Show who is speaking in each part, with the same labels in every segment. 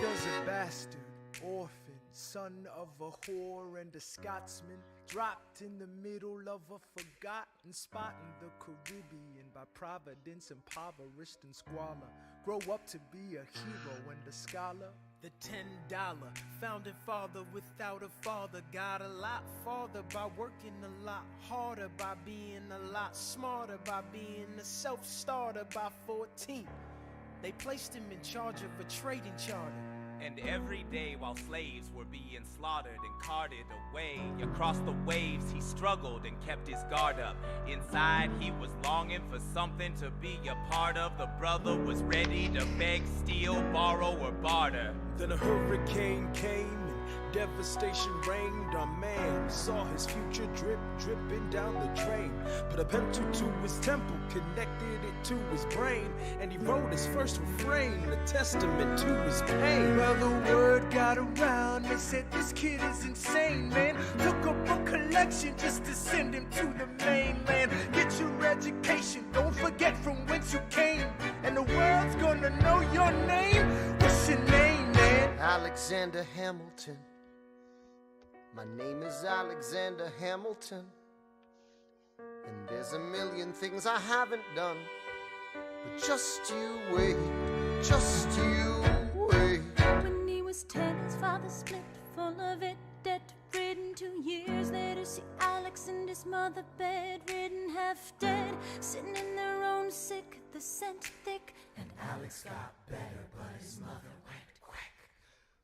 Speaker 1: There's a bastard, orphan, son of a whore and a Scotsman, dropped in the middle of a forgotten spot in the Caribbean, by providence impoverished and squalor. Grow up to be a hero and a scholar. The $10 founding father without a father got a lot farther by working a lot harder, by being a lot smarter, by being a self-starter. By 14, they placed him in charge of a trading charter.
Speaker 2: And every day while slaves were being slaughtered and carted away across the waves, he struggled and kept his guard up. Inside he was longing for something to be a part of. The brother was ready to beg, steal, borrow, or barter.
Speaker 1: Then a hurricane came and devastation reigned. Our man saw his future dripping down the drain. Put a pencil to his temple, connected it to his brain, and he wrote his first refrain, a testament to his pain. Well, the word got around, they said this kid is insane, man. Took a book collection just to send him to the mainland. Get your education, don't forget from whence you came, and the world's gonna know your name. What's your name, man?
Speaker 3: Alexander Hamilton. My name is Alexander Hamilton, and there's a million things I haven't done, but just you wait, just you wait.
Speaker 4: When he was 10, his father split, full of it, debt-ridden. 2 years later, see Alex and his mother bedridden, half dead, sitting in their own sick, the scent thick. And Alex got better, but his mother went quick.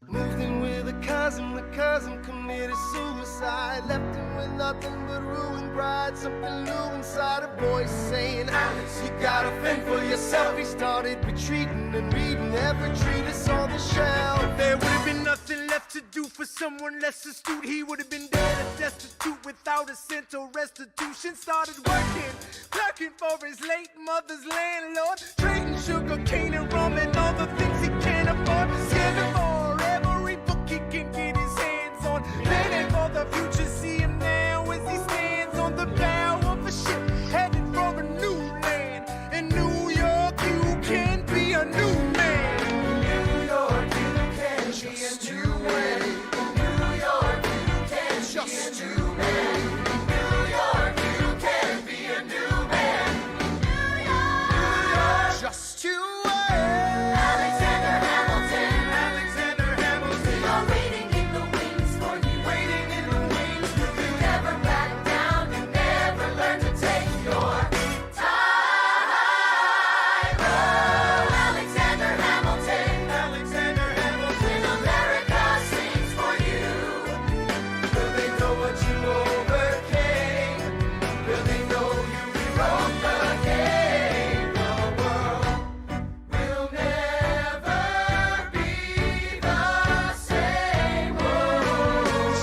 Speaker 3: Moved in with a cousin, the cousin committed suicide. Left him with nothing but ruined pride. Something new inside, a voice saying, Alex, you gotta fend for yourself. He started retreating and reading every treatise on the shelf.
Speaker 1: There would have been nothing left to do for someone less astute. He would have been dead or destitute without a cent or restitution. Started working, clerking for his late mother's landlord, trading sugar cane and rum and all the things he can't afford. Scamming for every book he can get his hands on. Planning for the future, see him now as he stands on the bow of a ship, headed for a new land. In New York, you can be a new man.
Speaker 3: In New York, you can be a new man. In New York, you can just be a new man. In New York, you can be a new man. New York, just you wait. Alexander Hamilton. Alexander Hamilton. We are waiting in the wings for you. Waiting in the wings for you. You never back down. You never learn to take your time. Oh, Alexander Hamilton. Alexander Hamilton. America sings for you. Will they know what you overcame? Will they know you rewrote the game? The world will never be the same. Oh,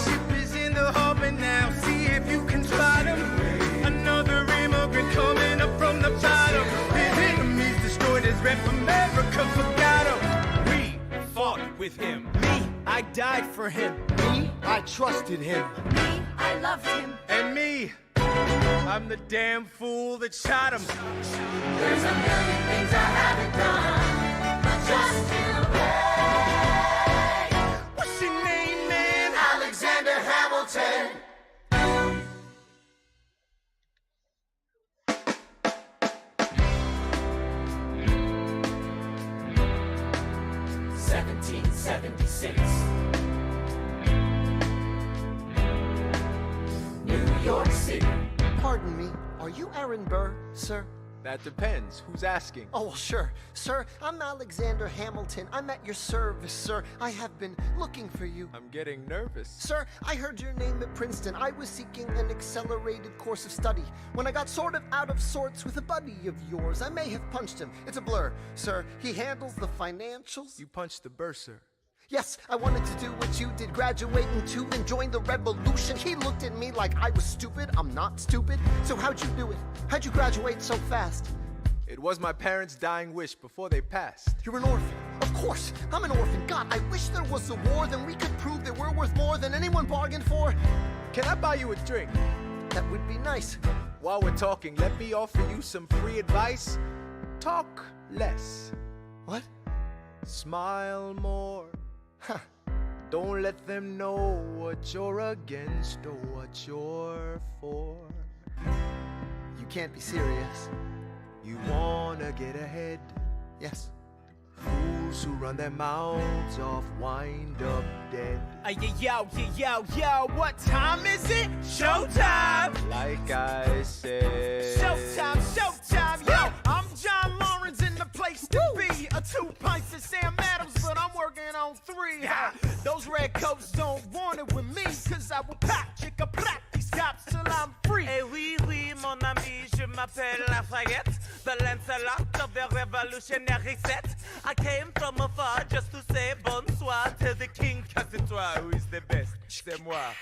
Speaker 1: Ship is in the harbor now, see if you can spot him. Another immigrant coming up from the bottom. His enemies destroyed his rep, America forgot him. We fought with him. Me, I died for him.
Speaker 3: me, I trusted him.
Speaker 4: Me, I loved him.
Speaker 1: And me, I'm the damn fool that shot him.
Speaker 4: There's a million things I haven't done, but just you wait.
Speaker 1: What's your name, man?
Speaker 3: Alexander Hamilton.
Speaker 4: 1776. New York City.
Speaker 3: Pardon me, are you Aaron Burr, sir?
Speaker 1: That depends. Who's asking?
Speaker 3: Oh, well, sure. Sir, I'm Alexander Hamilton. I'm at your service, sir. I have been looking for you.
Speaker 1: I'm getting nervous.
Speaker 3: Sir, I heard your name at Princeton. I was seeking an accelerated course of study. When I got sort of out of sorts with a buddy of yours, I may have punched him. It's a blur. Sir, he handles the financials.
Speaker 1: You punched the bursar.
Speaker 3: Yes, I wanted to do what you did, graduating too and join the revolution. He looked at me like I was stupid. I'm not stupid. So how'd you do it? How'd you graduate so fast?
Speaker 1: It was my parents' dying wish before they passed.
Speaker 3: You're an orphan. Of course, I'm an orphan. God, I wish there was a war, then we could prove that we're worth more than anyone bargained for.
Speaker 1: Can I buy you a drink?
Speaker 3: That would be nice.
Speaker 1: While we're talking, let me offer you some free advice. Talk less.
Speaker 3: What?
Speaker 1: Smile more. Don't let them know what you're against or what you're for.
Speaker 3: You can't be serious.
Speaker 1: You wanna get ahead.
Speaker 3: Yes.
Speaker 1: Fools who run their mouths off wind up dead.
Speaker 5: Yo, what time is it? Showtime!
Speaker 1: Like I said.
Speaker 5: Showtime, yo! I'm John Lawrence in the place to be. A 2 pints of Sam Adams, but I'm working on 3. Ha. Those red coats don't want it with me, cause I will pop, chicka plop these cops till I'm free.
Speaker 2: Eh oui, mon ami, je m'appelle Lafayette, the Lancelot of the revolutionary set. I came from afar just to say bonsoir to the king, cause it's toi who is the best, c'est moi.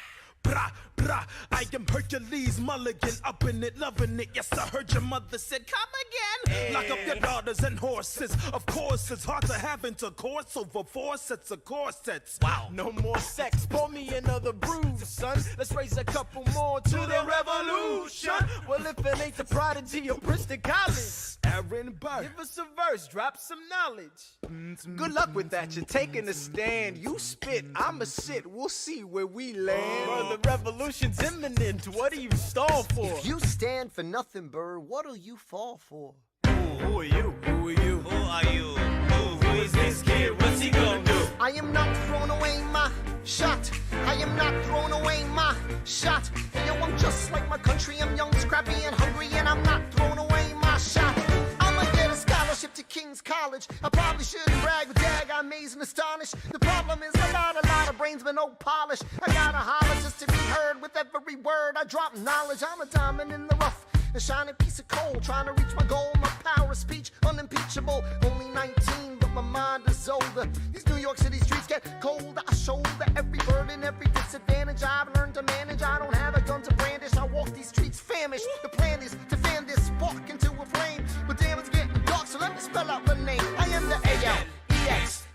Speaker 1: Brah, brah, I am Hercules Mulligan, up in it, loving it. Yes, I heard your mother said, come again. Lock up your daughters and horses. Of course, it's hard to have intercourse over 4 sets of corsets.
Speaker 5: Wow. No more sex, pour me another brew, son. Let's raise a couple more to the revolution. Well, if it ain't the prodigy of Princeton College,
Speaker 1: Aaron Burr.
Speaker 5: give us a verse, drop some knowledge. Good luck with that, you're taking a stand. You spit, I'ma sit, we'll see where we land. Bro, the revolution's imminent, what do you stall for?
Speaker 3: If you stand for nothing, Burr, what'll you fall for?
Speaker 5: Who are you? Who are you?
Speaker 2: Who are you? Who is this kid? What's he gonna do?
Speaker 3: I am not throwing away my shot. I am not throwing away my shot. And yo, I'm just like my country. I'm young, scrappy, and hungry, and I'm not throwing away my shot. I'ma get a scholarship to King's College. I probably shouldn't brag, but dag, I'm amazed and astonished. The problem is a lot of brains, but no polish. I gotta holler just to be heard with every word. I drop knowledge. I'm a diamond in the rough, a shining piece of coal, trying to reach my goal. My power of speech, unimpeachable. Only 19, but my mind is older. These New York City streets get colder. I shoulder every burden, every disadvantage I've learned to manage. I don't have a gun to brandish. I walk these streets famished. The plan is to fan this spark into a flame. But damn, it's getting dark, so let me spell out the name. I am the A-L-E-X-A-N-D-E-R.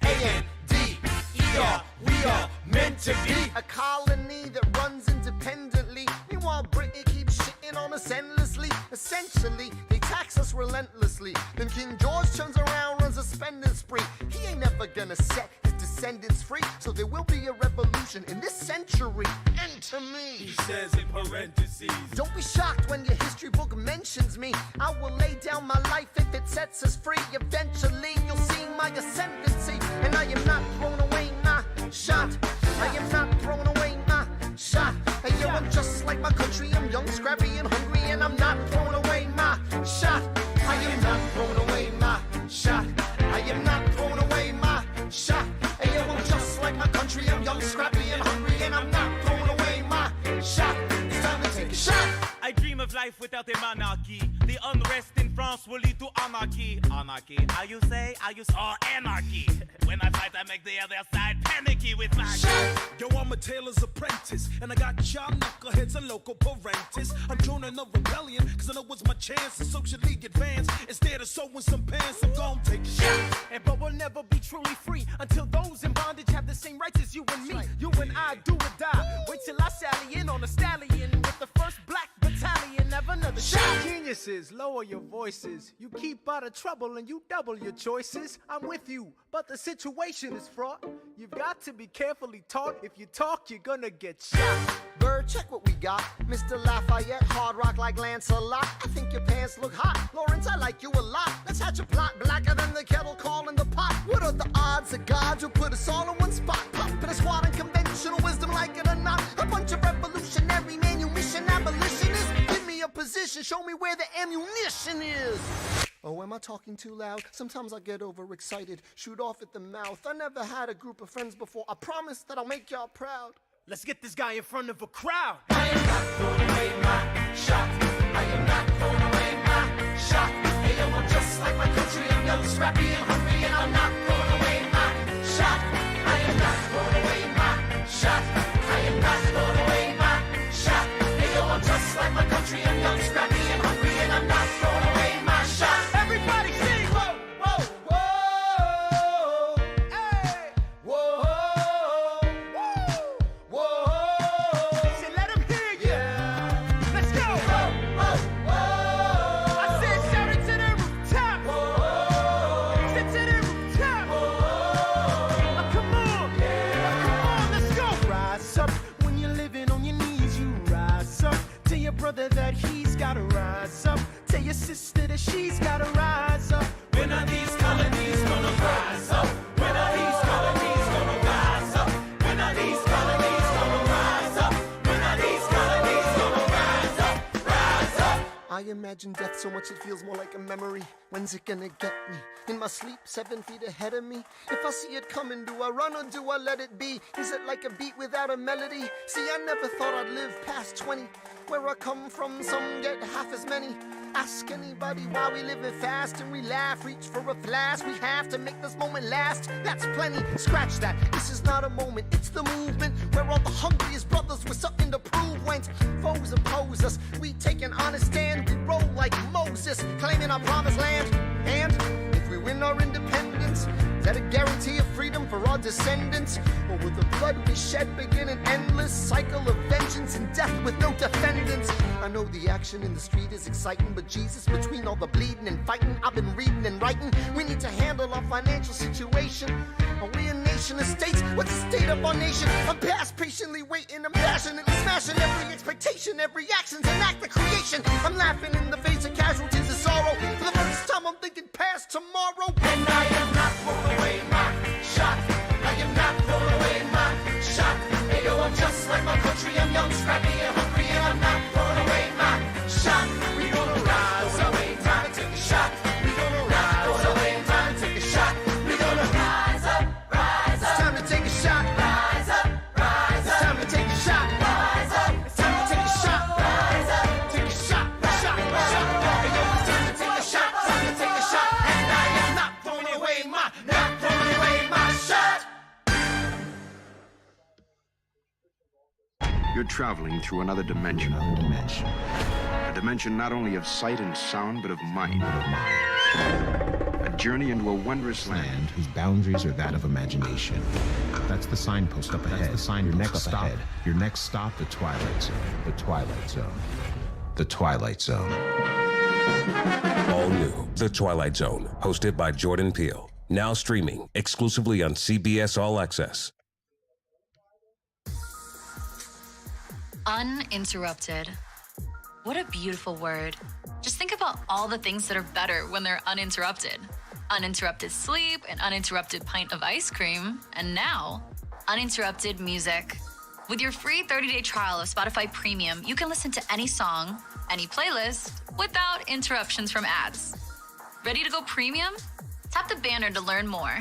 Speaker 3: We are meant to be a colony that runs independently. Meanwhile, Britain keeps shitting on us endlessly. Essentially, they tax us relentlessly. Then King George turns around, runs a spending spree. He ain't never gonna set his descendants free. So there will be a revolution in this century. Enter me.
Speaker 1: He says in parentheses.
Speaker 3: Don't be shocked when your history book mentions me. I will lay down my life if it sets us free. Eventually, you'll see my ascendancy. And I am not throwing away my shot. I am not throwing away my shot. And yo, I'm just like my country. I'm young, scrappy, and hungry, and I'm not throwing away my shot. I am not throwing away my shot. I am not throwing away my shot. And yo, I'm just like my country. I'm young, scrappy, and hungry, and I'm not throwing away my shot. It's time to take a shot.
Speaker 2: I dream of life without a monarchy. The unrest in France will lead to anarchy. Anarchy, how you say? Or anarchy. When I fight, I make the other side panicky with my
Speaker 3: Shot.
Speaker 1: Yo, I'm a tailor's apprentice, and I got y'all knuckleheads and local parentis. I'm joining a rebellion, cause I know it's my chance to socially advance. Instead of sewing some pants, I'm gon' take a shot.
Speaker 5: But we'll never be truly free until those in bondage have the same rights as you and me. You and I do or die. Wait till I sally in on a stallion with the first black battalion. Have another shot. Geniuses, lower your voices. You keep out of trouble and you double your choices. I'm with you, but the situation is fraught. You've got to be carefully taught. If you talk, you're gonna get shot.
Speaker 3: Bird, check what we got. Mr. Lafayette, hard rock like Lancelot. I think your pants look hot. Lawrence, I like you a lot. Let's hatch a plot blacker than the kettle calling the pot. What are the odds that God will put us all in one spot? Pumping a squad in conventional wisdom, like it or not. A bunch of revolutionary manumission abolitionists. Give me a position, show me where the ammunition is. Oh, am I talking too loud? Sometimes I get overexcited, shoot off at the mouth. I never had a group of friends before. I promise that I'll make y'all proud.
Speaker 5: Let's get this guy in front of a crowd.
Speaker 3: I am not throwing away my shot. I am not throwing away my shot. Hey, yo, I'm just like my country. I'm young, scrappy, and hungry, and I'm not throwing away my shot. I am not throwing away my shot. I am not throwing away my shot. Hey, yo, I'm just like my country. I'm young, scrappy, and hungry, and I'm not throwing away my shot.
Speaker 5: Everybody sing!
Speaker 3: Whoa, whoa, whoa, hey, whoa, whoa.
Speaker 5: Say, let him hear you.
Speaker 3: Yeah.
Speaker 5: Let's go!
Speaker 3: Whoa, whoa.
Speaker 5: I said shout it to the rooftop.
Speaker 3: Whoa.
Speaker 5: Sit to the rooftop. Oh, come on.
Speaker 3: Yeah. I imagine death so much it feels more like a memory. When's it gonna get me? In my sleep, 7 feet ahead of me. If I see it coming, do I run or do I let it be? Is it like a beat without a melody? See, I never thought I'd live past 20. Where I come from, some get half as many. Ask anybody why we living fast and we laugh, reach for a flash. We have to make this moment last. That's plenty. Scratch that. This is not a moment. It's the movement where all the hungriest brothers with something to prove went. Foes oppose us. We take an honest stand. We roll like Moses, claiming our promised land. And if we win our independence, is that a guarantee of freedom for our descendants? Or will the blood we shed begin an endless cycle of vengeance and death with no defendants? I know the action in the street is exciting, but Jesus, between all the bleeding and fighting, I've been reading and writing. We need to handle our financial situation. Are we a nation of states? What's the state of our nation? I'm past patiently waiting, I'm passionately smashing every expectation, every action's an act of creation. I'm laughing in the face of casualties of sorrow. For the first time I'm thinking past tomorrow.
Speaker 6: And I am not throwing away my shot. I am not throwing away my shot. Hey yo, I'm just like my country. I'm young, scrappy, and hungry, and I'm not throwing away my shot. We gonna rise up, time to take a shot. We gonna rise up, time to take a shot. We gonna rise up, rise up.
Speaker 3: It's time to take a shot.
Speaker 6: Rise up, rise
Speaker 3: It's
Speaker 6: up.
Speaker 3: time to take a shot.
Speaker 6: Rise up,
Speaker 3: It's time to take a shot.
Speaker 6: rise up.
Speaker 3: Take a shot, shot, shot.
Speaker 6: Hey yo, it's time to take a shot, time to take a shot. And I am not throwing away my shot.
Speaker 7: You're traveling through another dimension. A dimension not only of sight and sound, but of mind. A journey into a wondrous land.
Speaker 8: Whose boundaries are that of imagination. That's the signpost up ahead. That's the signpost up ahead. Your next stop, the Twilight Zone. The Twilight Zone. The Twilight Zone.
Speaker 9: All new, The Twilight Zone, hosted by Jordan Peele. Now streaming exclusively on CBS All Access.
Speaker 10: Uninterrupted. What a beautiful word. Just think about all the things that are better when they're uninterrupted. Uninterrupted sleep, an uninterrupted pint of ice cream, and now, uninterrupted music. With your free 30-day trial of Spotify Premium, you can listen to any song, any playlist, without interruptions from ads. Ready to go premium? Tap the banner to learn more.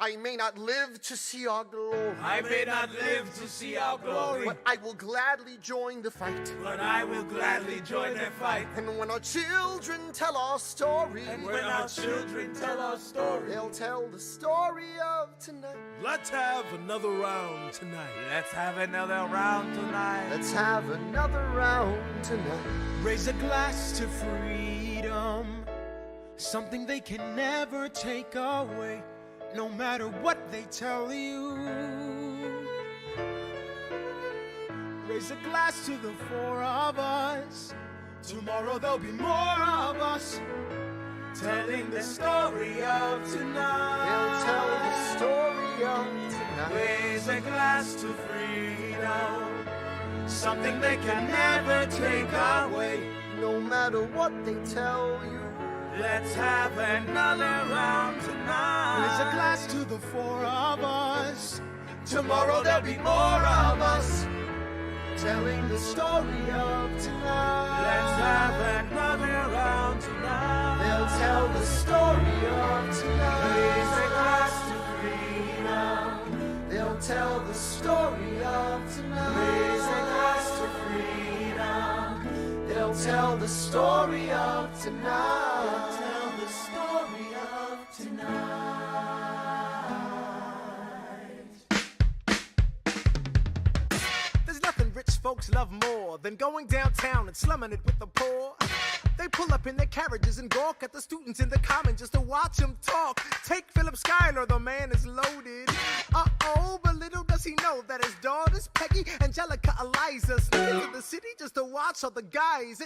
Speaker 3: I may not live to see our glory.
Speaker 1: I may not live to see our glory,
Speaker 3: But I will gladly join the fight.
Speaker 1: but I will gladly join their fight.
Speaker 3: And when our children tell our story,
Speaker 1: And when our children tell our story,
Speaker 3: they'll tell the story of tonight.
Speaker 1: let's have another round tonight.
Speaker 2: Let's have another round tonight.
Speaker 3: Let's have another round tonight.
Speaker 1: Raise a glass to freedom, something they can never take away, no matter what they tell you. Raise a glass to the four of us. Tomorrow there'll be more of us, telling the story of tonight.
Speaker 3: They'll tell the story of tonight.
Speaker 1: Raise a glass to freedom, something they can never take away.
Speaker 3: No matter what they tell you.
Speaker 1: Let's have another round tonight. Raise a glass to the four of us. Tomorrow there'll be more of us,
Speaker 3: Telling the story of tonight.
Speaker 1: let's have another round tonight.
Speaker 3: They'll tell the story of
Speaker 1: Raise a glass
Speaker 3: tonight.
Speaker 1: to freedom.
Speaker 3: They'll tell the story of tonight.
Speaker 1: Raise a glass to freedom.
Speaker 3: They'll tell the story of tonight.
Speaker 1: Tell the story of tonight.
Speaker 5: There's nothing rich folks love more than going downtown and slumming it with the poor. They pull up in their carriages and gawk at the students in the common just to watch them talk. Take Philip Schuyler, the man is loaded. Uh-oh, but little does he know that his daughters, Peggy, Angelica, Eliza, sneak into the city just to watch all the guys.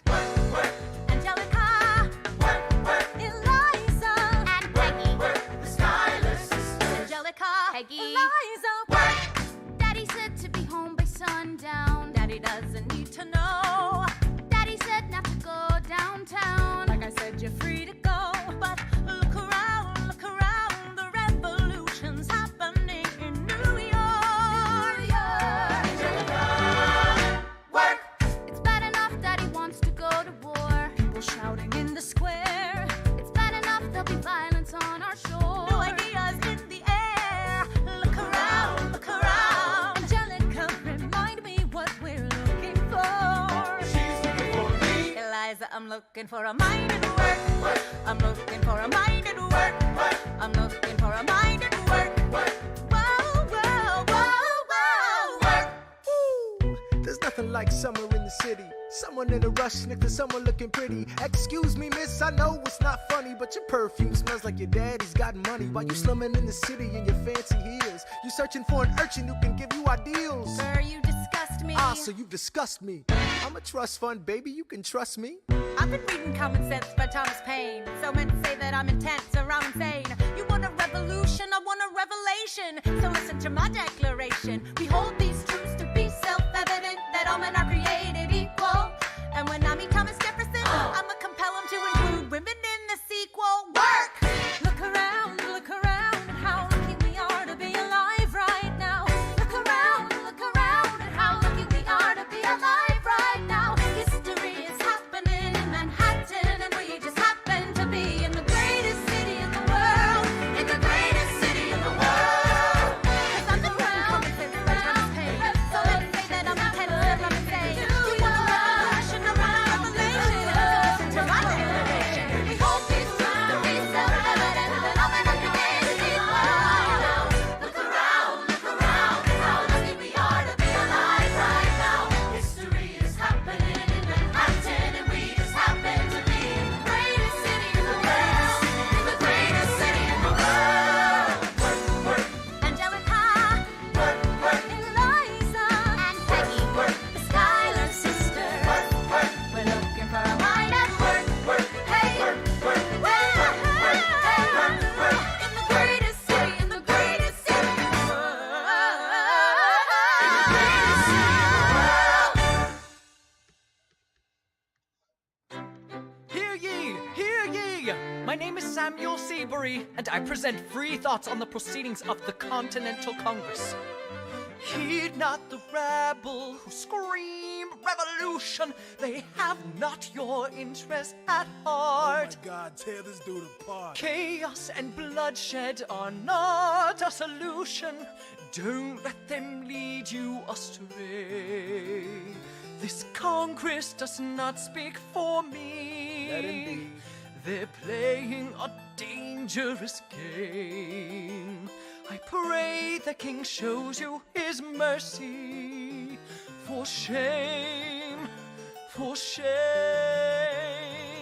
Speaker 4: Angelica, Eliza, and Peggy,
Speaker 6: The Schuyler sisters.
Speaker 4: Angelica,
Speaker 10: Peggy.
Speaker 4: Eliza, Daddy said to be home by sundown. Daddy doesn't need to know. Daddy said not to go downtown. Like I said, you're free to go, but look around, the revolution's happening in New York. I'm looking for a mind at work. I'm looking for a mind at work. I'm looking for a mind at work. Whoa, whoa, whoa, whoa, work.
Speaker 5: Ooh, there's nothing like summer in the city. Someone in a rush next to someone looking pretty. Excuse me, miss, I know it's not funny, but your perfume smells like your daddy's got money. While you slumming in the city in your fancy heels, you searching for an urchin who can give you ideals.
Speaker 4: Sir, you disgust me.
Speaker 5: Ah, so you disgust me. I'm a trust fund, baby, you can trust me.
Speaker 4: I've been reading Common Sense by Thomas Paine. So men say that I'm intense or I'm insane. You want a revolution, I want a revelation. So listen to my declaration. We hold these truths to be self-evident, that all men are created equal. And when I meet Thomas Jefferson, I'ma compel him to include women in the sequel. Work! Look around at how lucky we are to be alive right now. Look around at how lucky we are to be alive right now. History is happening in Manhattan, and we just happen to be in the greatest city in the world. In the greatest city in the world. 'Cause I'm the crown, so let's say that I'm intense and I'm insane. You want a revolution, I want a revelation. Listen to my declaration. We hold these truths to be self-evident, that all men are created equal. Look around at how lucky we are to be alive right now. History is happening in Manhattan, and we just happen to be in the greatest city in the world. In the greatest city in the world. Angelica, Eliza, and Peggy, the Schuyler sisters. We're looking for a mind at work. Hey, in the greatest city, in the greatest city in the world.
Speaker 11: Hear ye! My name is Samuel Seabury, and I present free thoughts on the proceedings of the Continental Congress. Heed not the rabble who scream revolution. They have not your interest at heart.
Speaker 1: Oh my God, tear this dude apart.
Speaker 11: Chaos and bloodshed are not a solution. Don't let them lead you astray. This Congress does not speak for me.
Speaker 1: That indeed.
Speaker 11: They're playing a dangerous game. I pray the King shows you his mercy. For shame, for shame.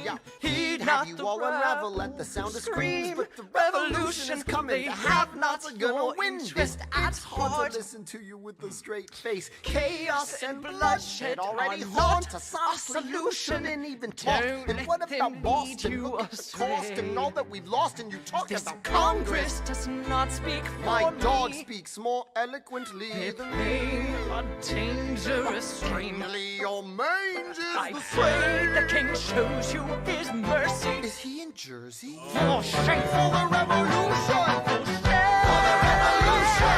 Speaker 12: Yeah.
Speaker 11: Heed
Speaker 12: Have
Speaker 11: not
Speaker 12: you
Speaker 11: the
Speaker 12: all unravel
Speaker 11: rabble
Speaker 12: at the sound of
Speaker 11: who
Speaker 12: screams,
Speaker 11: scream
Speaker 12: but the revolution is coming.
Speaker 11: They
Speaker 12: The
Speaker 11: have not
Speaker 12: have-nots are gonna
Speaker 11: your
Speaker 12: win this.
Speaker 11: interest at
Speaker 12: It's hard
Speaker 11: heart.
Speaker 12: to listen to you with a straight face.
Speaker 11: Chaos and bloodshed
Speaker 12: already
Speaker 11: are
Speaker 12: haunt
Speaker 11: not
Speaker 12: us.
Speaker 11: a
Speaker 12: Honestly, you
Speaker 11: solution.
Speaker 12: shouldn't even talk.
Speaker 11: Don't
Speaker 12: And
Speaker 11: let
Speaker 12: what
Speaker 11: them
Speaker 12: about
Speaker 11: lead
Speaker 12: Boston?
Speaker 11: you
Speaker 12: Look at the
Speaker 11: astray.
Speaker 12: cost and all that we've lost, and you talk
Speaker 11: This
Speaker 12: about
Speaker 11: Congress does not speak for
Speaker 12: My
Speaker 11: me.
Speaker 12: dog speaks more eloquently
Speaker 11: They
Speaker 12: than
Speaker 11: play
Speaker 12: me.
Speaker 11: a dangerous game.
Speaker 12: Strangely, your mange is
Speaker 11: I
Speaker 12: the
Speaker 11: pray the
Speaker 12: same.
Speaker 11: King shows you his mercy.
Speaker 12: Is he in Jersey?
Speaker 11: For shame,
Speaker 12: For the revolution!
Speaker 11: for the
Speaker 12: revolution!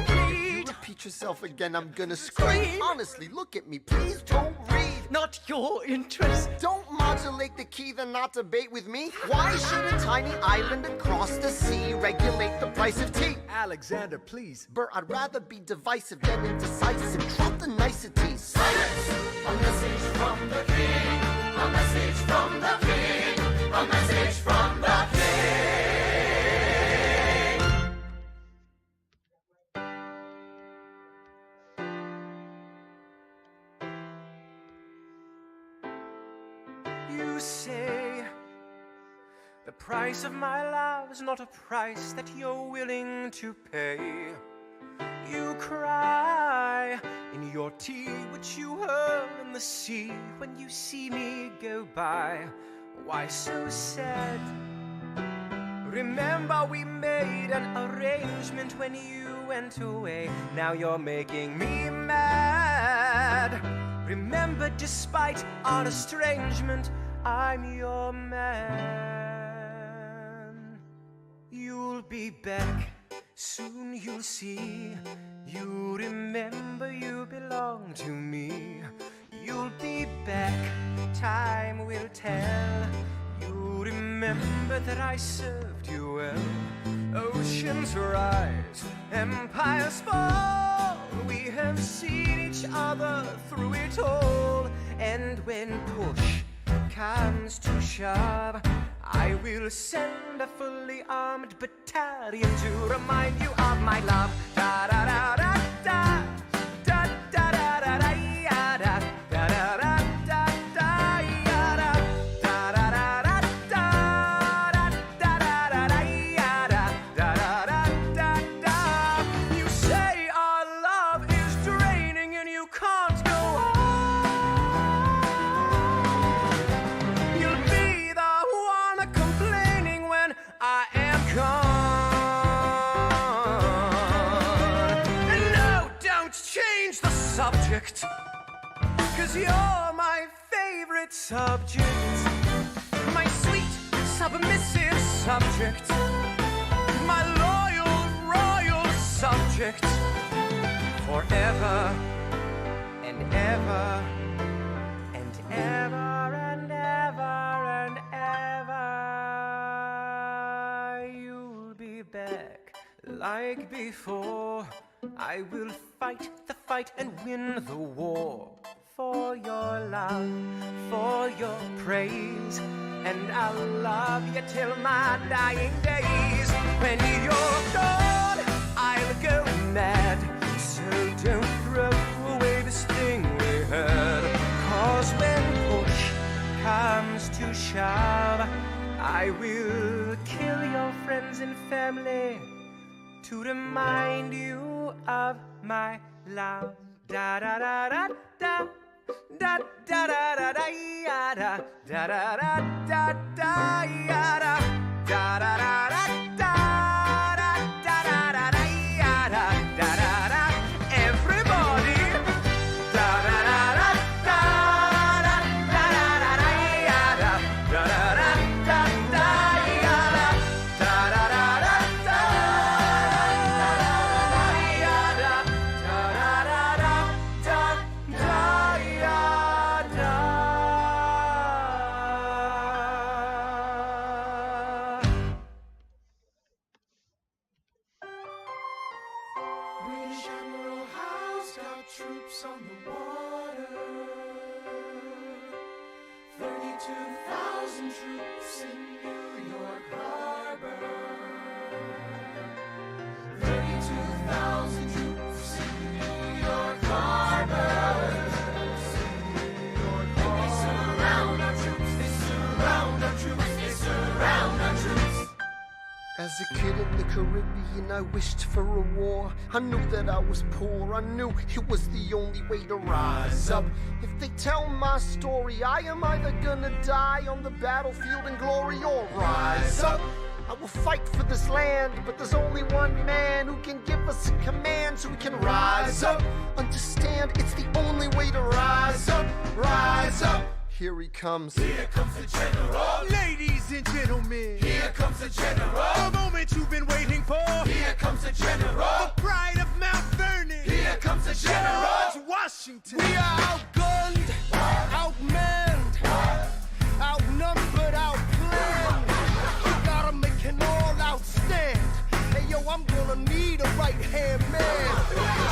Speaker 11: revolution.
Speaker 12: You repeat yourself again, I'm gonna scream. Honestly, look at me, please don't read.
Speaker 11: Not your interest.
Speaker 12: Don't modulate the key, then not debate with me. Why should a tiny island across the sea regulate the price of tea?
Speaker 5: Alexander, please.
Speaker 12: Bert, I'd rather be divisive than indecisive. Drop the niceties.
Speaker 6: Silence! A message from the king. A message from the king. A message from the king.
Speaker 5: You say the price of my love is not a price that you're willing to pay. You cry in your tea, which you hurl in the sea when you see me go by. Why so sad? Remember we made an arrangement when you went away. Now you're making me mad. Remember, despite our estrangement, I'm your man. You'll be back, soon you'll see. You remember you belong to me. You'll be back, time will tell. You remember that I served you well. Oceans rise, empires fall. We have seen each other through it all. And when push
Speaker 11: comes to shove, I will send a fully armed battalion to remind you of my love. Da da da da da. Da da da da da ya da. Da da da da da ya da. Da da da da da. Da da da da ya da. Da da da da da. You say our love is draining and you can't go on. You'll be the one complaining when I am gone. And no, don't change the subject, 'cause you're my favorite subject. My sweet, submissive subject. My loyal, royal subject. Forever and ever and ever and ever and ever. You'll be back like before. I will fight the fight and win the war. For your love, for your praise, and I'll love you till my dying days. When you're gone, I'll go mad. So don't throw away this thing we had. 'Cause when push comes to shove, I will kill your friends and family to remind you of my love. Da da da da da. Da da da da da ya da. Da da da da da ya da. Da da da da da. Da da da da da ya da. Da da da. Everybody. Da da da da da. Da da da da ya da. Da da da da da ya da. Da da da da da. Ya da. Da da da da da da ya da.
Speaker 3: British Admiral Howe's got troops on the water. 32,000 troops in New York Harbor. 32,000 troops in New York Harbor. And they surround our troops, they surround our troops, they surround our troops.
Speaker 12: As a kid in the Caribbean, I wished for a war. I knew that I was poor, I knew it was the only way to rise up. If they tell my story, I am either gonna die on the battlefield in glory or rise up. I will fight for this land, but there's only one man who can give us a command so we can rise up. Understand, it's the only way to rise up, rise up. Here he comes.
Speaker 3: Here comes the general.
Speaker 5: Ladies and gentlemen,
Speaker 3: Here comes the general.
Speaker 5: the moment you've been waiting for.
Speaker 3: Here comes the general.
Speaker 5: The pride of Mount Vernon.
Speaker 3: Here comes the general.
Speaker 5: George Washington. We are outgunned, outmanned, outnumbered, outplanned. We gotta make an all-out stand. Hey yo, I'm gonna need a right-hand man.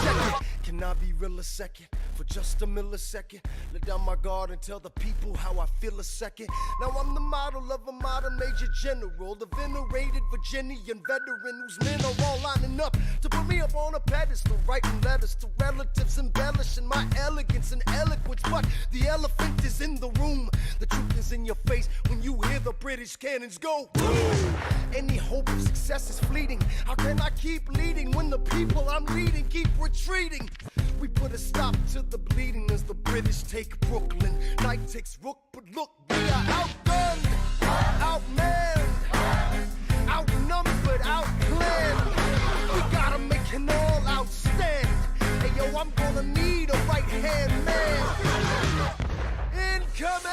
Speaker 5: Check it. Can I be real a second? For just a millisecond, let down my guard and tell the people how I feel a second. Now I'm the model of a modern major general, the venerated Virginian veteran whose men are all lining up to put me up on a pedestal, writing letters to relatives, embellishing my elegance and eloquence. But the elephant is in the room. The truth is in your face when you hear the British cannons go boom. Any hope of success is fleeting. How can I keep leading when the people I'm leading keep retreating? We put a stop to the bleeding as the British take Brooklyn. Night takes Rook, but look, we are outgunned, outmanned, outnumbered, outplanned. We gotta make an all-out stand. Hey yo, I'm gonna need a right-hand man. Incoming!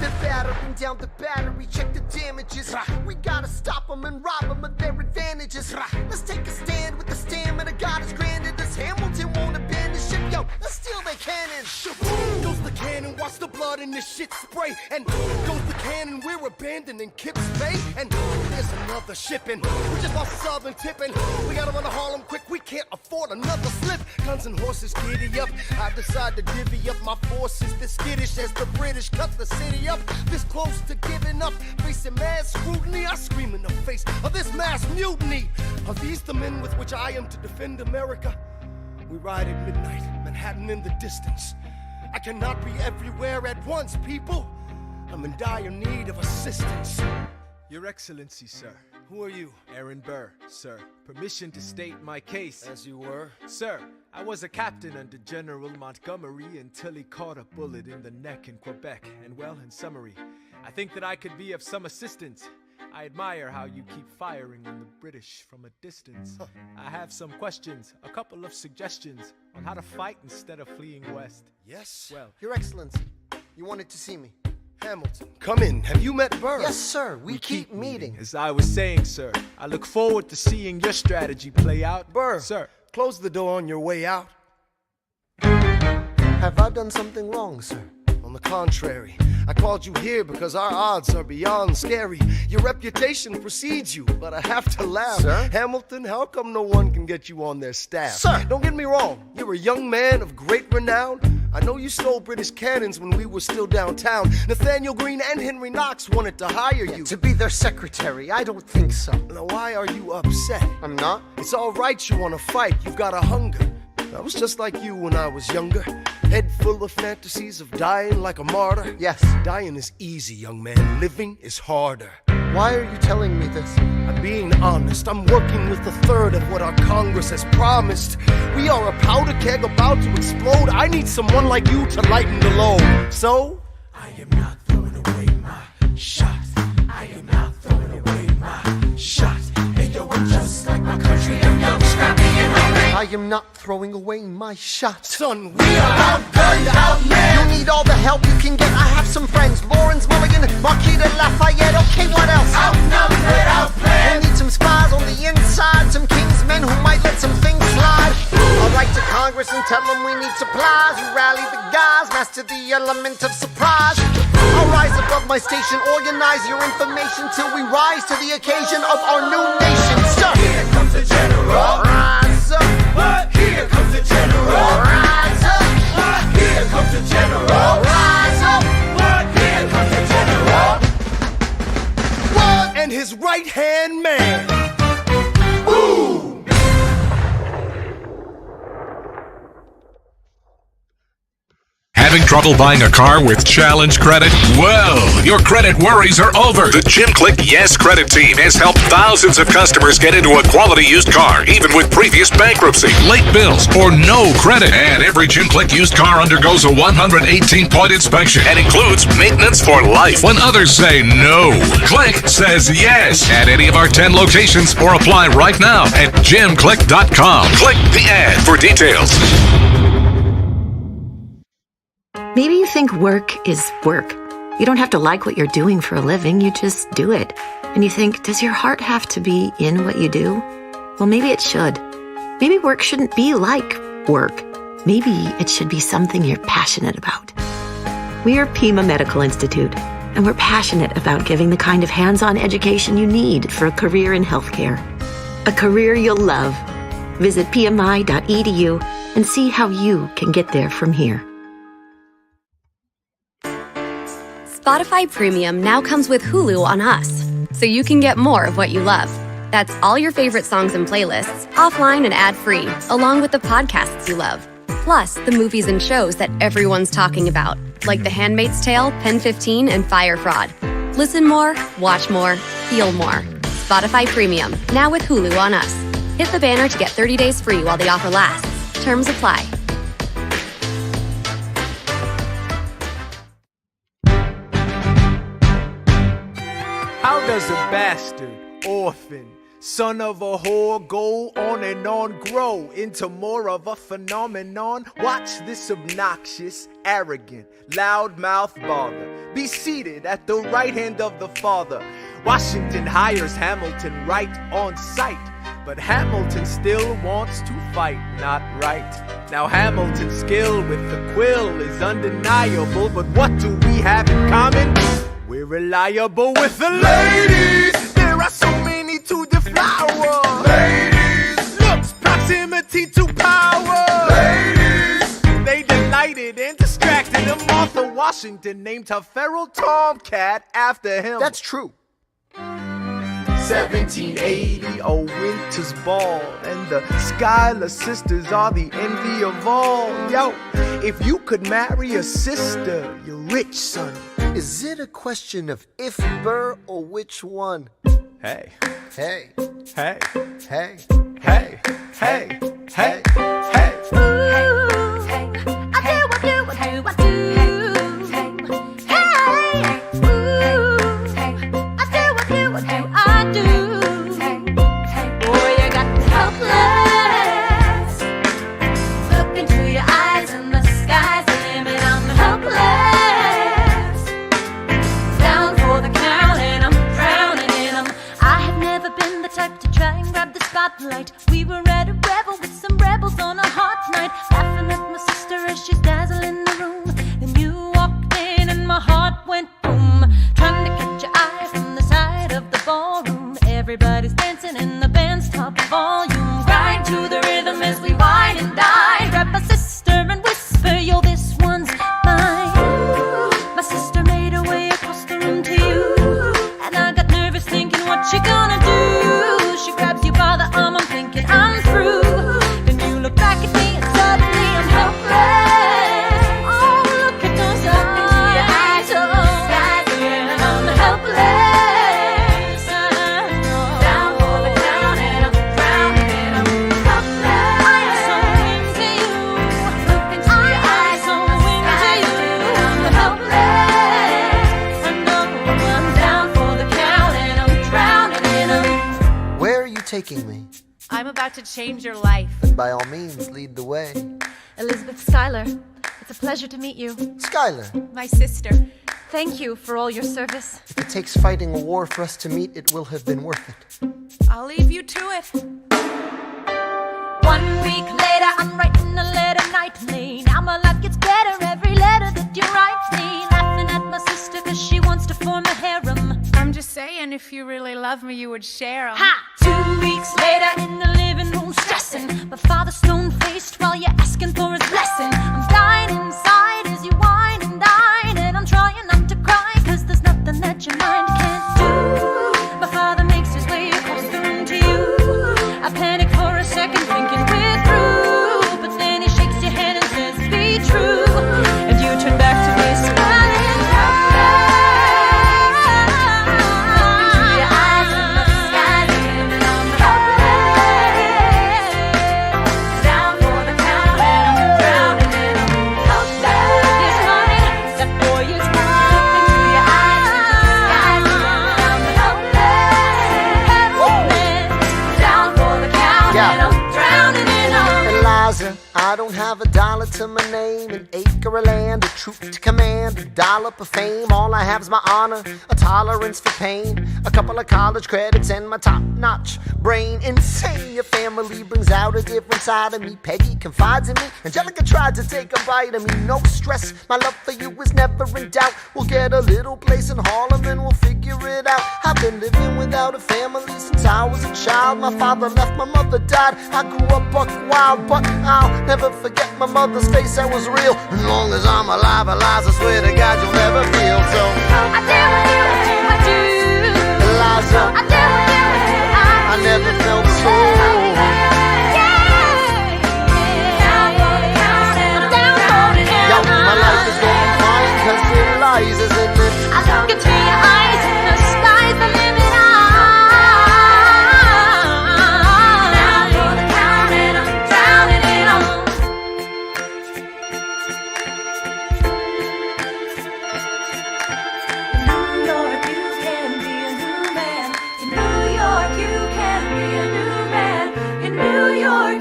Speaker 12: They're battering down the battery, check the damages. We gotta stop them and rob them of their advantages. Let's take a stand with the stamina God has granted us. Hamilton won't abandon ship, yo, let's steal their cannons.
Speaker 5: Shaboom! Goes the cannon, watch the blood
Speaker 12: blood and this shit spray. And goes the cannon, we're abandoning Kip's Bay. And there's another shipping, we just lost the southern tipping. We gotta run to Harlem quick, we can't afford another slip. Guns and horses giddy up, I decide to divvy up my forces. This skittish as the British cut the city up. This close to giving up, facing mad scrutiny. I scream in the face of this mass mutiny. Are these the men with which I am to defend America? We ride at midnight, Manhattan in the distance. I cannot be everywhere at once, people. I'm in dire need of assistance.
Speaker 1: Your Excellency, sir.
Speaker 12: Who are you?
Speaker 1: Aaron Burr, sir. Permission to state my case.
Speaker 12: As you were?
Speaker 1: Sir, I was a captain under General Montgomery until he caught a bullet in the neck in Quebec. And well, in summary, I think that I could be of some assistance. I admire how you keep firing on the British from a distance. I have some questions, a couple of suggestions on how to fight instead of fleeing west.
Speaker 12: Yes?
Speaker 1: Well,
Speaker 12: Your Excellency, you wanted to see me. Hamilton, come in. Have you met Burr? Yes, sir. We keep meeting.
Speaker 1: As I was saying, sir, I look forward to seeing your strategy play out.
Speaker 12: Burr,
Speaker 1: sir,
Speaker 12: close the door on your way out. Have I done something wrong, sir? On the contrary, I called you here because our odds are beyond scary. Your reputation precedes you, but I have to laugh. Sir? Hamilton, how come no one can get you on their staff? Sir! Don't get me wrong, you're a young man of great renown. I know you stole British cannons when we were still downtown. Nathaniel Greene and Henry Knox wanted to hire you. To be their secretary, I don't think so. Now why are you upset? I'm not. It's all right you want to fight, you've got a hunger. I was just like you when I was younger. Head full of fantasies of dying like a martyr. Yes. Dying is easy, young man. Living is harder. Why are you telling me this? I'm being honest. I'm working with a third of what our Congress has promised. We are a powder keg about to explode. I need someone like you to lighten the load. So?
Speaker 3: I am not throwing away my shot. I am not throwing away my shot. Hey yo, I'm just like my country. I'm young, scrappy, and hungry.
Speaker 12: I am not throwing away my shot. Son,
Speaker 3: we are outgunned, outmanned.
Speaker 12: You need all the help you can get. I have some friends. Lawrence Mulligan, Marquis de Lafayette. Okay, what else?
Speaker 3: Outnumbered, outplanned.
Speaker 12: We'll need some spies on the inside. Some kingsmen who might let some things slide. I'll write to Congress and tell them we need supplies. You rally the guys, master the element of surprise. I'll rise above my station, organize your information till we rise to the occasion of our new nation. Sir,
Speaker 3: here comes the general.
Speaker 12: Rise up.
Speaker 3: What? Here comes the general.
Speaker 12: Rise up.
Speaker 3: What? Here comes the general.
Speaker 12: Rise up.
Speaker 3: What? Here comes the general.
Speaker 12: What? And his right-hand man. Boom!
Speaker 13: Having trouble buying a car with challenge credit? Well, your credit worries are over. The Jim Click Yes Credit Team has helped thousands of customers get into a quality used car, even with previous bankruptcy, late bills, or no credit. And every Jim Click used car undergoes a 118-point inspection and includes maintenance for life. When others say no, Click says yes at any of our 10 locations, or apply right now at jimclick.com. Click the ad for details.
Speaker 14: Maybe you think work is work. You don't have to like what you're doing for a living, you just do it. And you think, does your heart have to be in what you do? Well, maybe it should. Maybe work shouldn't be like work. Maybe it should be something you're passionate about. We are Pima Medical Institute, and we're passionate about giving the kind of hands-on education you need for a career in healthcare. A career you'll love. Visit pmi.edu and see how you can get there from here.
Speaker 15: Spotify Premium now comes with Hulu on Us, so you can get more of what you love. That's all your favorite songs and playlists, offline and ad-free, along with the podcasts you love. Plus, the movies and shows that everyone's talking about, like The Handmaid's Tale, Pen 15, and Fire Fraud. Listen more, watch more, feel more. Spotify Premium, now with Hulu on Us. Hit the banner to get 30 days free while the offer lasts. Terms apply.
Speaker 1: How does a bastard, orphan, son of a whore go on and on, grow into more of a phenomenon? Watch this obnoxious, arrogant, loudmouth bother be seated at the right hand of the Father. Washington hires Hamilton right on sight.
Speaker 5: But Hamilton still wants to fight, not right. Now Hamilton's skill with the quill is undeniable, but what do we have in common? We're reliable with the ladies. There are so many to deflower. Ladies. Looks, proximity to power. Ladies. They delighted and distracted him. Martha Washington named her feral tomcat after him.
Speaker 12: That's true.
Speaker 5: 1780, a winter's ball, and the Schuyler sisters are the envy of all. Yo, if you could marry a sister, you're rich, son.
Speaker 12: Is it a question of if Burr or which one?
Speaker 5: Hey.
Speaker 12: Hey.
Speaker 5: Hey.
Speaker 12: Hey.
Speaker 5: Hey. Hey. Hey. Hey.
Speaker 4: Spotlight. We were at a revel with some rebels on a hot night, laughing at my sister as she's dazzling the room. Then you walked in and my heart went boom, trying to catch your eye from the side of the ballroom. Everybody's dancing in the band's top volume, grind to the rhythm as we wine and dine. Grab my sister and whisper, yo, this one's mine. My sister made her way across the room to you, and I got nervous thinking, what you gonna do? She grabs you by the arm, I'm thinking I'm through. Then you look back at me and suddenly I'm helpless. Oh, look at those eyes, and I'm helpless. Down for the count and I'm drowning and I'm helpless. I'm so into you. Look into your eyes, so into you. I'm helpless. I know I'm down for the count and I'm drowning and I'm.
Speaker 12: Where are you taking me?
Speaker 16: I'm about to change your life.
Speaker 12: Then by all means, lead the way.
Speaker 4: Elizabeth Schuyler, it's a pleasure to meet you.
Speaker 12: Schuyler.
Speaker 16: My sister.
Speaker 4: Thank you for all your service.
Speaker 12: If it takes fighting a war for us to meet, it will have been worth it.
Speaker 16: I'll leave you to it.
Speaker 4: 1 week later, I'm writing a letter nightly. Now my life gets better every letter that you write me. Laughing at my sister cause she wants to form a harem.
Speaker 16: I'm just saying, if you really love me, you would share 'em.
Speaker 4: Ha! 2 weeks later, in the living room stressing. My father's stone-faced while you're asking for his blessing. I'm dying inside as you whine and dine, and I'm trying not to cry cause there's nothing that your mind can't do. My father makes his way across the room to you. I panic for a second thinking we're through, but then he shakes your hand and says be true, and you turn back to me smiling.
Speaker 12: I don't have a dollar to my name, an acre of land, a troop to command, a dollop of fame. All I have is my honor, a tolerance for pain, a couple of college credits, and my top-notch brain. Insane, your family brings out a different side of me. Peggy confides in me, Angelica tried to take a bite of me. No stress, my love for you is never in doubt. We'll get a little place in Harlem and we'll figure it out. I've been living without a family since I was a child. My father left, my mother died. I grew up buck wild, but I'll never forget my mother's face, that was real. As long as I'm alive, Eliza, I swear to God you'll never feel. So
Speaker 4: I do what you do,
Speaker 12: Eliza,
Speaker 4: I do what you do,
Speaker 12: I never felt so. Yo, my life is going fine cause Eliza's in it.
Speaker 4: I look into your eyes and the sky's the limit.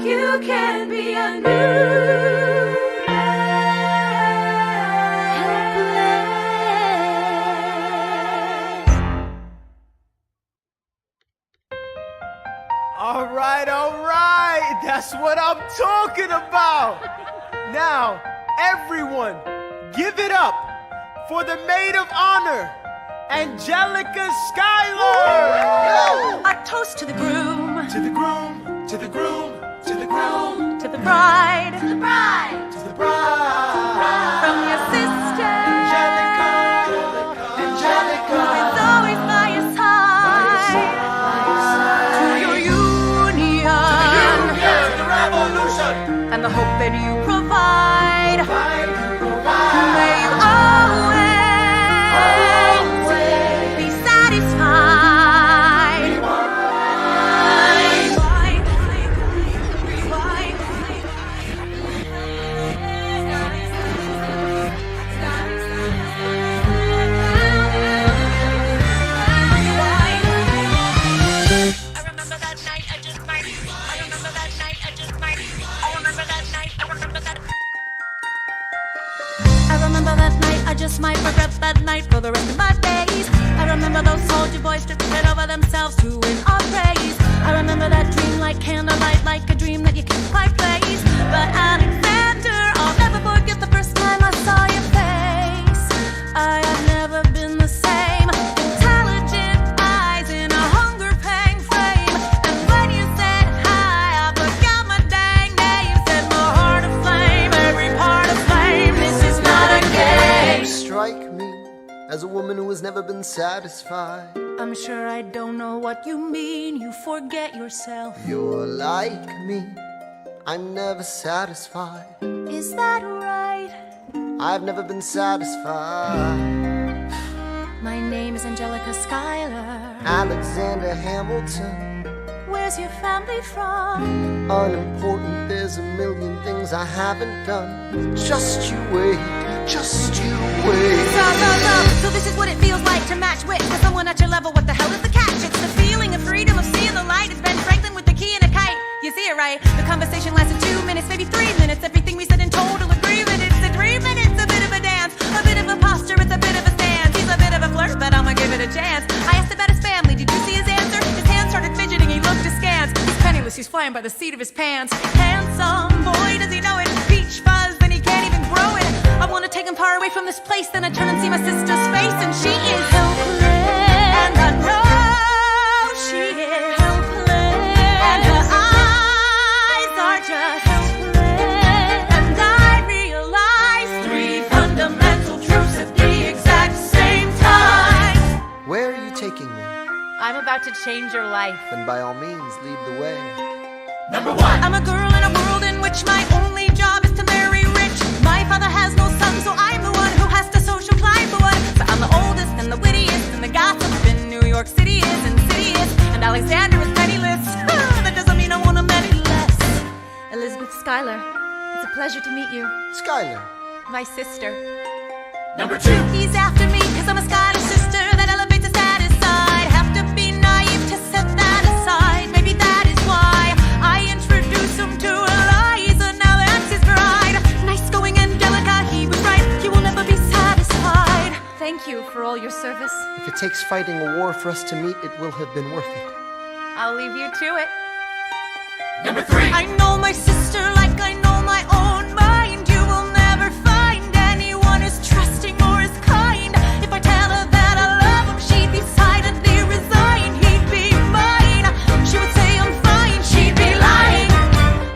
Speaker 4: You can be a new
Speaker 5: All right. all right. That's what I'm talking about. Now, everyone, give it up for the maid of honor, Angelica Schuyler.
Speaker 4: A toast to the groom.
Speaker 5: To the groom, to the groom, to the groom.
Speaker 4: To the bride.
Speaker 3: To the bride.
Speaker 5: To the bride.
Speaker 4: From your sister.
Speaker 5: Angelica.
Speaker 4: Who is always by your side. To your union.
Speaker 5: To the revolution.
Speaker 4: And the hope that you provide. May you always be satisfied. I remember that night, I just might regret that night for the rest of my days. I remember those soldier boys tripping over themselves to win our praise. I remember that dream like candlelight, like a dream that you can't quite place. But Alexander, I'll never forget the first time I saw your face. I have never been the same. Intelligent eyes in a hunger-pang frame. And when you said hi, I forgot my dang name. Set my heart aflame, every part aflame. This is not a game.
Speaker 12: You strike me as a woman who has never been satisfied.
Speaker 4: I'm sure I don't know what you mean. You forget yourself.
Speaker 12: You're like me, I'm never satisfied.
Speaker 4: Is that right?
Speaker 12: I've never been satisfied.
Speaker 4: My name is Angelica Schuyler.
Speaker 12: Alexander Hamilton,
Speaker 4: Where's your family from?
Speaker 12: unimportant, there's a million things I haven't done. Just you wait, just you wait.
Speaker 4: So this is what it feels like to match wit with someone at your level. What the hell is the catch? It's the feeling of freedom, of seeing the light. It's Ben Franklin with the key and a kite. You see it right? The conversation lasted 2 minutes, maybe 3 minutes. Everything we said in total agreement. It's a dream and it's a bit of a dance, a bit of a posture, it's a bit of a stance. He's a bit of a flirt, but I'ma give it a chance. I asked about his family. Did you see his answer? His hands started fidgeting. He looked askance. He's penniless. He's flying by the seat of his pants. Handsome boy, does he know it? Peach fuzz, and he can't even grow it. I wanna take him far away from this place. Then I turn and see my sister's face, and she is helpless. And I know she is helpless. And her eyes are just helpless. And I realize 3 fundamental truths at the exact same time.
Speaker 12: Where are you taking me?
Speaker 16: I'm about to change your life.
Speaker 12: Then by all means, lead the way.
Speaker 5: Number 1.
Speaker 4: I'm a girl in a world in which my only job is to marry rich. My father has no son, so I'm the one who has to social climb the one. So I'm the oldest and the wittiest, and the gossip in New York City is insidious. And Alexander is penniless. That doesn't mean I want him any less. Elizabeth Schuyler, it's a pleasure to meet you.
Speaker 12: Schuyler.
Speaker 4: My sister.
Speaker 5: Number 2.
Speaker 4: He's after me, cause I'm a Schuyler sister that elevates the status side. Have to be naive to set that aside. Maybe that is why I introduce him to Eliza. Now that's his bride. Nice going, Angelica, he was right. You will never be satisfied. Thank you for all your service.
Speaker 12: If it takes fighting a war for us to meet, it will have been worth it.
Speaker 16: I'll leave you to it.
Speaker 5: Number 3.
Speaker 4: I know my sister like I know my own mind. You will never find anyone as trusting or as kind. If I tell her that I love him, she'd be silently resign. He'd be mine. She would say I'm fine. She'd be lying.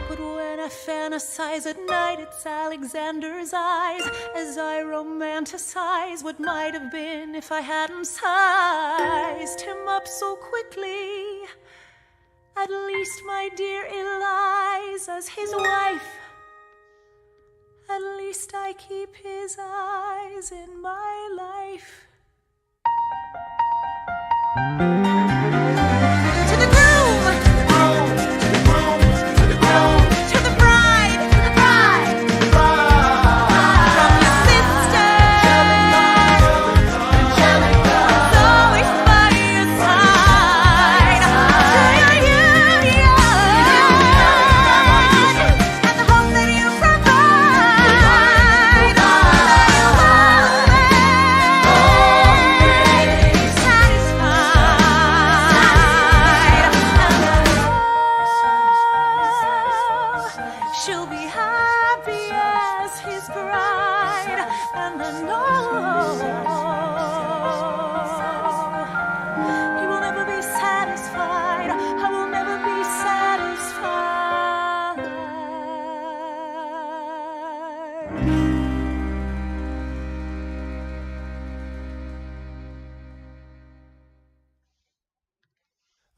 Speaker 4: But when I fantasize at night, it's Alexander's eyes as I romanticize what might have been if I hadn't sized him up so quickly. At least, my dear Eliza's his wife. At least I keep his eyes in my life. To the groom! To the bride! From your sister! It's always by your side. To your union! And the hope that you provide. May you always be satisfied.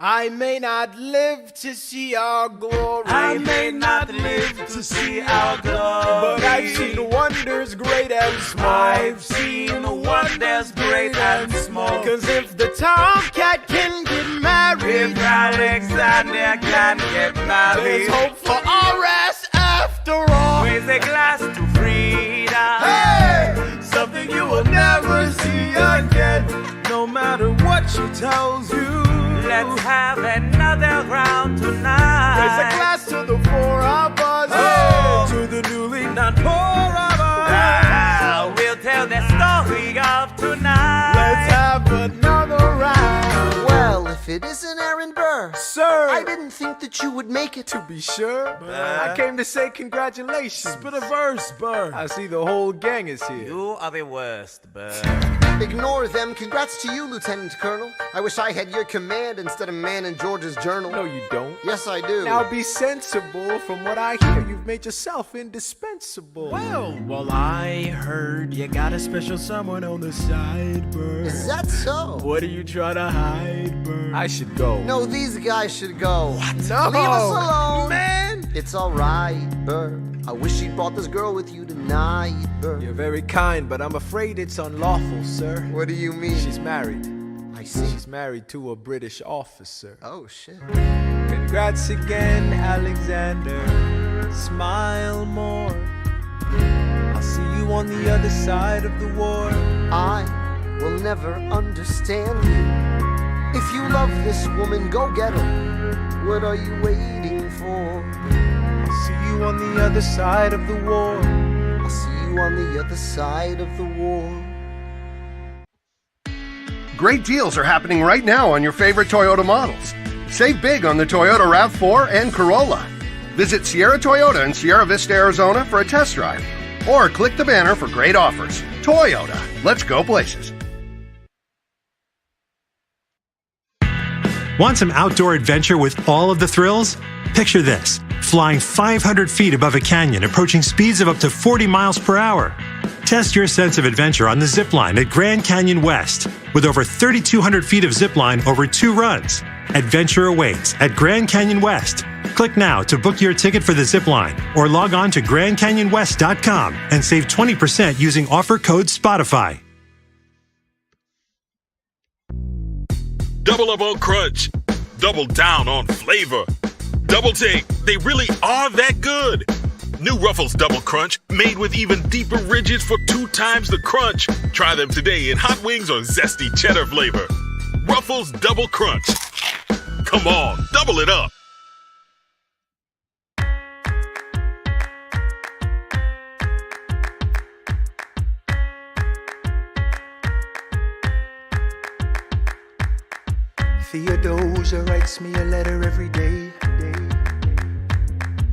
Speaker 5: I may not live to see our glory.
Speaker 1: I may not live to see our glory.
Speaker 5: But I've seen wonders great and small.
Speaker 1: I've seen wonders great and small.
Speaker 5: Cause if the tomcat can get married,
Speaker 1: if Alexander can get married,
Speaker 5: there's hope for RS after all.
Speaker 1: Raise a glass to freedom.
Speaker 5: Hey! Something you will never see again.
Speaker 1: No matter what she tells you, let's have another round tonight.
Speaker 5: Raise a glass to the four of us.
Speaker 1: Oh, to the newly not poor of us. We'll tell the story of tonight.
Speaker 5: Let's have another round.
Speaker 12: Well, if it isn't Aaron Burr,
Speaker 5: sir,
Speaker 12: I didn't think that you would make it.
Speaker 5: To be sure, I came to say congratulations. Spit a verse, Burr. I see the whole gang is here.
Speaker 2: You are the worst, Burr.
Speaker 12: Ignore them. Congrats to you, Lieutenant Colonel. I wish I had your command instead of man in George's journal.
Speaker 5: No, you don't.
Speaker 12: Yes, I do.
Speaker 5: Now be sensible. From what I hear, you've made yourself indispensable.
Speaker 1: Well, I heard you got a special someone on the side, Burr.
Speaker 12: Is that so?
Speaker 5: What are you trying to hide, Burr? I should go.
Speaker 12: No, these guys should go.
Speaker 5: What? No.
Speaker 12: Leave us alone.
Speaker 5: Man.
Speaker 12: It's alright, Burr. I wish you'd brought this girl with you tonight, Burr.
Speaker 5: You're very kind, but I'm afraid it's unlawful, sir.
Speaker 12: What do you mean?
Speaker 5: She's married.
Speaker 12: I see.
Speaker 5: She's married to a British officer.
Speaker 12: Oh, shit.
Speaker 5: Congrats again, Alexander. Smile more. I'll see you on the other side of the war.
Speaker 12: I will never understand you. If you love this woman, go get her. What are you waiting for?
Speaker 5: I'll see you on the other side of the war.
Speaker 12: I'll see you on the other side of the war.
Speaker 17: Great deals are happening right now on your favorite Toyota models. Save big on the Toyota RAV4 and Corolla. Visit Sierra Toyota in Sierra Vista, Arizona for a test drive. Or click the banner for great offers. Toyota, let's go places.
Speaker 18: Want some outdoor adventure with all of the thrills? Picture this, flying 500 feet above a canyon, approaching speeds of up to 40 miles per hour. Test your sense of adventure on the zip line at Grand Canyon West, with over 3,200 feet of zip line over 2 runs. Adventure awaits at Grand Canyon West. Click now to book your ticket for the zip line, or log on to GrandCanyonWest.com and save 20% using offer code Spotify.
Speaker 19: Double up on crunch. Double down on flavor. Double take. They really are that good. New Ruffles Double Crunch, made with even deeper ridges for 2 times the crunch. Try them today in hot wings or zesty cheddar flavor. Ruffles Double Crunch. Come on, double it up.
Speaker 1: Theodosia writes me a letter every day.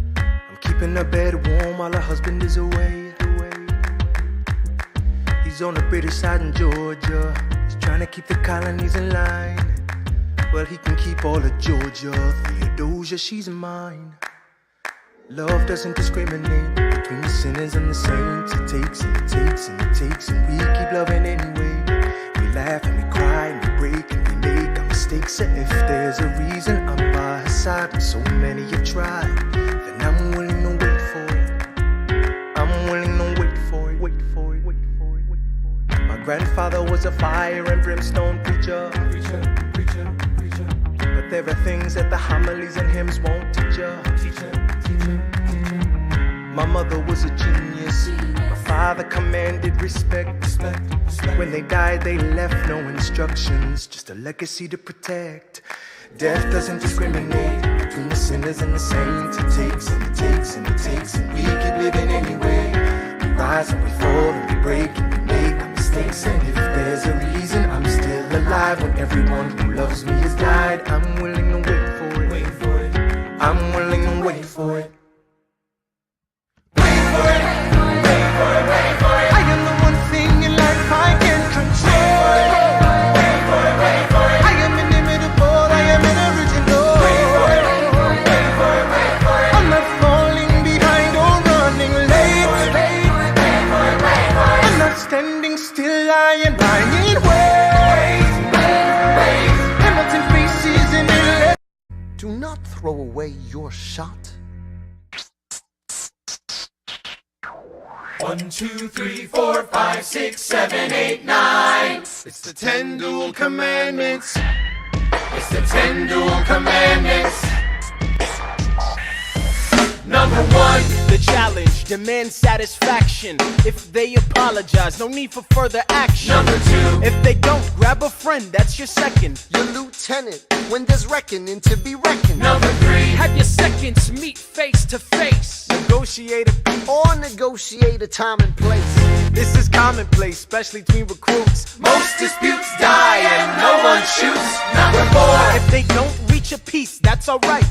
Speaker 1: I'm keeping her bed warm while her husband is away. He's on the British side in Georgia. He's trying to keep the colonies in line. Well, he can keep all of Georgia. Theodosia, she's mine. Love doesn't discriminate between the sinners and the saints. It takes and it takes and it takes, and we keep loving anyway. We laugh and we cry and we break and we make our mistakes. And if there's a reason I'm by her side, and so many have tried, then I'm willing to wait for it. I'm willing to wait for it, wait for it, wait for it, wait for it. My grandfather was a fire and brimstone preacher. But there are things that the homilies and hymns won't teach ya. My mother was a genius. My father commanded respect. When they died, they left no instructions, just a legacy to protect. Death doesn't discriminate between the sinners and the saints. It takes and it takes and it takes, and we keep living anyway. We rise and we fall and we break and we make our mistakes. And if there's a reason I'm still alive when everyone who loves me has died, I'm willing to wait for it. Wait for it. I'm willing to wait for it. I am the one thing in life I can control. I am inimitable, I am original. I'm not falling behind or running late. I'm not standing still, I am lying in wait. Hamilton faces in LA.
Speaker 12: your shot?
Speaker 6: 1, 2, 3, 4, 5, 6, 7, 8, 9. It's the 10 dual commandments. It's the 10 dual commandments. Number 1,
Speaker 5: the challenge, demand satisfaction. If they apologize, no need for further action.
Speaker 6: Number 2,
Speaker 5: if they don't, grab a friend, that's your second.
Speaker 12: Your lieutenant, when there's reckoning to be reckoned.
Speaker 6: Number 3,
Speaker 11: have your seconds meet face to face.
Speaker 5: Negotiate
Speaker 12: or negotiate a time and place.
Speaker 5: This is commonplace, especially between recruits.
Speaker 6: Most disputes die and no one shoots. Number 4,
Speaker 5: if they don't reach a peace, that's alright.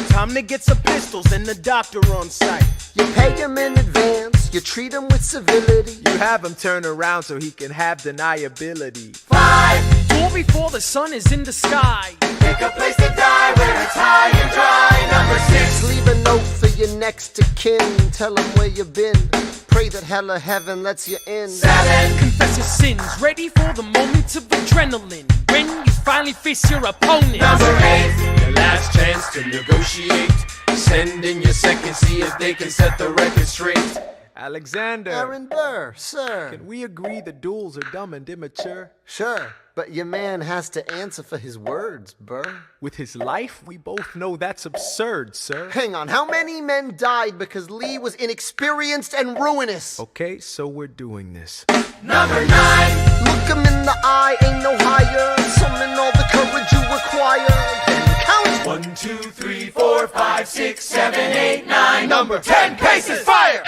Speaker 5: Time to get some pistols and the doctor on site.
Speaker 12: You pay him in advance, you treat him with civility.
Speaker 5: You have him turn around so he can have deniability.
Speaker 6: 5,
Speaker 11: duel before the sun is in the sky.
Speaker 6: Pick a place to die where it's high and dry. Number 6,
Speaker 12: leave a note for your next of kin. Tell him where you've been. Pray that hell or heaven lets you in.
Speaker 6: 7,
Speaker 11: confess your sins. Ready for the moment of adrenaline. When you finally face your opponent.
Speaker 6: Number 8, your last chance to negotiate. Send in your second, see if they can set the record straight.
Speaker 5: Alexander.
Speaker 12: Aaron Burr, sir.
Speaker 5: Can we agree the duels are dumb and immature?
Speaker 12: Sure, but your man has to answer for his words, Burr.
Speaker 5: With his life, we both know that's absurd, sir.
Speaker 12: Hang on, how many men died because Lee was inexperienced and ruinous?
Speaker 5: Okay, so we're doing this.
Speaker 6: Number 9,
Speaker 12: look him in the eye, ain't no higher. Summon all the courage you require. Count
Speaker 6: 1, 2, 3, 4, 5, 6, 7, 8, 9. Number 10 paces, fire!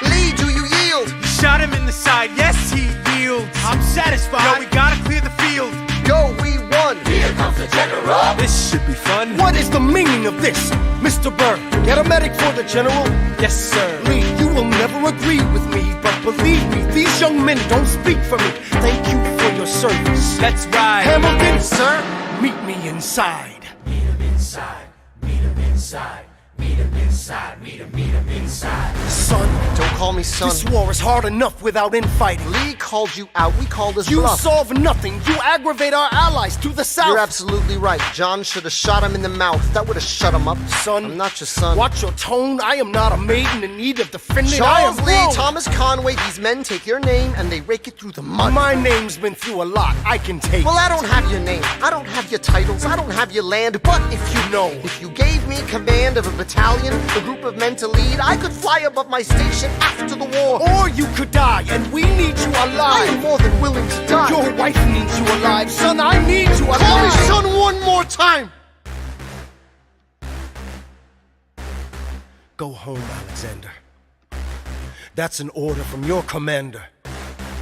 Speaker 12: Lee, do you yield?
Speaker 5: You shot him in the side, yes he yields. I'm satisfied. Yo, we gotta clear the field.
Speaker 12: Go, we won.
Speaker 6: Here comes the general.
Speaker 5: This should be fun. What is the meaning of this, Mr. Burr? Get a medic for the general? Yes, sir. Lee, you will never agree with me, but believe me, these young men don't speak for me. Thank you for your service. That's right. Hamilton,
Speaker 12: sir,
Speaker 5: meet me inside.
Speaker 6: Meet him inside. Meet him inside. Meet him inside, meet him inside.
Speaker 12: Son, don't call me son.
Speaker 5: This war is hard enough without infighting.
Speaker 12: Lee called you out, we called his
Speaker 5: you
Speaker 12: bluff.
Speaker 5: You solve nothing, you aggravate our allies to the south.
Speaker 12: You're absolutely right. John should have shot him in the mouth. That would have shut him up.
Speaker 5: Son,
Speaker 12: I'm not your son.
Speaker 5: Watch your tone, I am not a maiden in need of defending.
Speaker 12: Charles
Speaker 5: I am
Speaker 12: Lee,
Speaker 5: wrong.
Speaker 12: Thomas Conway, these men take your name and they rake it through the mud.
Speaker 5: My name's been through a lot, I can take.
Speaker 12: Well, I don't have your name, I don't have your titles, I don't have your land, but if you
Speaker 5: know,
Speaker 12: if you gave me command of a battalion, a group of men to lead, I could fly above my station after the war.
Speaker 5: Or you could die, and we need you alive.
Speaker 12: I am more than willing to die.
Speaker 5: Your wife needs you alive, son, I need you alive.
Speaker 12: Call me son one more time.
Speaker 5: Go home, Alexander. That's an order from your commander.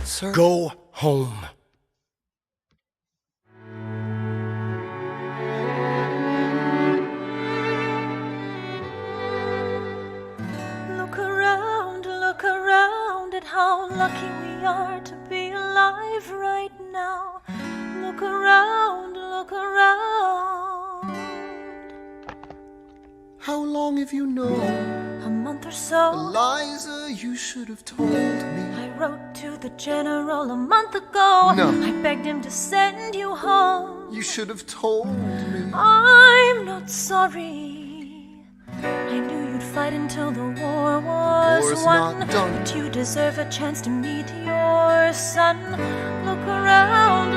Speaker 12: Sir?
Speaker 5: Go home.
Speaker 4: Look around at how lucky we are to be alive right now. Look around, look around.
Speaker 12: How long have you known?
Speaker 4: A month or so.
Speaker 12: Eliza, you should have told me.
Speaker 4: I wrote to the general a month ago.
Speaker 12: No.
Speaker 4: I begged him to send you home.
Speaker 12: You should have told me.
Speaker 4: I'm not sorry. I knew you'd fight until the war was
Speaker 12: War's
Speaker 4: won.
Speaker 12: not done.
Speaker 4: But you deserve a chance to meet your son. Look around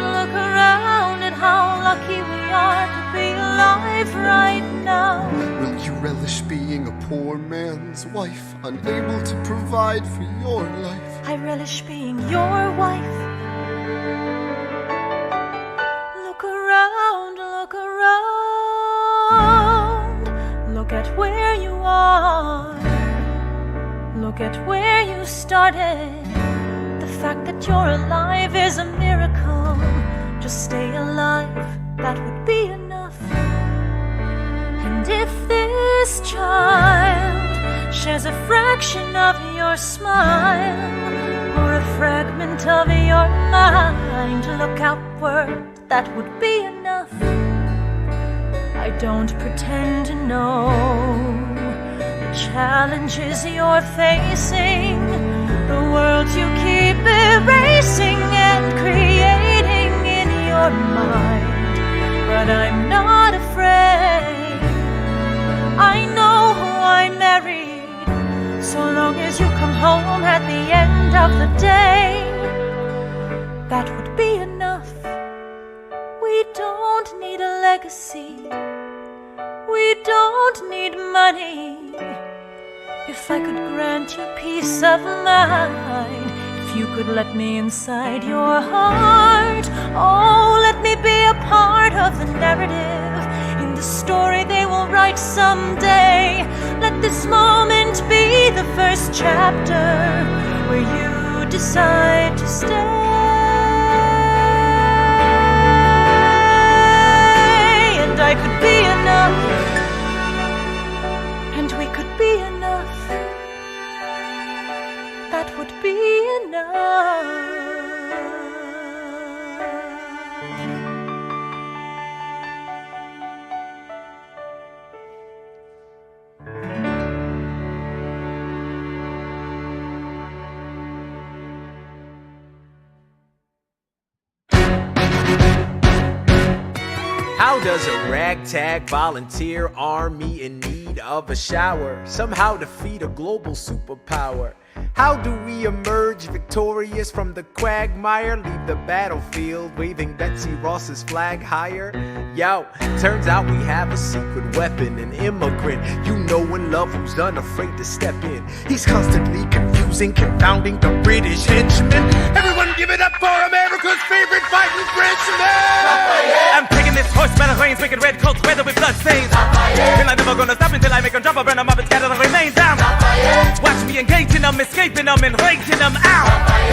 Speaker 4: at how lucky we are to be alive right now.
Speaker 12: Will you relish being a poor man's wife, unable to provide for your life?
Speaker 4: I relish being your wife. Look around, look around. Look at where you are. Look at where you started. The fact that you're alive is a miracle. Just stay alive, that would be enough. And if this child shares a fraction of your smile, or a fragment of your mind, look outward, that would be enough. I don't pretend to know the challenges you're facing, the worlds you keep erasing and creating in your mind. but I'm not afraid. I know who I married, so long as you come home at the end of the day. That would be enough. We don't need a legacy. We don't need money. If I could grant you peace of mind, if you could let me inside your heart, oh, let me be a part of the narrative in the story they will write someday. Let this moment be the first chapter where you decide to stay. And I could be enough, and we could be enough. That would be enough.
Speaker 5: How does a ragtag volunteer army in need of a shower somehow defeat a global superpower? How do we emerge victorious from the quagmire? Leave the battlefield waving Betsy Ross's flag higher? Yo, turns out we have a secret weapon, an immigrant you know and love who's unafraid to step in. He's constantly confusing, confounding the British henchmen. Everyone give it up for America's favorite fighting Frenchman!
Speaker 2: I'm taking this horse by the reins, making red coats weather with blood stains. Feel I'm never gonna stop until I make them drop, I burn them up and scatter the remains down. Watch me engaging them, escaping them and raking them out.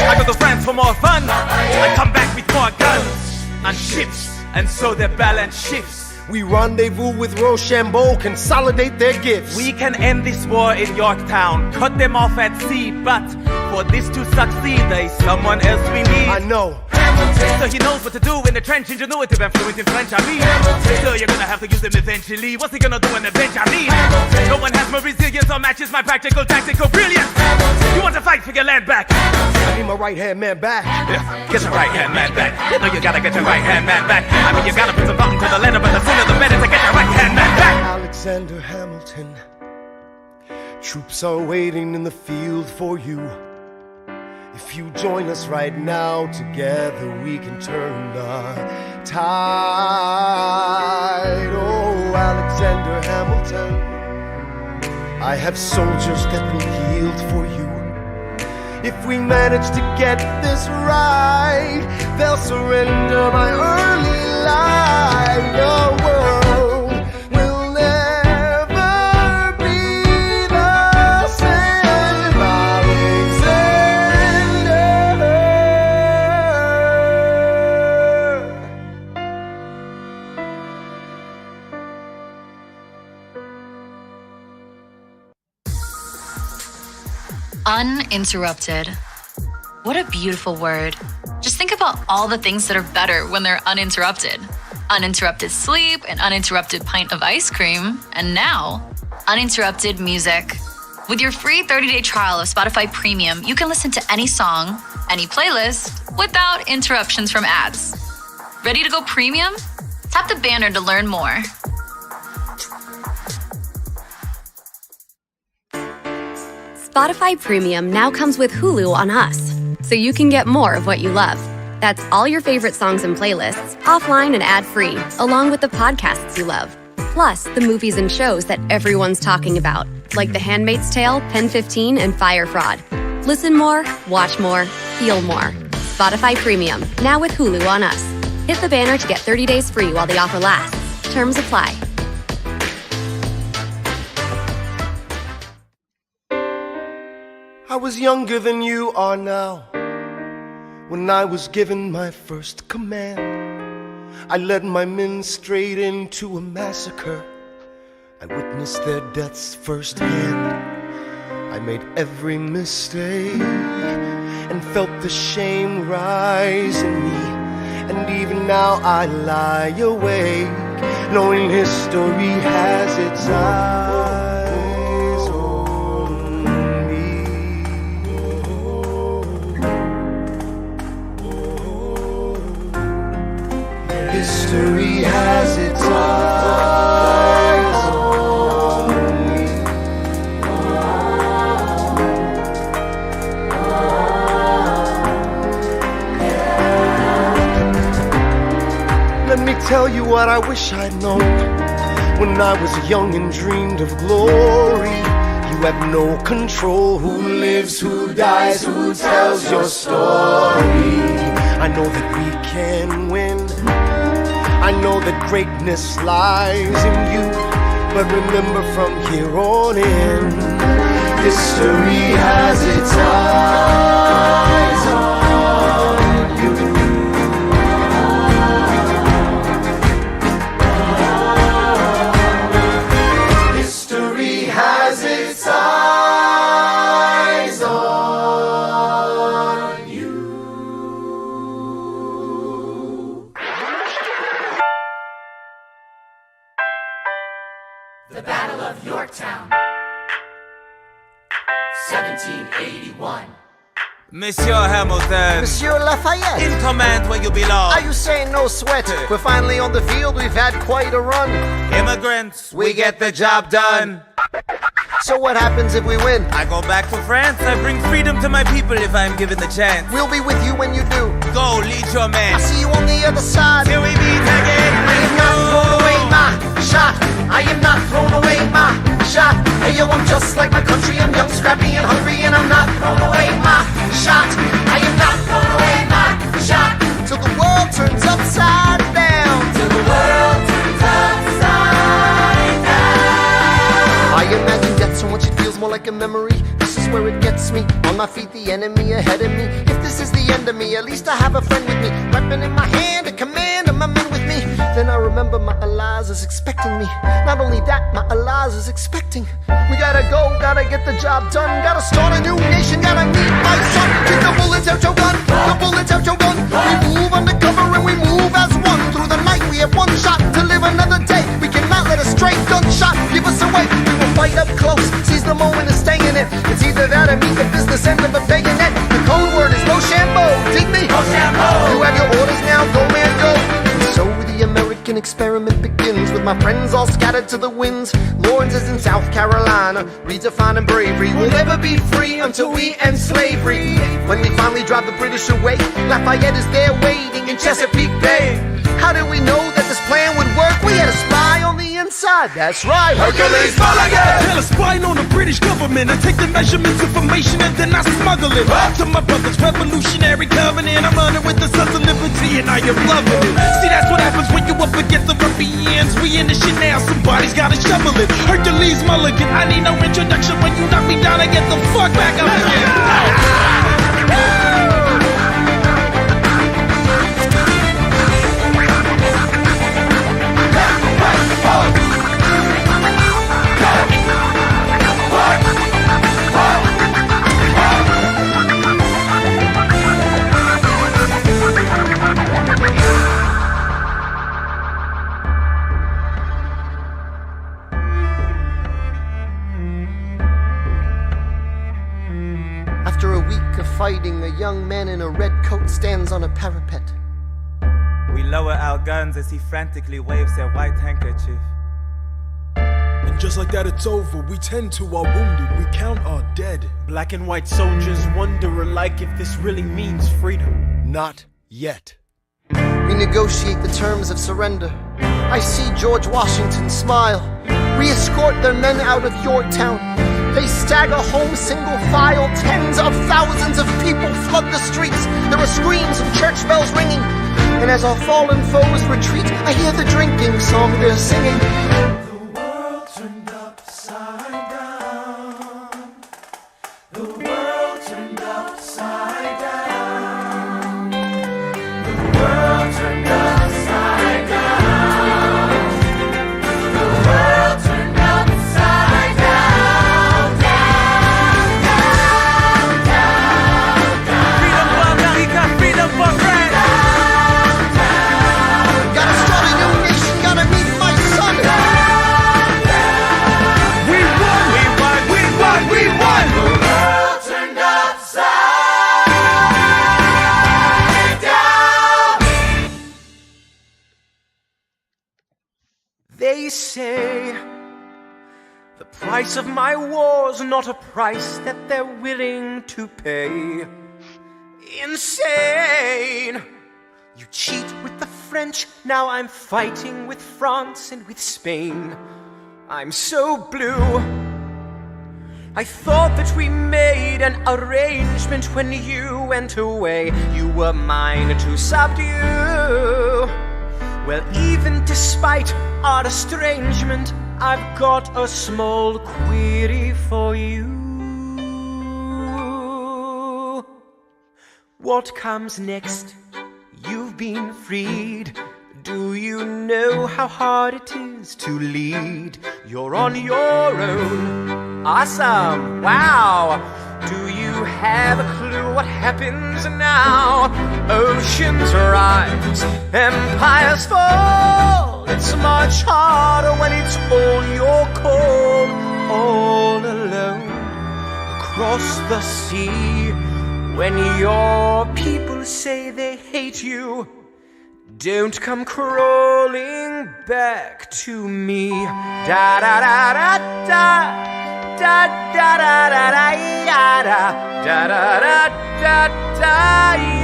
Speaker 2: I go to France for more fun, I come back with more guns and ships, and so their balance shifts.
Speaker 12: We rendezvous with Rochambeau, consolidate their gifts.
Speaker 2: We can end this war in Yorktown, cut them off at sea, but for this to succeed, there's someone else we need.
Speaker 12: I know.
Speaker 2: So he knows what to do in the trench, ingenuity and fluent in French, I mean. So you're gonna have to use him eventually. What's he gonna do in the bench, I mean? No one has more resilience or matches my practical, tactical brilliance. You want to fight for your land back?
Speaker 12: I need my right-hand man back.
Speaker 2: Yeah, get your right-hand man back. You know you gotta get your right-hand man back. I mean, you gotta put some thought into the letter, but the sooner the better to get your right-hand man back.
Speaker 12: Alexander Hamilton, troops are waiting in the field for you. If you join us right now, together we can turn the tide. Oh, Alexander Hamilton, I have soldiers that will yield for you. If we manage to get this right, they'll surrender my early life. The world will never be the same.
Speaker 10: Uninterrupted. What a beautiful word. Just think about all the things that are better when they're uninterrupted. Uninterrupted sleep, an uninterrupted pint of ice cream, and now, uninterrupted music. With your free 30-day trial of Spotify Premium, you can listen to any song, any playlist, without interruptions from ads. Ready to go premium? Tap the banner to learn more.
Speaker 15: Spotify Premium now comes with Hulu on Us, so you can get more of what you love. That's all your favorite songs and playlists, offline and ad-free, along with the podcasts you love. Plus, the movies and shows that everyone's talking about, like The Handmaid's Tale, Pen 15, and Fire Fraud. Listen more, watch more, feel more. Spotify Premium, now with Hulu on Us. Hit the banner to get 30 days free while the offer lasts. Terms apply.
Speaker 12: I was younger than you are now, when I was given my first command. I led my men straight into a massacre. I witnessed their deaths firsthand. I made every mistake and felt the shame rise in me. And even now I lie awake, knowing history has its eyes on me. History has what I wish I'd known when I was young and dreamed of glory. You have no control. Who lives, who dies, who tells your story? I know that we can win. I know that greatness lies in you. But remember, from here on in, history has its eyes on you. History has its eyes on you.
Speaker 6: The Battle of Yorktown, 1781.
Speaker 2: Monsieur Hamilton.
Speaker 12: Monsieur Lafayette.
Speaker 2: In command where you belong.
Speaker 12: Are you saying no sweat? We're finally on the field, we've had quite a run.
Speaker 2: Immigrants, we get the job done.
Speaker 12: So what happens if we win?
Speaker 2: I go back to France. I bring freedom to my people if I'm given the chance.
Speaker 12: We'll be with you when you do.
Speaker 2: Go, lead your man.
Speaker 12: I'll see you on the other side.
Speaker 2: Till we meet again.
Speaker 6: I am not throwing away my shot. I am not throwing away my shot. Hey yo, I'm just like my country. I'm young, scrappy, and hungry, and I'm not throwing away my shot. I am not throwing away my shot.
Speaker 12: Till the world turns upside down.
Speaker 6: Till the world turns upside down.
Speaker 12: I imagine death so much it feels more like a memory. This is where it gets me. On my feet, the enemy ahead of me. If this is the end of me, at least I have a friend with me. Weapon in my hand, a command of my men with me. Then I remember my Eliza is expecting me. Not only that, my Eliza is expecting. We gotta go, gotta get the job done. Gotta start a new nation, gotta meet my son. Keep the bullets out your gun, the bullets out your gun. We move undercover and we move as one. Through the night we have one shot to live another day. We cannot let a stray gunshot give us away. We will fight up close, seize the moment and stay in it. It's either that or meet the business end of a bayonet. The code word is Rochambeau, dig me? Rochambeau. You have your orders now, go man go. And so the American experiment begins with my friends all scattered to the winds. Lawrence is in South Carolina, redefining bravery. We'll never be free until we end slavery. When we finally drive the British away, Lafayette is there waiting in Chesapeake Bay. How did we know that this plan would work? We had a spy on the inside, that's right.
Speaker 1: Hercules Mulligan! Tell a spying on the British government. I take the measurements, information, and then I smuggle it to my brother's revolutionary covenant. I'm running with the Sons of Liberty, and I am loving it. See, that's what happens when you up against the ruffians. We in this shit now, somebody's gotta shovel it. Hercules Mulligan, I need no introduction. When you knock me down, I get the fuck back up again.
Speaker 12: After a week of fighting, a young man in a red coat stands on a parapet.
Speaker 2: We lower our guns as he frantically waves their white handkerchief.
Speaker 1: And just like that, it's over. We tend to our wounded, we count our dead.
Speaker 5: Black and white soldiers wonder alike if this really means freedom.
Speaker 1: Not yet.
Speaker 12: We negotiate the terms of surrender. I see George Washington smile. We escort their men out of Yorktown. They stagger home single file. Tens of thousands of people flood the streets. There are screams and church bells ringing. And as our fallen foes retreat, I hear the drinking song they're singing.
Speaker 6: The world turned upside down. The world turned upside down. The world turned upside down. The world turned upside down. Down, down, down, down.
Speaker 2: Freedom for America, freedom for France.
Speaker 12: Gotta start a new nation, gotta meet my son.
Speaker 1: We won! We won! We won! We won!
Speaker 6: The world turned upside down.
Speaker 5: They say the price of my war's not a price that they're willing to pay. Insane. You cheat with the French, now I'm fighting with France and with Spain. I'm so blue. I thought that we made an arrangement when you went away. You were mine to subdue. Well, even despite our estrangement, I've got a small query for you. What comes next? You've been freed. Do you know how hard it is to lead? You're on your own. Awesome. Wow. Do you have a clue what happens now? Oceans rise, empires fall. It's much harder when it's all your call. All alone across the sea. When your people say they hate you, don't come crawling back to me. Da da da da da da da da da da da da da da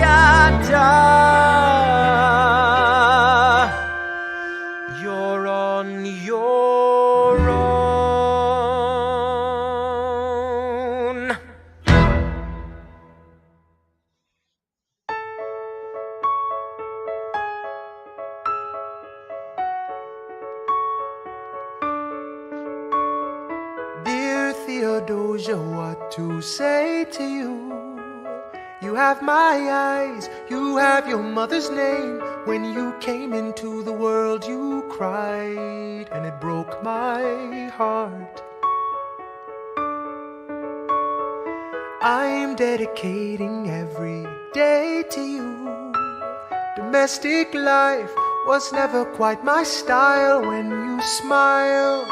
Speaker 5: da da. You're on your own. Theodosia, what to say to you? You have my eyes, you have your mother's name. When you came into the world you cried, and it broke my heart. I'm dedicating every day to you. Domestic life was never quite my style. When you smile,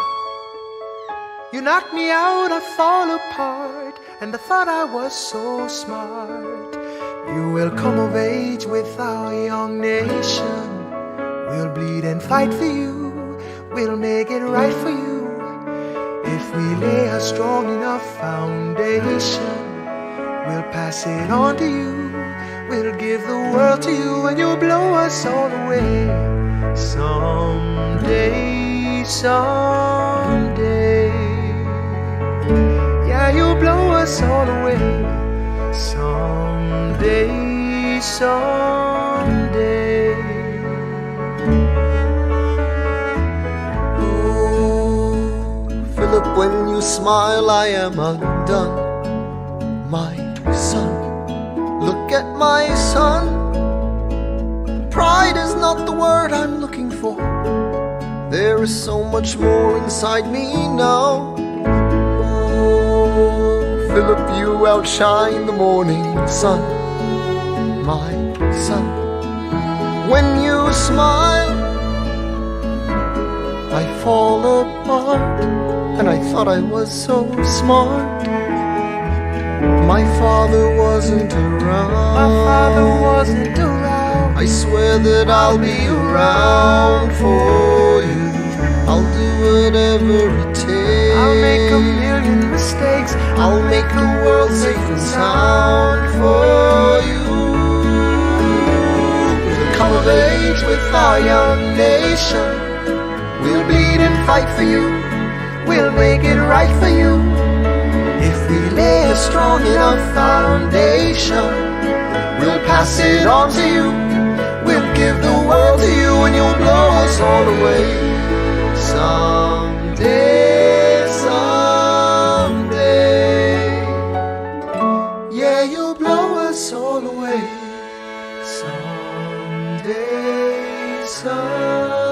Speaker 5: you knock me out, I fall apart, and I thought I was so smart. You will come of age with our young nation. We'll bleed and fight for you. We'll make it right for you. If we lay a strong enough foundation, we'll pass it on to you. We'll give the world to you, and you'll blow us all away. Someday, someday. Yeah, you'll blow us all away. Someday, someday.
Speaker 12: Oh, Philip, when you smile, I am undone. My son, look at my son. Pride is not the word I'm looking for. There is so much more inside me now. Philip, you outshine the morning sun, my son. When you smile, I fall apart, and I thought I was so smart. My father wasn't around.
Speaker 5: My father wasn't around.
Speaker 12: I swear that I'll be around for you. I'll do whatever it takes.
Speaker 5: I'll make a million mistakes.
Speaker 12: I'll make the world safe and sound for you. We'll come of age with our young nation. We'll bleed and fight for you. We'll make it right for you. If we lay a strong enough foundation, we'll pass it on to you. We'll give the world to you, and you'll blow us all away. Someday, someday. Yeah, you'll blow us all away. Someday, someday.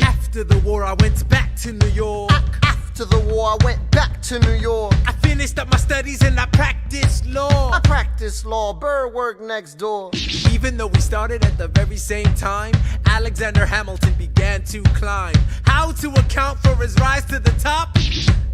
Speaker 5: After the war, I went back to New York.
Speaker 12: After the war, I went back to New York.
Speaker 5: I finished up my studies and I practiced law.
Speaker 12: I practiced law, Burr worked next door.
Speaker 5: Even though we started at the very same time, Alexander Hamilton began to climb. How to account for his rise to the top?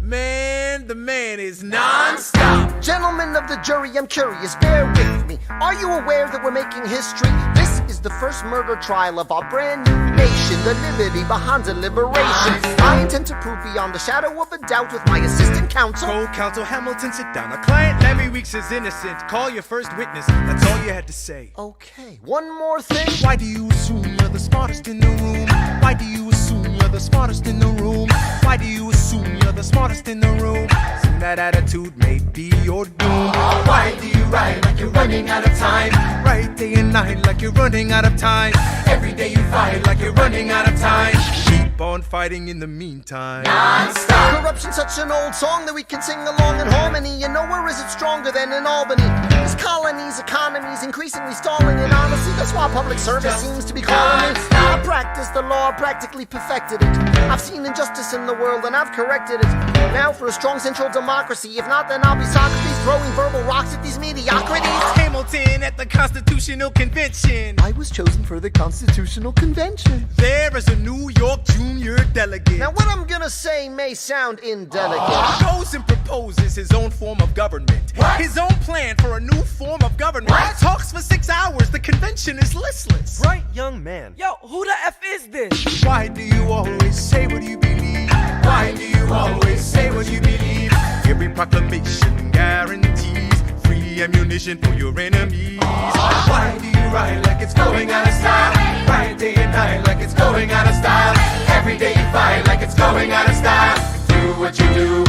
Speaker 5: Man, the man is non-stop.
Speaker 12: Gentlemen of the jury, I'm curious, bear with me. Are you aware that we're making history? This is the first murder trial of our brand new nation, the liberty behind the liberation. I intend to prove beyond the shadow of a doubt with my assistant counsel.
Speaker 1: Co-counsel Hamilton, sit down. Our client Larry Weeks is innocent. Call your first witness. That's all you had to say.
Speaker 12: Okay, one more thing.
Speaker 1: Why do you assume you're the smartest in the room? Why do you assume you're the smartest in the room? Why do you assume you're the smartest in the room? Soon that attitude may be your doom.
Speaker 6: Why do you write like you're running out of time?
Speaker 1: Write day and night like you're running out of time.
Speaker 6: Every day you fight like you're running out of time.
Speaker 1: Keep on fighting in the meantime.
Speaker 12: Non-stop. Corruption's such an old song that we can sing along in harmony. You know, where is it stronger than in Albany? These colonies, economies increasingly stalling, and honestly, that's why public service seems to be calling me. I practice the law, practically perfected it. I've seen injustice in the world and I've corrected it. Now for a strong central democracy. If not, then I'll be Socrates throwing verbal rocks at these mediocrities.
Speaker 1: Hamilton at the Constitutional Convention.
Speaker 12: I was chosen for the Constitutional Convention.
Speaker 1: There is a New York junior delegate.
Speaker 12: Now what I'm gonna say may sound indelicate.
Speaker 1: He goes and proposes his own form of government.
Speaker 6: What?
Speaker 1: His own plan for a new form of government.
Speaker 6: What?
Speaker 1: Talks for 6 hours. The convention is listless.
Speaker 5: Right, young man.
Speaker 11: Yo, who the F is this?
Speaker 1: Why do you always say what you believe?
Speaker 6: Why do you always say what you believe?
Speaker 1: Every proclamation guarantees free ammunition for your enemies.
Speaker 6: Why do you write like it's going out of style? Write day and night like it's going out of style. Every day you fight like it's going out of style. Do what you do.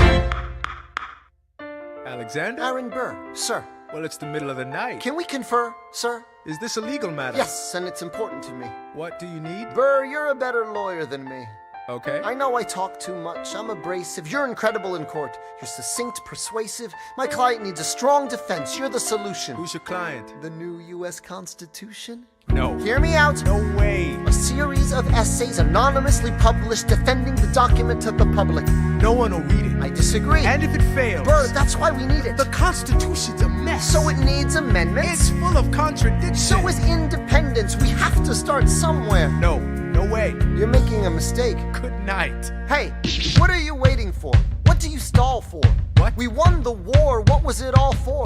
Speaker 1: Alexander?
Speaker 12: Aaron Burr, sir.
Speaker 1: Well, it's the middle of the night.
Speaker 12: Can we confer, sir?
Speaker 1: Is this a legal matter?
Speaker 12: Yes, and it's important to me.
Speaker 1: What do you need?
Speaker 12: Burr, you're a better lawyer than me.
Speaker 1: Okay.
Speaker 12: I know I talk too much. I'm abrasive. You're incredible in court. You're succinct, persuasive. My client needs a strong defense. You're the solution.
Speaker 1: Who's your client?
Speaker 12: The new U.S. Constitution?
Speaker 1: No.
Speaker 12: Hear me out.
Speaker 1: No way.
Speaker 12: A series of essays anonymously published defending the document to the public.
Speaker 1: No one will read it.
Speaker 12: I disagree.
Speaker 1: And if it fails?
Speaker 12: Burr, that's why we need it.
Speaker 1: The Constitution's a mess.
Speaker 12: So it needs amendments?
Speaker 1: It's full of contradictions.
Speaker 12: So is independence. We have to start somewhere.
Speaker 1: No. No way.
Speaker 12: You're making a mistake.
Speaker 1: Good night.
Speaker 12: Hey, what are you waiting for? What do you stall for?
Speaker 1: What?
Speaker 12: We won the war. What was it all for?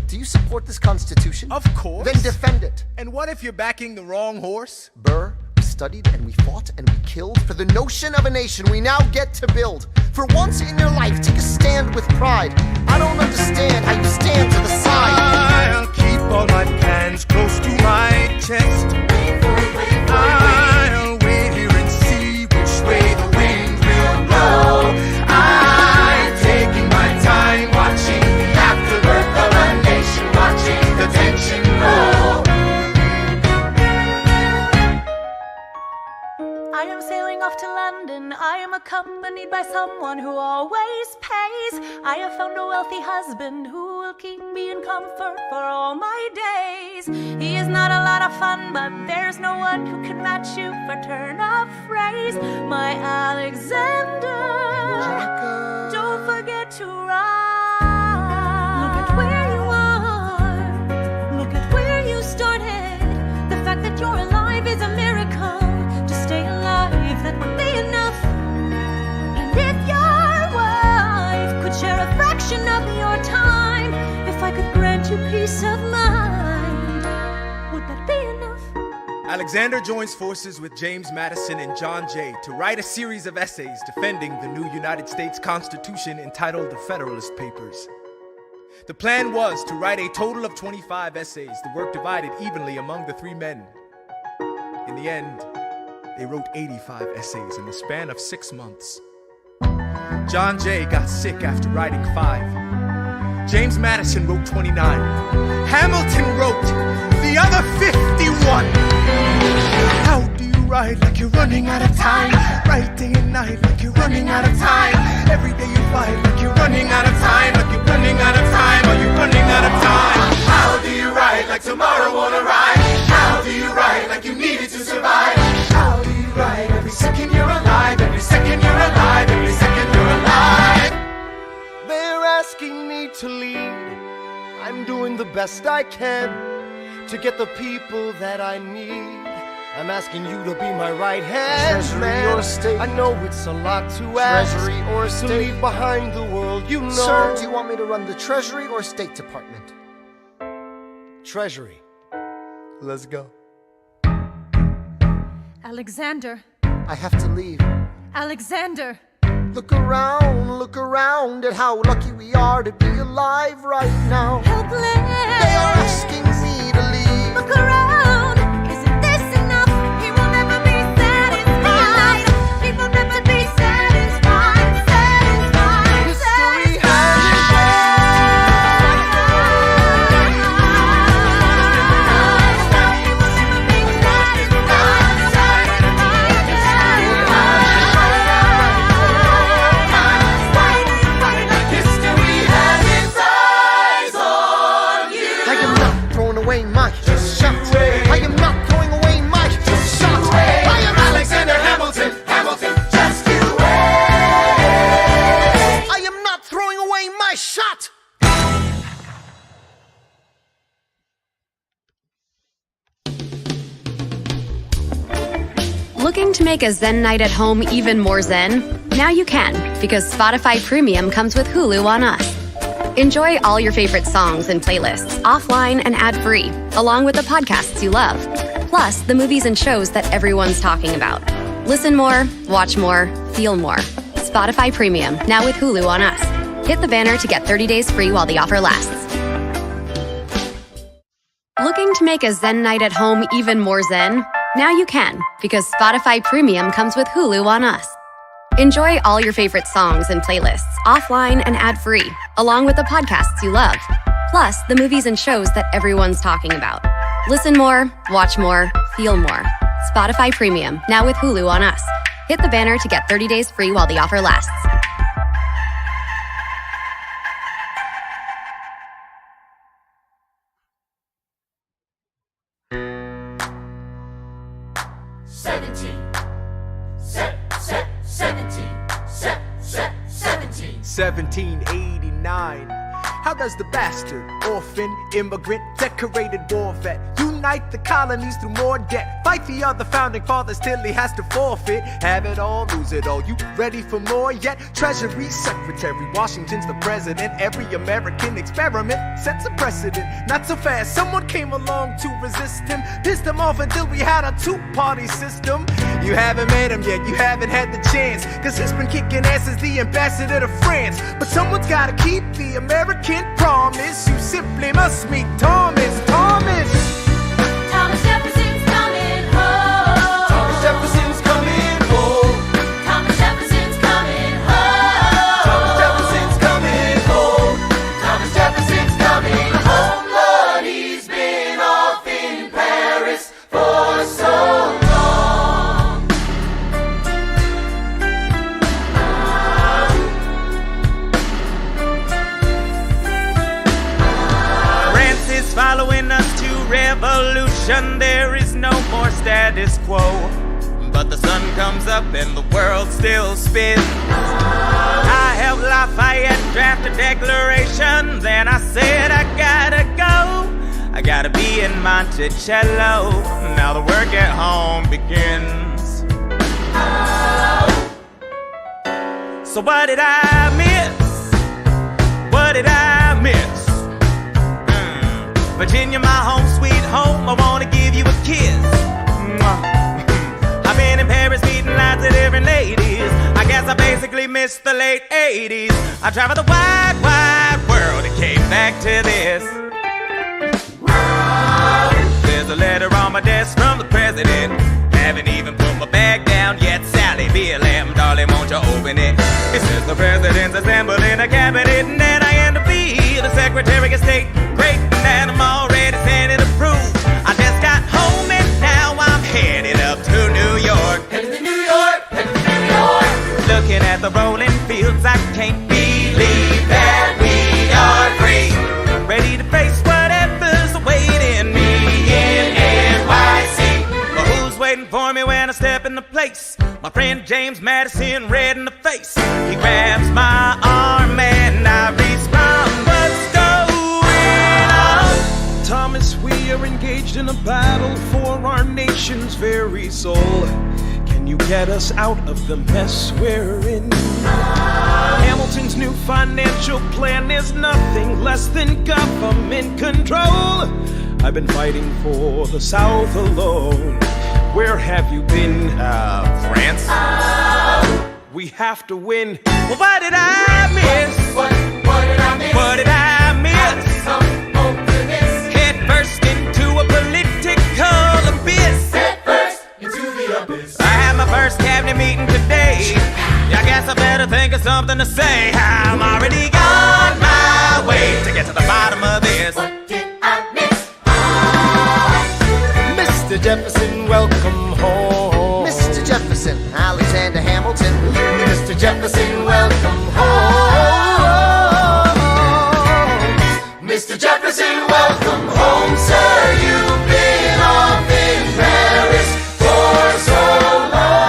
Speaker 12: Do you support this Constitution?
Speaker 1: Of course.
Speaker 12: Then defend it.
Speaker 1: And what if you're backing the wrong horse?
Speaker 12: Burr, we studied and we fought and we killed for the notion of a nation we now get to build. For once in your life, take a stand with pride. I don't understand how you stand to the side.
Speaker 1: I'll keep all my plans close to my chest. I'll wait here and see which way the wind will blow.
Speaker 6: I'm taking my time watching the afterbirth of a nation, watching the tension grow.
Speaker 4: I am sailing off to London. I am accompanied by someone who always pays. I have found a wealthy husband who will keep me in comfort for all my days. He is not a lot of fun, but there's no one who can match you for turn of phrase. My Alexander, don't forget to ride. Look at where you are. Look at where you started. The fact that you're alive is a miracle. To stay alive, that would be enough. And if your wife could share a fraction of your time, if I could grant you peace of mind, would that be enough?
Speaker 1: Alexander joins forces with James Madison and John Jay to write a series of essays defending the new United States Constitution entitled the Federalist Papers. The plan was to write a total of 25 essays, the work divided evenly among the three men. In the end, they wrote 85 essays in the span of 6 months. John Jay got sick after writing 5. James Madison wrote 29. Hamilton wrote the other 51. How do you write like you're running out of time? Write day and night like you're running out of time. Every day you fight like you're running out of time. Like you're running out of time. Are you running out of time?
Speaker 6: How do you write like tomorrow won't arrive? How do you write like you need it to survive? How do you write every second you're alive? Every second you're alive. Every second you're alive.
Speaker 12: They're asking me to lead. I'm doing the best I can to get the people that I need
Speaker 5: I'm asking you to be my right hand,
Speaker 12: Treasury
Speaker 5: man.
Speaker 12: or state?
Speaker 5: I know it's a lot to ask.
Speaker 12: Treasury or
Speaker 5: to
Speaker 12: state?
Speaker 5: leave behind the world, you know.
Speaker 12: Sir, do you want me to run the Treasury or State Department?
Speaker 5: Treasury. Let's go.
Speaker 4: Alexander.
Speaker 12: I have to leave.
Speaker 4: Alexander.
Speaker 12: Look around at how lucky we are to be alive right now.
Speaker 4: Helpless.
Speaker 12: They are asking me to leave.
Speaker 4: Look around. Isn't this enough? He will never be satisfied. He will never be satisfied.
Speaker 12: History has
Speaker 15: Looking to make a Zen night at home even more Zen? Now you can, because Spotify Premium comes with Hulu on Us. Enjoy all your favorite songs and playlists offline and ad-free, along with the podcasts you love, plus the movies and shows that everyone's talking about. Listen more, watch more, feel more. Spotify Premium, now with Hulu on Us. Hit the banner to get 30 days free while the offer lasts. Looking to make a Zen night at home even more Zen? Now you can, because Spotify Premium comes with Hulu on Us. Enjoy all your favorite songs and playlists offline and ad-free, along with the podcasts you love, plus the movies and shows that everyone's talking about. Listen more, watch more, feel more. Spotify Premium, now with Hulu on Us. Hit the banner to get 30 days free while the offer lasts.
Speaker 1: $17. 1789. How does the bastard, orphan, immigrant, decorated war vet unite the colonies through more debt? Fight the other founding fathers till he has to forfeit. Have it all, lose it all. You ready for more yet? Treasury Secretary, Washington's the president. Every American experiment sets a precedent. Not so fast, someone came along to resist him. Pissed him off until we had a two-party system. You haven't met him yet, you haven't had the chance, cause he's been kicking ass as the ambassador to France. But someone's gotta keep the American promise. You simply must meet Thomas. Thomas
Speaker 4: Jefferson's coming home.
Speaker 1: Thomas Jefferson's coming home.
Speaker 4: Thomas Jefferson's coming home.
Speaker 1: Thomas Jefferson's coming home.
Speaker 3: Thomas Jefferson's coming home. Lord, he's been off in Paris for so long.
Speaker 2: France is following us to revolution. There is no more status quo. But the sun comes up and the world still spins. I helped Lafayette draft a declaration. Then I said I gotta go. I gotta be in Monticello. Now the work at home begins. So what did I miss? What did I miss? Virginia, my home sweet home, I wanna give you a kiss. I've been in Paris meeting lots of different ladies. I guess I basically missed the late 80s. I traveled the wide, wide world and came back to this. There's a letter on my desk from the president. Haven't even put my bag down yet. Sally BLM, darling, won't you open it? It says the president's assembled in a cabinet, and then I end up being the Secretary of State. Great, and I'm already sending approved. I just got home and now I'm headed up to New York.
Speaker 3: Headed to New York, headed to New York.
Speaker 2: Looking at the rolling fields, I can't believe that we are free. Ready to face whatever's awaiting me in NYC. But who's waiting for me when I step into place? My friend James Madison, red in the face. He grabs my arm and I respond, what's going on?
Speaker 1: Thomas, we are engaged in a battle for our nation's very soul. Can you get us out of the mess we're in? Hamilton's new financial plan is nothing less than government control. I've been fighting for the South alone. Where have you been?
Speaker 2: France?
Speaker 1: We have to win. Well, what did I miss?
Speaker 6: What did I miss?
Speaker 1: What did I miss?
Speaker 6: Some openness.
Speaker 1: Head first into a political abyss.
Speaker 6: Head first into the abyss.
Speaker 2: I had my first cabinet meeting today. I guess I better think of something to say. I'm already on my way to get to the bottom of this.
Speaker 6: What did I miss?
Speaker 5: Mr. Jefferson, welcome home.
Speaker 12: Mr. Jefferson, Alexander Hamilton.
Speaker 6: Mr. Jefferson, welcome home. Mr. Jefferson, welcome home, sir. You've been off in Paris for so long.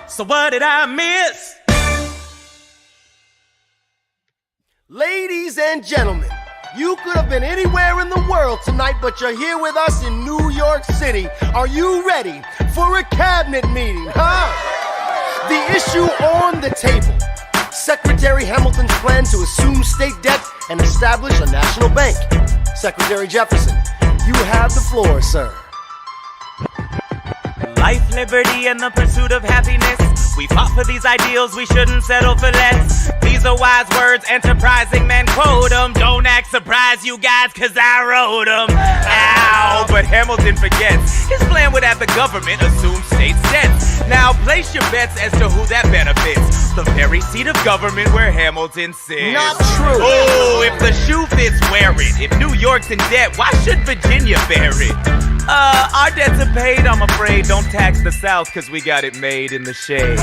Speaker 2: So what did I miss?
Speaker 5: Ladies and gentlemen, you could have been anywhere in the world tonight, but you're here with us in New York City. Are you ready for a cabinet meeting, huh? The issue on the table: Secretary Hamilton's plan to assume state debt and establish a national bank. Secretary Jefferson, you have the floor, sir.
Speaker 2: Life, liberty, and the pursuit of happiness. We fought for these ideals, we shouldn't settle for less. These are wise words, enterprising men quote them. Don't act surprised, you guys, cause I wrote them. Ow, but Hamilton forgets his plan would have the government assume state debts. Now place your bets as to who that benefits. The very seat of government where Hamilton sits.
Speaker 5: Not true.
Speaker 2: Oh, if the shoe fits, wear it. If New York's in debt, why should Virginia bear it? Our debts are paid, I'm afraid. Don't tax the South, cause we got it made in the shade.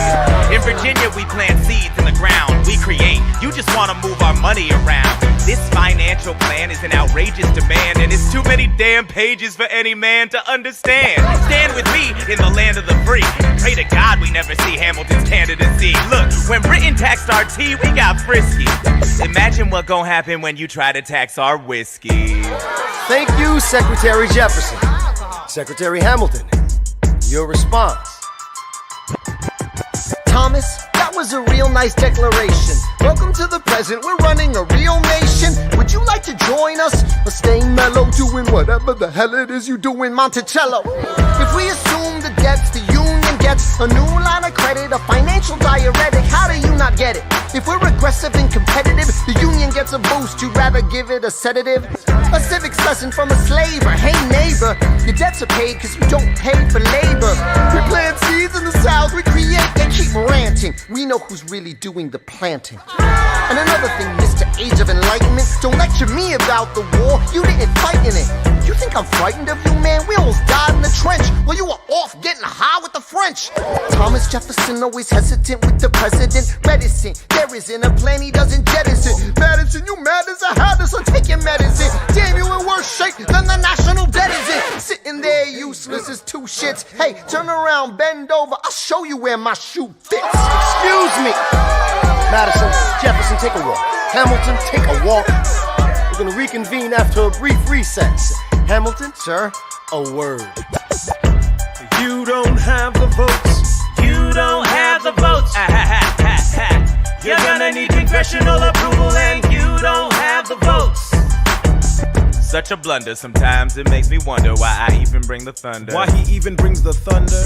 Speaker 2: In Virginia, we plant seeds in the ground. We create. You just wanna move our money around. This financial plan is an outrageous demand, and it's too many damn pages for any man to understand. Stand with me in the land of the free. Pray to God we never see Hamilton's candidacy. Look, when Britain taxed our tea, we got frisky. Imagine what gon' happen when you try to tax our whiskey.
Speaker 5: Thank you, Secretary Jefferson. Secretary Hamilton, your response.
Speaker 12: Thomas, that was a real nice declaration. Welcome to the present, we're running a real nation. Would you like to join us? Or stay mellow, doing whatever the hell it is you do in Monticello? If we assume the debts the union gets, a new line of credit, a financial diuretic, how do you not get it? If we're aggressive and competitive, the union gets a boost, you'd rather give it a sedative? A civics lesson from a slaver. Hey neighbor, your debts are paid cause you don't pay for labor. We plant seeds in the South, we create, they keep ranting. We know who's really doing the planting. And another thing, Mr. Age of Enlightenment, don't lecture me about the war, you didn't fight in it. You think I'm frightened of you, man? We almost died in the trench while you were off getting high with the French. Thomas Jefferson always hesitant with the president. Medicine, there isn't a plan he doesn't jettison. Madison, you mad as a hatter, so take your medicine. Damn, you in worse shape than the national debt is in. Sitting there useless as two shits. Hey, turn around, bend over, I'll show you where my shoe fits. Excuse me.
Speaker 5: Madison, Jefferson, take a walk. Hamilton, take a walk. We're gonna reconvene after a brief recess. Hamilton, sir, a word.
Speaker 1: You don't have the votes.
Speaker 2: You don't have the votes. You're gonna need congressional approval, and you don't have the votes. Such a blunder, sometimes it makes me wonder why I even bring the thunder.
Speaker 1: Why he even brings the thunder?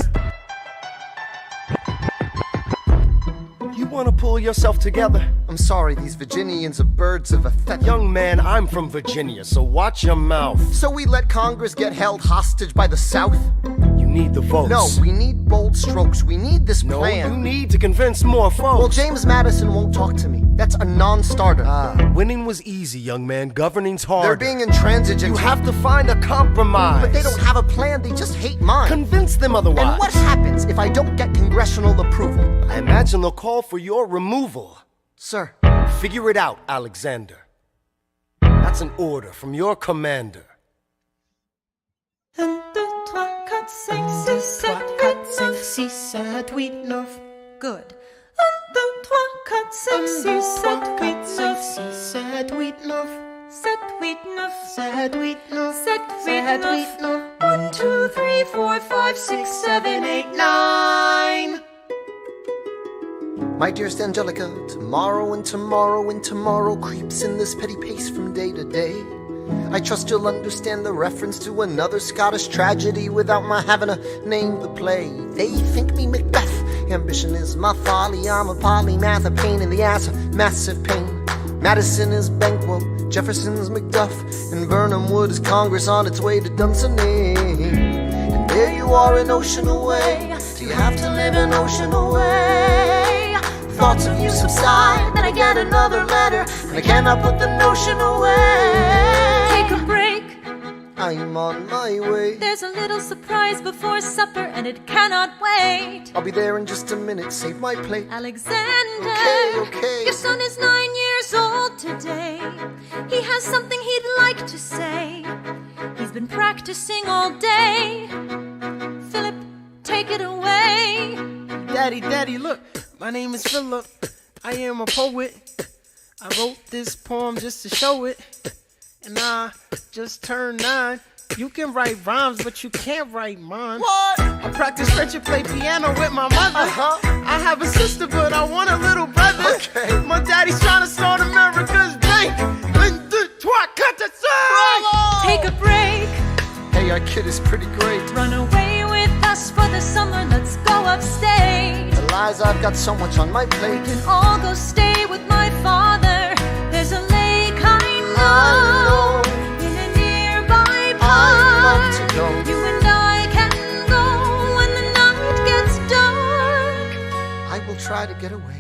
Speaker 5: You wanna pull yourself together?
Speaker 12: I'm sorry, these Virginians are birds of a feather.
Speaker 5: Young man, I'm from Virginia, so watch your mouth.
Speaker 12: So we let Congress get held hostage by the South?
Speaker 5: You need the votes.
Speaker 12: No, we need bold strokes. We need this plan.
Speaker 5: No, you need to convince more folks.
Speaker 12: Well, James Madison won't talk to me. That's a non-starter.
Speaker 5: Winning was easy, young man. Governing's hard.
Speaker 12: They're being intransigent.
Speaker 5: You have to find a compromise.
Speaker 12: But they don't have a plan. They just hate mine.
Speaker 5: Convince them otherwise.
Speaker 12: And what happens if I don't get congressional approval?
Speaker 5: I imagine they'll call for your removal.
Speaker 12: Sir.
Speaker 5: Figure it out, Alexander. That's an order from your commander.
Speaker 4: 1, 2, 3, 4, 5, 6, 7, 8, 9. Good. 1, 2, 3, 4, 5, 6, 7, 8, 9. 7, 8, 9. 7, 8, 9. 7, 8, 9. 7, 8, 9.
Speaker 3: 1, 2, 3, 4, 5, 6, 7, 8, 9.
Speaker 12: My dearest Angelica, tomorrow and tomorrow and tomorrow creeps in this petty pace from day to day. I trust you'll understand the reference to another Scottish tragedy without my having to name the play. They think me Macbeth, ambition is my folly. I'm a polymath, a pain in the ass, a massive pain. Madison is Banquo, Jefferson's Macduff, and Burnham Wood is Congress on its way to Dunsinane. And there you are an ocean away. Do you have to live an ocean away? Thoughts of you subside, then I get another letter, and I cannot put the notion away.
Speaker 4: Take a break.
Speaker 12: I'm on my way.
Speaker 4: There's a little surprise before supper, and it cannot wait.
Speaker 12: I'll be there in just a minute, save my plate.
Speaker 4: Alexander,
Speaker 12: okay.
Speaker 4: Your son is 9 years old today. He has something he'd like to say. He's been practicing all day. Philip, take it away.
Speaker 5: Daddy, look, my name is Philip. I am a poet. I wrote this poem just to show it. And I just turned 9. You can write rhymes, but you can't write mine.
Speaker 12: What?
Speaker 5: I practice French and play piano with my mother. I have a sister, but I want a little brother.
Speaker 12: Okay.
Speaker 5: My daddy's trying to start America's bank. 1, 2, 3, 4.
Speaker 4: Take a break.
Speaker 12: Hey, our kid is pretty great.
Speaker 4: Run away with us for the summer. Let's go upstate.
Speaker 12: Lies, I've got so much on my plate.
Speaker 4: We can all go stay with my father. There's a lake I know in a nearby park.
Speaker 12: I'd love to go.
Speaker 4: You and I can go when the night gets dark.
Speaker 12: I will try to get away.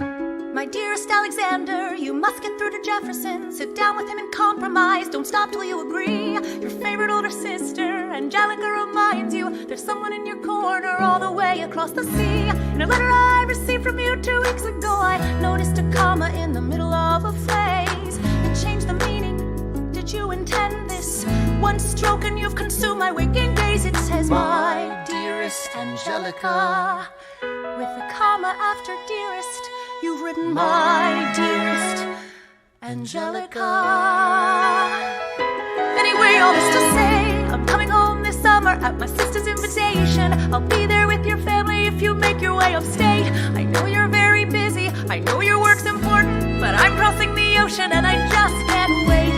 Speaker 15: My dearest Alexander, you must get through to Jefferson. Sit down with him and compromise. Don't stop till you agree. Your favorite older sister, Angelica, reminds you there's someone in your corner all the way across the sea. In a letter I received from you 2 weeks ago, I noticed a comma in the middle of a phrase. It changed the meaning. Did you intend this? One stroke and you've consumed my waking days. It says, my dearest Angelica, with a comma after dearest. You've written my dearest Angelica. Anyway, all this to say, I'm coming home this summer at my sister's invitation. I'll be there with your family if you make your way upstate. I know you're very busy, I know your work's important, but I'm crossing the ocean and I just can't wait.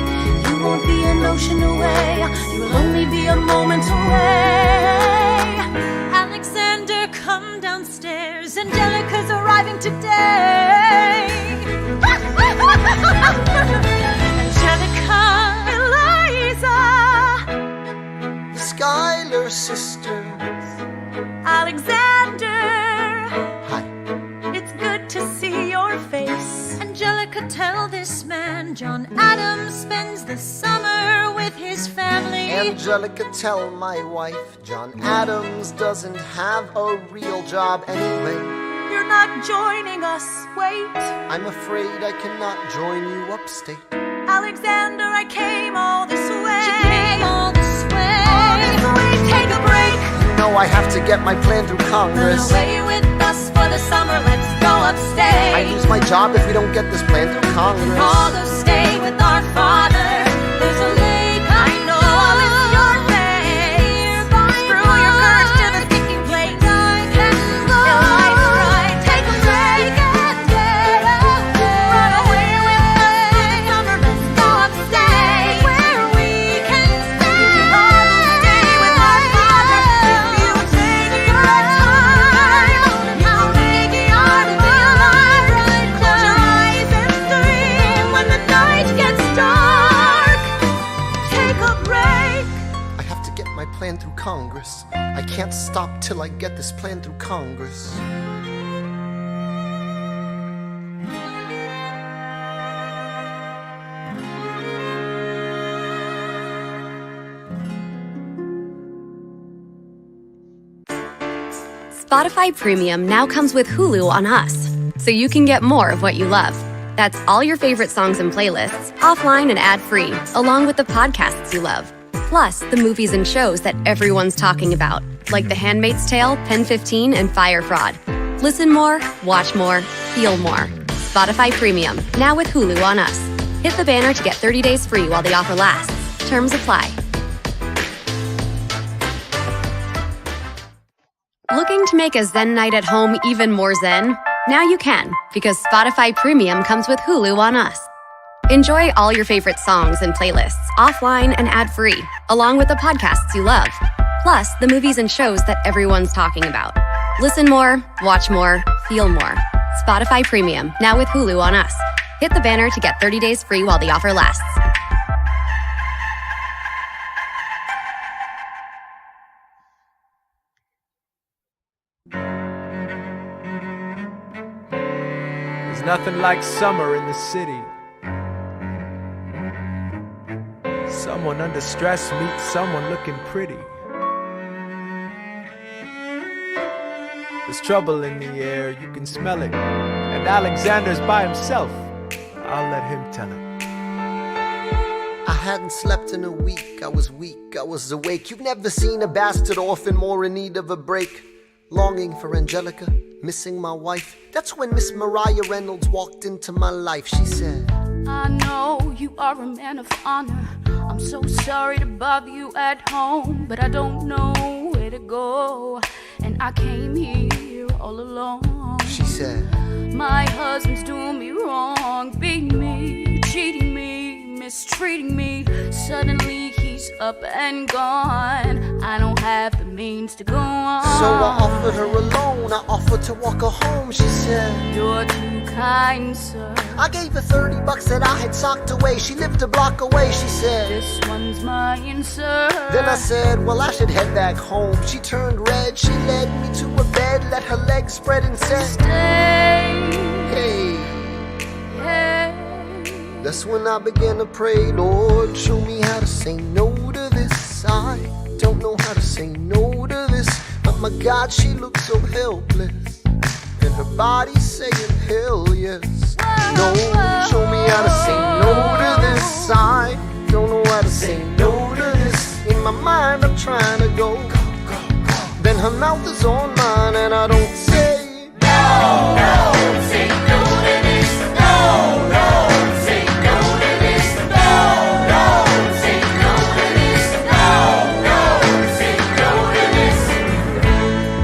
Speaker 15: You won't be an ocean away, you will only be a moment away.
Speaker 4: Alexander, come downstairs. Angelica's arriving today. Angelica, Eliza,
Speaker 12: The Schuyler sisters.
Speaker 4: Alexander.
Speaker 12: Hi.
Speaker 4: It's good to see your face. Angelica, tell this man John Adams spends the summer with his family.
Speaker 12: Angelica, tell my wife John Adams doesn't have a real job anyway.
Speaker 15: You're not joining us, wait.
Speaker 12: I'm afraid I cannot join you upstate.
Speaker 15: Alexander, I came all this way.
Speaker 4: She came all this way.
Speaker 15: All this way, take a break.
Speaker 12: You know I have to get my plan through Congress.
Speaker 15: Run away with us for the summer, let's go upstate.
Speaker 12: I lose my job if we don't get this plan through Congress.
Speaker 15: All go stay with our father. There's a lake I know. I'll miss your face. Screw your courage to the sticking plate. I can go. Eliza, right, take a break and get away. Run away with us for the summer, let's go upstate. Where we can stay. We can all go stay with our father. If you take your time, you'll make it hard to be alive. Close your eyes and scream when the night gets dark. Take a break.
Speaker 12: I have to get my plan through Congress. I can't stop till I get this plan through Congress.
Speaker 15: Spotify Premium now comes with Hulu on us, so you can get more of what you love. That's all your favorite songs and playlists, offline and ad-free, along with the podcasts you love. Plus, the movies and shows that everyone's talking about, like The Handmaid's Tale, Pen 15, and Fire Fraud. Listen more, watch more, feel more. Spotify Premium, now with Hulu on us. Hit the banner to get 30 days free while the offer lasts. Terms apply. Looking to make a Zen night at home even more Zen? Now you can, because Spotify Premium comes with Hulu on Us. Enjoy all your favorite songs and playlists offline and ad-free, along with the podcasts you love. Plus, the movies and shows that everyone's talking about. Listen more, watch more, feel more. Spotify Premium, now with Hulu on Us. Hit the banner to get 30 days free while the offer lasts.
Speaker 1: There's nothing like summer in the city. Someone under stress meets someone looking pretty. There's trouble in the air, you can smell it. And Alexander's by himself. I'll let him tell it.
Speaker 12: I hadn't slept in a week, I was weak, I was awake. You've never seen a bastard orphan more in need of a break. Longing for Angelica, missing my wife. That's when Miss Mariah Reynolds walked into my life. She said,
Speaker 4: I know you are a man of honor. I'm so sorry to bother you at home, but I don't know where to go, and I came here all alone.
Speaker 12: She said,
Speaker 4: my husband's doing me wrong, beating me, cheating me, mistreating me. Suddenly he's up and gone. I don't have the means to go on.
Speaker 12: So I offered her a loan, I offered to walk her home. She said,
Speaker 4: you're too kind, sir.
Speaker 12: I gave her $30 that I had socked away. She lived a block away. She said,
Speaker 4: this one's mine, sir.
Speaker 12: Then I said, well, I should head back home. She turned red, she led me to a bed, let her legs spread and said,
Speaker 4: stay.
Speaker 12: Hey.
Speaker 4: Hey.
Speaker 12: That's when I began to pray, Lord, show me how to say no to this. I don't know how to say no to this. But my God, she looks so helpless, and her body's saying hell yes. No, show me how to say no to this. I don't know how to say no to this. In my mind I'm trying to go. Then her mouth is on mine and I don't say no, no, say no to this. No, no, say no to this. No, no, say no to this. No, no, say no to this.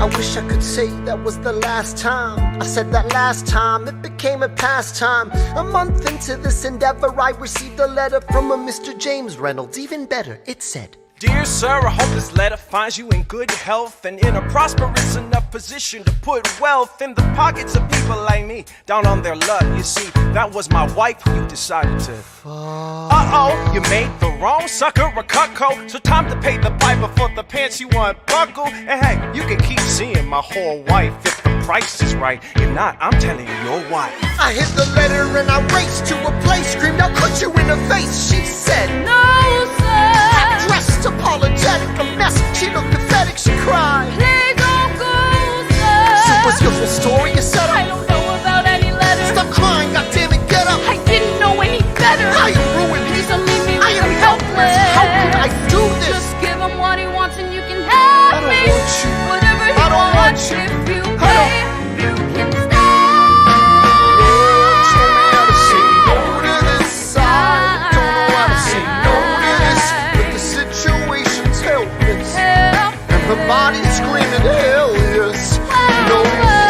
Speaker 12: I wish I could say that was the last time I said that last time. It became a pastime. A month into this endeavor, I received a letter from a Mr. James Reynolds. Even better, it said,
Speaker 1: Dear sir, I hope this letter finds you in good health and in a prosperous enough position to put wealth in the pockets of people like me, down on their luck. You see, that was my wife who you decided to uh-oh, you made the wrong sucker a cutco. So time to pay the piper for the pants you unbuckle. And hey, you can keep seeing my whole wife if the price is right. If not, I'm telling your wife.
Speaker 12: I hit the letter and I raced to a place, screamed, I'll cut you in the face. She said,
Speaker 4: no, sir.
Speaker 12: Dressed apologetic, a mess. She looked pathetic, she cried,
Speaker 4: please don't go, sir.
Speaker 12: So what's your full story? You said,
Speaker 4: I don't know about any letters.
Speaker 12: Stop crying, goddammit, get up.
Speaker 4: I didn't know any better.
Speaker 12: I am ruined.
Speaker 4: Please don't leave me.
Speaker 12: I am helpless. How can I do this?
Speaker 4: Just give him what he wants and you can have me.
Speaker 12: I don't want you.
Speaker 4: Whatever he
Speaker 12: I don't want
Speaker 4: wants,
Speaker 12: you.
Speaker 4: if you pay, you can stay.
Speaker 12: Lord, show me how to say no to this. I don't know how to say no to this, but the situation's helpless, and her body's screaming hell yes. Lord,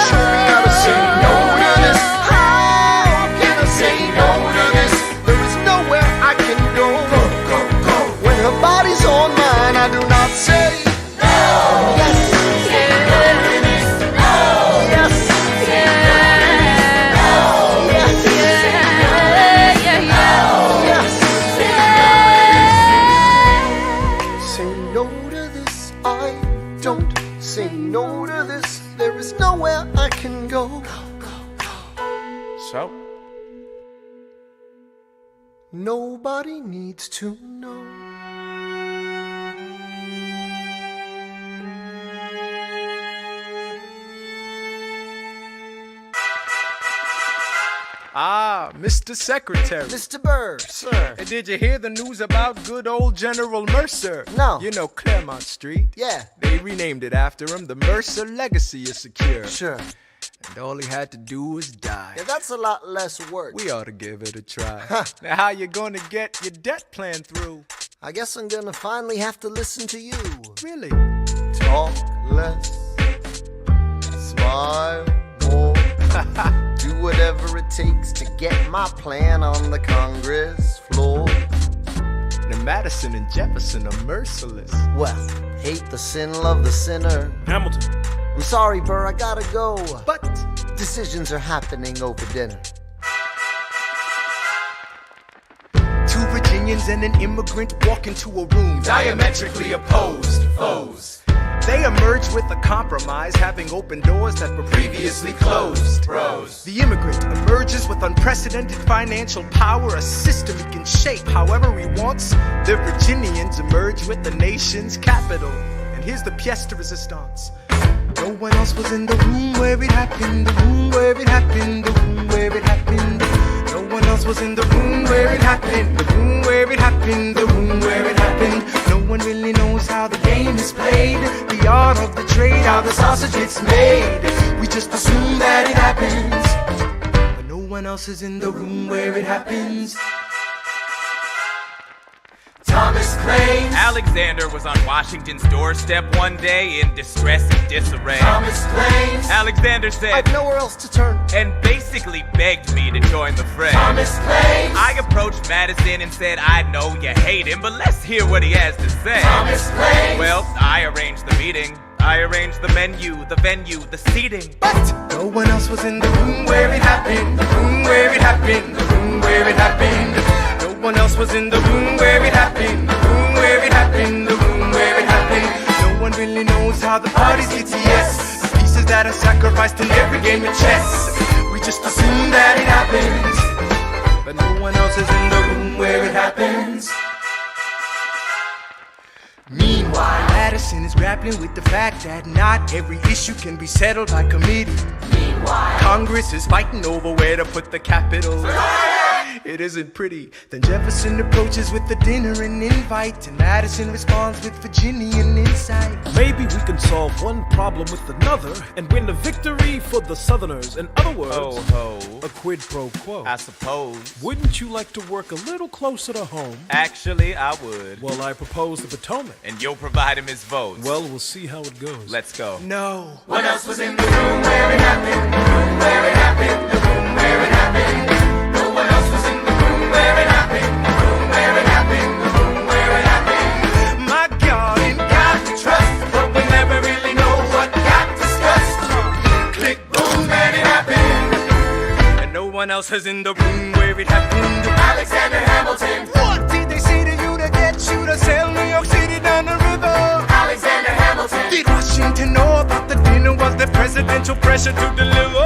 Speaker 12: show me how to say no to this. How can I say no to this? There is nowhere I can go. When her body's on mine, I do not say no. Yes. Say no to this, there is nowhere I can go.
Speaker 1: So?
Speaker 12: Nobody needs to know.
Speaker 1: Ah, Mr. Secretary.
Speaker 12: Mr. Burr, sir.
Speaker 1: And did you hear the news about good old General Mercer?
Speaker 12: No.
Speaker 1: You know Claremont Street?
Speaker 12: Yeah.
Speaker 1: They renamed it after him. The Mercer legacy is secure.
Speaker 12: Sure.
Speaker 1: And all he had to do was die.
Speaker 12: Yeah, that's a lot less work.
Speaker 1: We ought to give it a try. Now, how you gonna get your debt plan through?
Speaker 12: I guess I'm gonna finally have to listen to you.
Speaker 1: Really?
Speaker 12: Talk less, smile more. Do whatever it takes to get my plan on the Congress floor.
Speaker 5: Now Madison and Jefferson are merciless.
Speaker 12: Well, hate the sin, love the sinner.
Speaker 1: Hamilton.
Speaker 12: I'm sorry, Burr, I gotta go.
Speaker 5: But
Speaker 12: decisions are happening over dinner.
Speaker 5: Two Virginians and an immigrant walk into a room
Speaker 2: diametrically opposed foes.
Speaker 5: They emerge with a compromise, having opened doors that were previously closed.
Speaker 2: Bros.
Speaker 5: The immigrant emerges with unprecedented financial power, a system he can shape however he wants. The Virginians emerge with the nation's capital. And here's the pièce de résistance. No one else was in the room where it happened, the room where it happened, the room where it happened. No one else was in the room where it happened, the room where it happened, the room where it happened. No one really knows how the game is played, the art of the trade, how the sausage gets made. We just assume that it happens, but no one else is in the room where it happens.
Speaker 2: Thomas claims Alexander was on Washington's doorstep one day in distress and disarray.
Speaker 12: Thomas claims
Speaker 2: Alexander said,
Speaker 12: I've nowhere else to turn,
Speaker 2: and basically begged me to join the fray.
Speaker 12: Thomas claims
Speaker 2: I approached Madison and said, I know you hate him, but let's hear what he has to say.
Speaker 12: Thomas claims
Speaker 2: Well, I arranged the meeting. I arranged the menu, the venue, the seating.
Speaker 5: But no one else was in the room where it happened, the room where it happened, the room where it happened. No one else was in the room where it happened, the room where it happened, the room where it happened. No one really knows how the parties get to yes. The pieces that are sacrificed in every game of chess. We just assume that it happens, but no one else is in the room where it happens. Meanwhile, Madison is grappling with the fact that not every issue can be settled by committee.
Speaker 12: Meanwhile,
Speaker 5: Congress is fighting over where to put the capital. It isn't pretty. Then Jefferson approaches with the dinner and invite, and Madison responds with Virginian insight.
Speaker 1: Maybe we can solve one problem with another and win a victory for the Southerners. In other words,
Speaker 2: Ho ho.
Speaker 1: a quid pro quo.
Speaker 2: I suppose.
Speaker 1: Wouldn't you like to work a little closer to home?
Speaker 2: Actually, I would.
Speaker 1: Well, I propose the Potomac.
Speaker 2: And you'll provide him his votes.
Speaker 1: Well, we'll see how it goes.
Speaker 2: Let's go.
Speaker 5: No.
Speaker 12: What else was in the room where it happened, the room where it happened, the room where it happened. No one else was in the room where it happened, the room where it happened, the room where it happened.
Speaker 5: My God,
Speaker 12: You got to trust, but we never really know what got discussed. Click, boom, and it happened.
Speaker 5: and no one else is in the room where it happened.
Speaker 12: Alexander Hamilton.
Speaker 5: What did they say to you to get you to sail New York City down the river?
Speaker 12: Alexander Hamilton.
Speaker 5: Did Washington know about the dinner? Was there presidential pressure to deliver?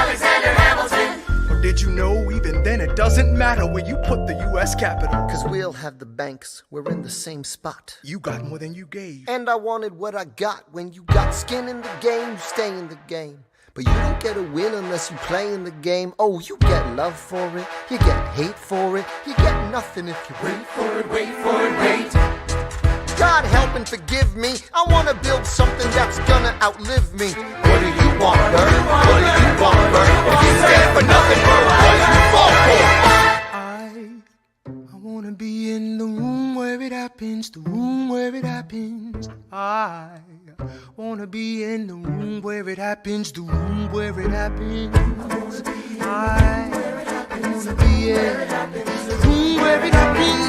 Speaker 12: Alexander Hamilton.
Speaker 5: Or did you know even then it doesn't matter where you put the U.S. Capitol?
Speaker 12: Cause we'll have the banks, we're in the same spot.
Speaker 5: You got more than you gave.
Speaker 12: And I wanted what I got. When you got skin in the game, you stay in the game. But you don't get a win unless you play in the game. Oh, you get love for it, you get hate for it, you get nothing if you wait for it, wait for it, wait. God help and forgive me, I wanna build something that's gonna outlive me. What do you want, Bert? What do you want, Bert? If you stand for nothing, Bert, what do you fall for?
Speaker 5: I wanna be in the room where it happens, the room where it happens. I wanna be in the room where it happens, the room where it happens. I wanna be in the room where it happens.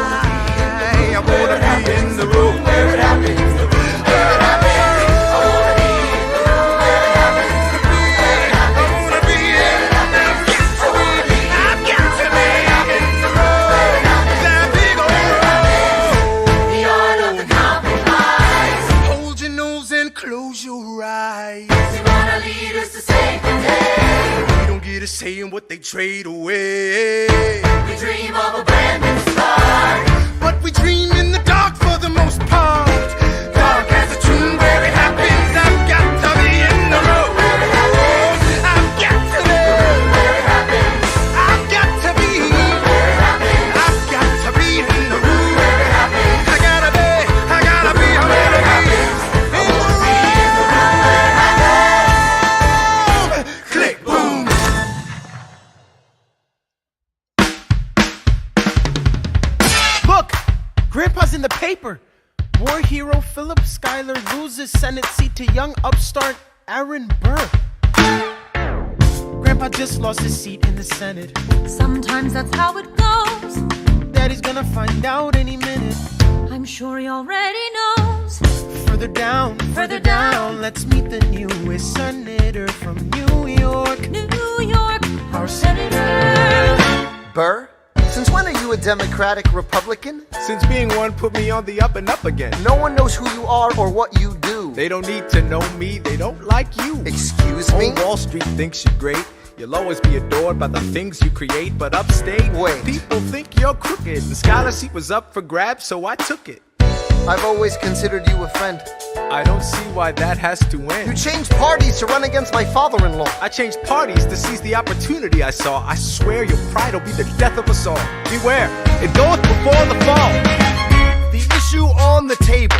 Speaker 5: I wanna be in the room where it happens, the room where it happens. I wanna be in the room where it happens, the room where it happens. I wanna be in the room where it happens. I've got to be in the room where it happens. That big old
Speaker 12: The art of the compromise.
Speaker 5: hold your nose and close your eyes.
Speaker 12: They wanna lead us to save the day.
Speaker 5: We don't get a say in what they trade away.
Speaker 12: We dream of a brand new start.
Speaker 5: But we dream in the dark for the most part. Dark as a tomb where it happens. I've got to be in the room where it happens. I've got to be
Speaker 12: Where it happens,
Speaker 5: I've got to be
Speaker 12: where it happens,
Speaker 5: I've got to be in the room
Speaker 12: where it happens.
Speaker 5: I gotta be I'm gonna be in the room. Click boom. Look, Grandpa's in the paper. War hero Philip Schuyler loses Senate seat to young upstart Aaron Burr. Grandpa just lost his seat in the Senate.
Speaker 4: Sometimes that's how it goes.
Speaker 5: Daddy's gonna find out any minute.
Speaker 4: I'm sure he already knows.
Speaker 5: Further down, let's meet the newest senator from New York.
Speaker 4: New York, our senator.
Speaker 12: Burr? Since when are you a Democratic Republican?
Speaker 20: Since being one put me on the up and up again.
Speaker 12: No one knows who you are or what you do.
Speaker 20: They don't need to know me, they don't like you.
Speaker 12: Excuse me?
Speaker 20: Old Wall Street thinks you're great. You'll always be adored by the things you create, but upstate, people think you're crooked. The scholar seat was up for grabs, so I took it.
Speaker 12: I've always considered you a friend.
Speaker 20: I don't see why that has to end.
Speaker 12: You changed parties to run against my father-in-law.
Speaker 20: I changed parties to seize the opportunity I saw. I swear your pride will be the death of us all. Beware, it goeth before the fall.
Speaker 5: The issue on the table.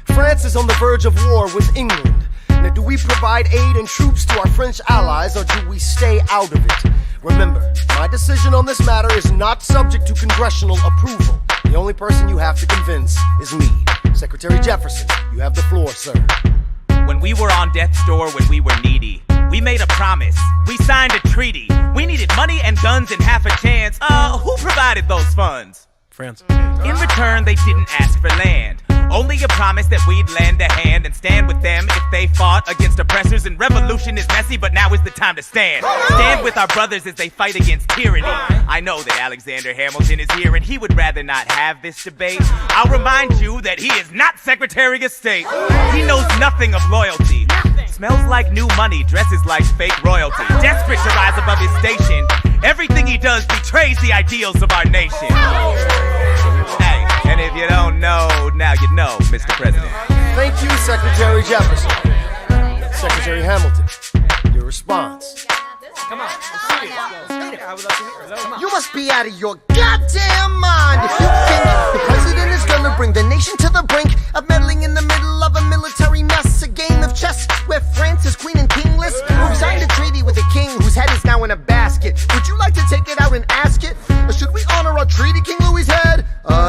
Speaker 5: France is on the verge of war with England. Now, do we provide aid and troops to our French allies, or do we stay out of it? Remember, my decision on this matter is not subject to congressional approval. The only person you have to convince is me. Secretary Jefferson, you have the floor, sir.
Speaker 2: When we were on death's door, when we were needy, we made a promise. We signed a treaty. We needed money and guns and half a chance. Who provided those funds?
Speaker 5: France.
Speaker 2: In return, they didn't ask for land. Only a promise that we'd lend a hand and stand with them if they fought against oppressors. And revolution is messy, but now is the time to stand. Stand with our brothers as they fight against tyranny. I know that Alexander Hamilton is here and he would rather not have this debate. I'll remind you that he is not Secretary of State. He knows nothing of loyalty. Smells like new money, dresses like fake royalty. Desperate to rise above his station. Everything he does betrays the ideals of our nation. Hey, and if you don't know, now you know, Mr. President.
Speaker 5: Thank you, Secretary Jefferson. Secretary Hamilton, your response.
Speaker 11: Come on, let's see it. I would love to hear it. Come on.
Speaker 12: You must be out of your goddamn mind if you think the president is gonna bring the nation to the brink of meddling in the middle of a military mess. A game of chess where France is queen and kingless, who signed a treaty with a king whose head is now in a basket. Would you like to take it out and ask it? Or should we honor our treaty, King Louis's head?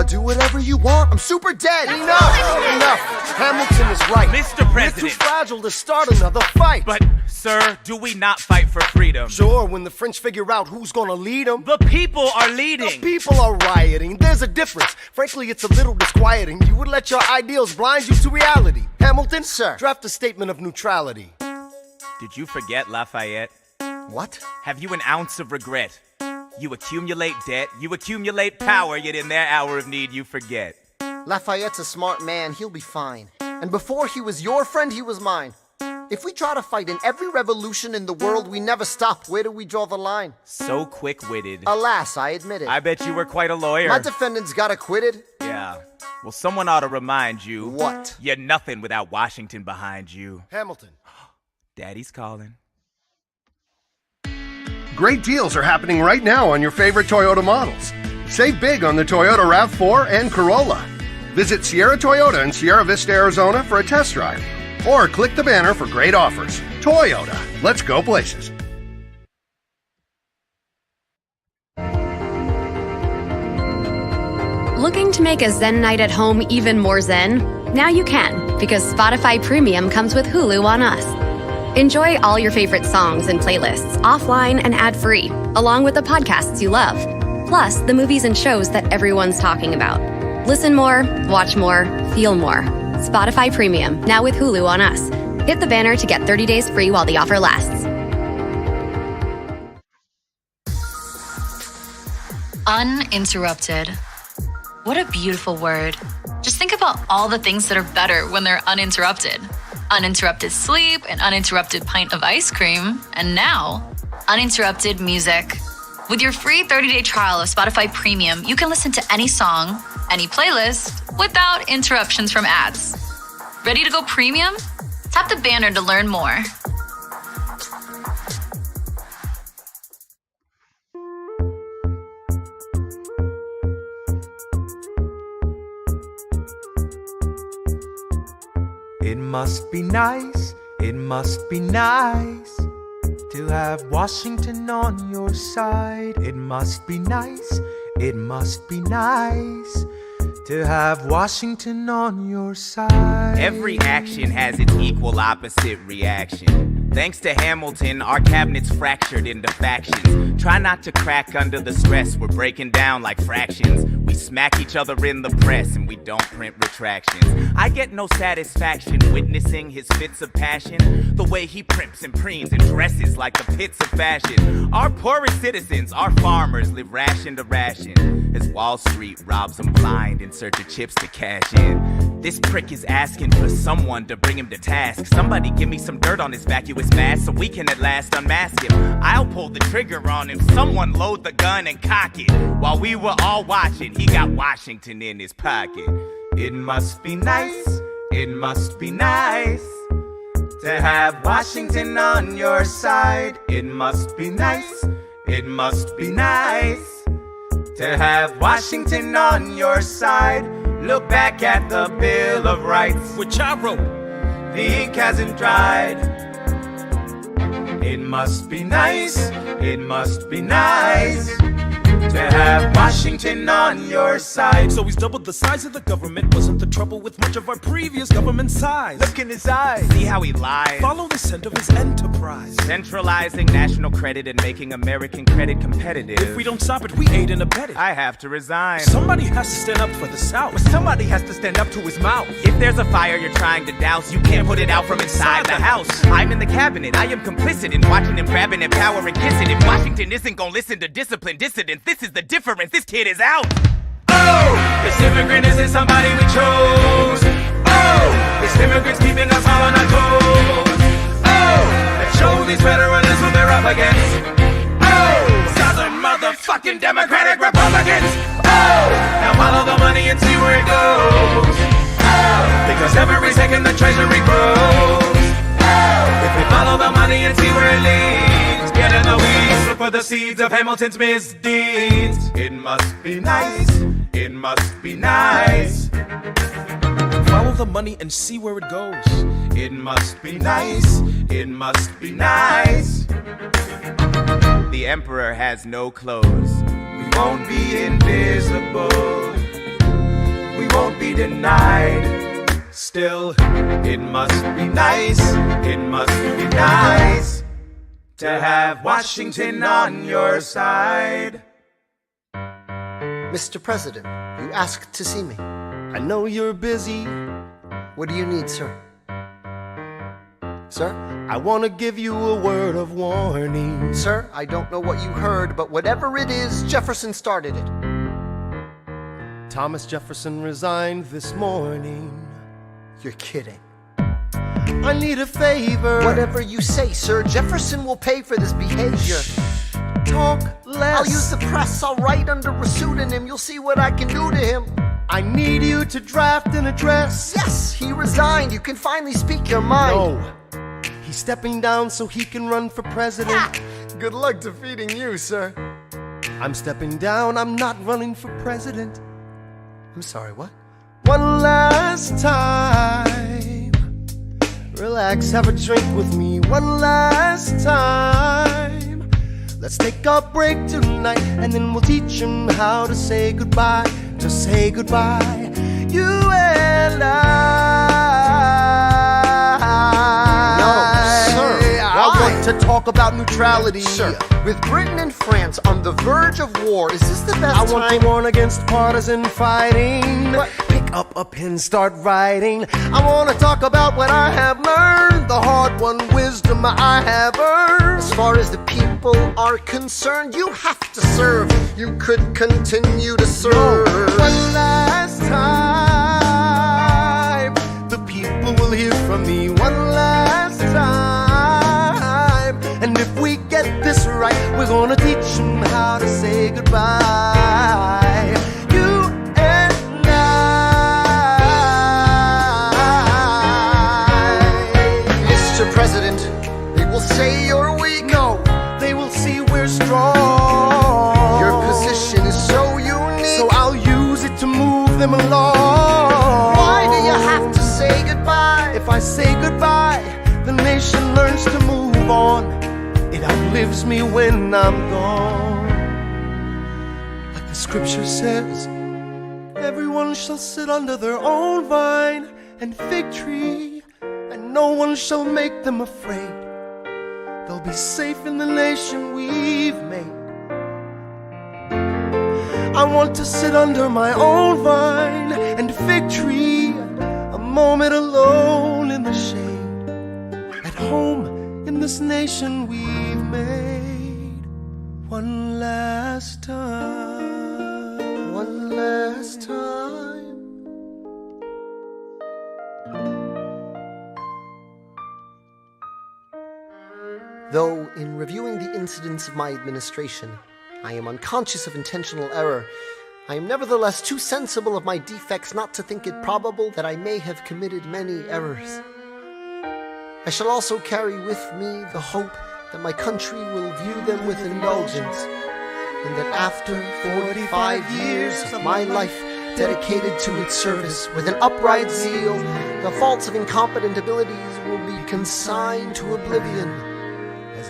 Speaker 12: Do whatever you want. I'm super dead. Enough. Hamilton is right.
Speaker 2: Mr. President.
Speaker 12: We're too fragile to start another fight.
Speaker 2: But, sir, do we not fight for freedom?
Speaker 5: Sure, when the French figure out who's gonna lead them.
Speaker 2: The people are leading.
Speaker 5: The people are rioting. There's a difference. Frankly, it's a little disquieting. You would let your ideals blind you to reality. Hamilton,
Speaker 12: sir,
Speaker 5: draft a statement of neutrality.
Speaker 2: Did you forget Lafayette?
Speaker 12: What?
Speaker 2: Have you an ounce of regret? You accumulate debt, you accumulate power, yet in their hour of need you forget.
Speaker 12: Lafayette's a smart man, he'll be fine. And before he was your friend, he was mine. If we try to fight in every revolution in the world, we never stop. Where do we draw the line?
Speaker 2: So quick-witted.
Speaker 12: Alas, I admit it.
Speaker 2: I bet you were quite a lawyer.
Speaker 12: My defendants got acquitted.
Speaker 2: Yeah. Well, someone ought to remind you.
Speaker 12: What?
Speaker 2: You're nothing without Washington behind you.
Speaker 5: Hamilton.
Speaker 2: Daddy's calling.
Speaker 17: Great deals are happening right now on your favorite Toyota models. Save big on the Toyota RAV4 and Corolla. Visit Sierra Toyota in Sierra Vista, Arizona for a test drive. Or click the banner for great offers. Toyota, let's go places.
Speaker 15: Looking to make a Zen night at home even more Zen? Now you can, because Spotify Premium comes with Hulu on Us. Enjoy all your favorite songs and playlists offline and ad-free, along with the podcasts you love. Plus, the movies and shows that everyone's talking about. Listen more, watch more, feel more. Spotify Premium, now with Hulu on Us. Hit the banner to get 30 days free while the offer lasts.
Speaker 10: Uninterrupted. What a beautiful word. Just think about all the things that are better when they're uninterrupted. Uninterrupted sleep, an uninterrupted pint of ice cream, and now, uninterrupted music. With your free 30-day trial of Spotify Premium, you can listen to any song, any playlist, without interruptions from ads. Ready to go premium? Tap the banner to learn more.
Speaker 1: It must be nice to have Washington on your side. It must be nice to have Washington on your side.
Speaker 2: Every action has its equal opposite reaction. Thanks to Hamilton, our cabinet's fractured into factions. Try not to crack under the stress, we're breaking down like fractions. We smack each other in the press and we don't print retractions. I get no satisfaction witnessing his fits of passion. The way he primps and preens and dresses like the pits of fashion. Our poorest citizens, our farmers, live ration to ration as Wall Street robs them blind in search of chips to cash in. This prick is asking for someone to bring him to task. Somebody give me some dirt on his vacuous mask so we can at last unmask him. I'll pull the trigger on him. Someone load the gun and cock it. While we were all watching, he got Washington in his pocket. It must be nice, it must be nice to have Washington on your side. It must be nice, it must be nice to have Washington on your side. Look back at the Bill of Rights, which I wrote. The ink hasn't dried. It must be nice, it must be nice to have Washington on your side.
Speaker 1: So he's doubled the size of the government. Wasn't the trouble with much of our previous government size?
Speaker 2: Look in his eyes, see how he lies.
Speaker 1: Follow the scent of his enterprise.
Speaker 2: Centralizing national credit and making American credit competitive.
Speaker 1: If we don't stop it, we aid and abet it.
Speaker 2: I have to resign.
Speaker 1: Somebody has to stand up for the South.
Speaker 2: But somebody has to stand up to his mouth. If there's a fire you're trying to douse, you can't put it out from inside the house. I'm in the cabinet, I am complicit in watching him grabbing at power and kissing. If Washington isn't gonna listen to disciplined dissidents, this is the difference, this kid is out. Oh, this immigrant isn't somebody we chose. Oh, this immigrant's keeping us all on our toes. Oh, let's show these veterans who they're up against. Oh, Southern motherfucking Democratic Republicans. Oh, now follow the money and see where it goes. Oh, because every second the treasury grows. Oh, if we follow the money and see where it leads, get in the weeds, look for the seeds of Hamilton's misdeeds. It must be nice, it must be nice.
Speaker 1: Follow the money and see where it goes.
Speaker 2: It must be nice, it must be nice. The emperor has no clothes. We won't be invisible. We won't be denied. Still, it must be nice, it must be nice to have Washington on your side.
Speaker 12: Mr. President, you asked to see me. I know you're busy. What do you need, sir? Sir, I want to give you a word of warning. Sir, I don't know what you heard, but whatever it is, Jefferson started it. Thomas Jefferson resigned this morning. You're kidding. I need a favor. Whatever you say, sir, Jefferson will pay for this behavior. Talk less. I'll use the press, I'll write under a pseudonym. You'll see what I can do to him. I need you to draft an address. Yes, he resigned. You can finally speak your mind. No, he's stepping down so he can run for president. Ah, good luck defeating you, sir. I'm stepping down, I'm not running for president. I'm sorry, what? One last time. Relax, have a drink with me. One last time. Let's take a break tonight, and then we'll teach him how to say goodbye. To say goodbye, you and I. No, sir. I want to talk about neutrality. Sir. With Britain and France on the verge of war, is this the best time? I want to warn against partisan fighting. But pick up a pen, start writing. I want to talk about what I have learned, the hard-won wisdom I have earned. As far as the people are concerned, you have to serve. You could continue to serve. No. One last time, the people will hear from me. One last time. And if we get this right, we're gonna teach them how to say goodbye. You and I. Mr. President, they will say you're weak. No, they will see we're strong. Your position is so unique, so I'll use it to move them along. Why do you have to say goodbye? If I say goodbye, the nation learns to move on. It outlives me when I'm gone. Like the scripture says, everyone shall sit under their own vine and fig tree, and no one shall make them afraid. they'll be safe in the nation we've made. I want to sit under my own vine and fig tree, a moment alone in the shade, at home in this nation we've made. One last time, one last time. Though, in reviewing the incidents of my administration, I am unconscious of intentional error, I am nevertheless too sensible of my defects not to think it probable that I may have committed many errors. I shall also carry with me the hope that my country will view them with indulgence, and that after 45 years of my life dedicated to its service with an upright zeal, the faults of incompetent abilities will be consigned to oblivion,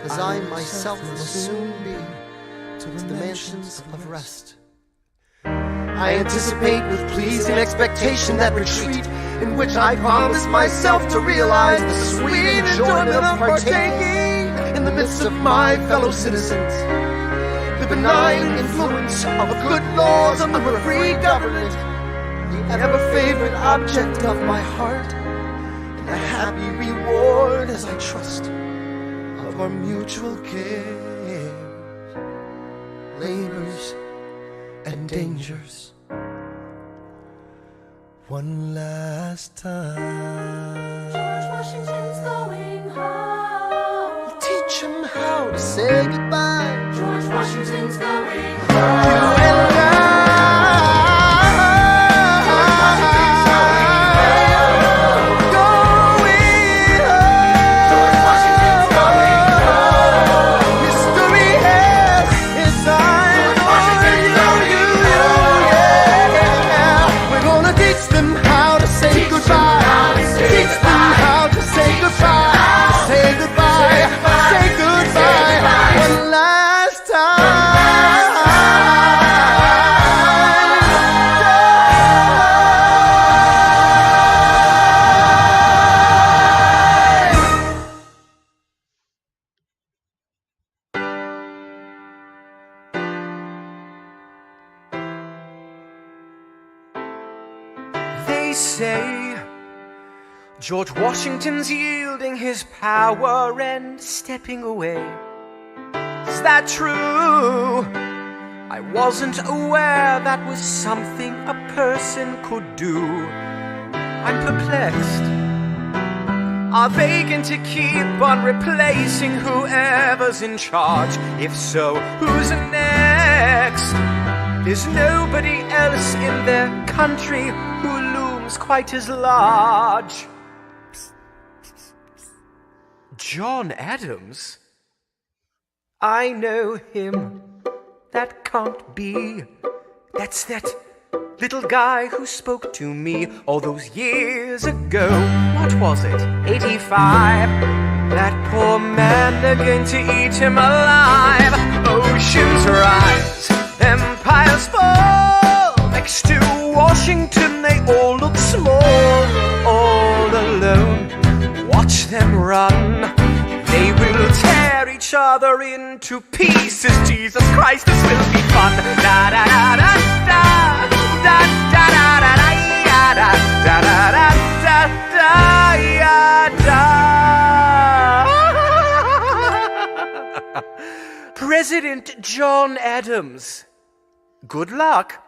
Speaker 12: as I myself will soon be to the mansions of rest. I anticipate with pleasing expectation that retreat in which I promise myself to realize the sweet enjoyment of partaking in the midst of my fellow citizens, the benign influence of good laws under a free government, the ever-favorite object of my heart, and the happy reward, as I trust, of our mutual cares, labors, and dangers. One last time.
Speaker 3: George Washington's going home.
Speaker 12: We'll teach him how to say goodbye.
Speaker 3: George Washington's going home.
Speaker 12: You and I.
Speaker 5: They say George Washington's yielding his power and stepping away. Is that true? I wasn't aware that was something a person could do. I'm perplexed. Are they going to keep on replacing whoever's in charge? If so, who's next? There's nobody else in their country who looms quite as large. John Adams? I know him. That can't be. That's that little guy who spoke to me all those years ago. What was it? 85. That poor man, they're going to eat him alive. Oceans rise, empires fall. Next to Washington, they all look small, all alone. Watch them run. They will tear each other into pieces. Jesus Christ, this will be fun. Da da da da da da da da da da da da da da. President John Adams. Good luck.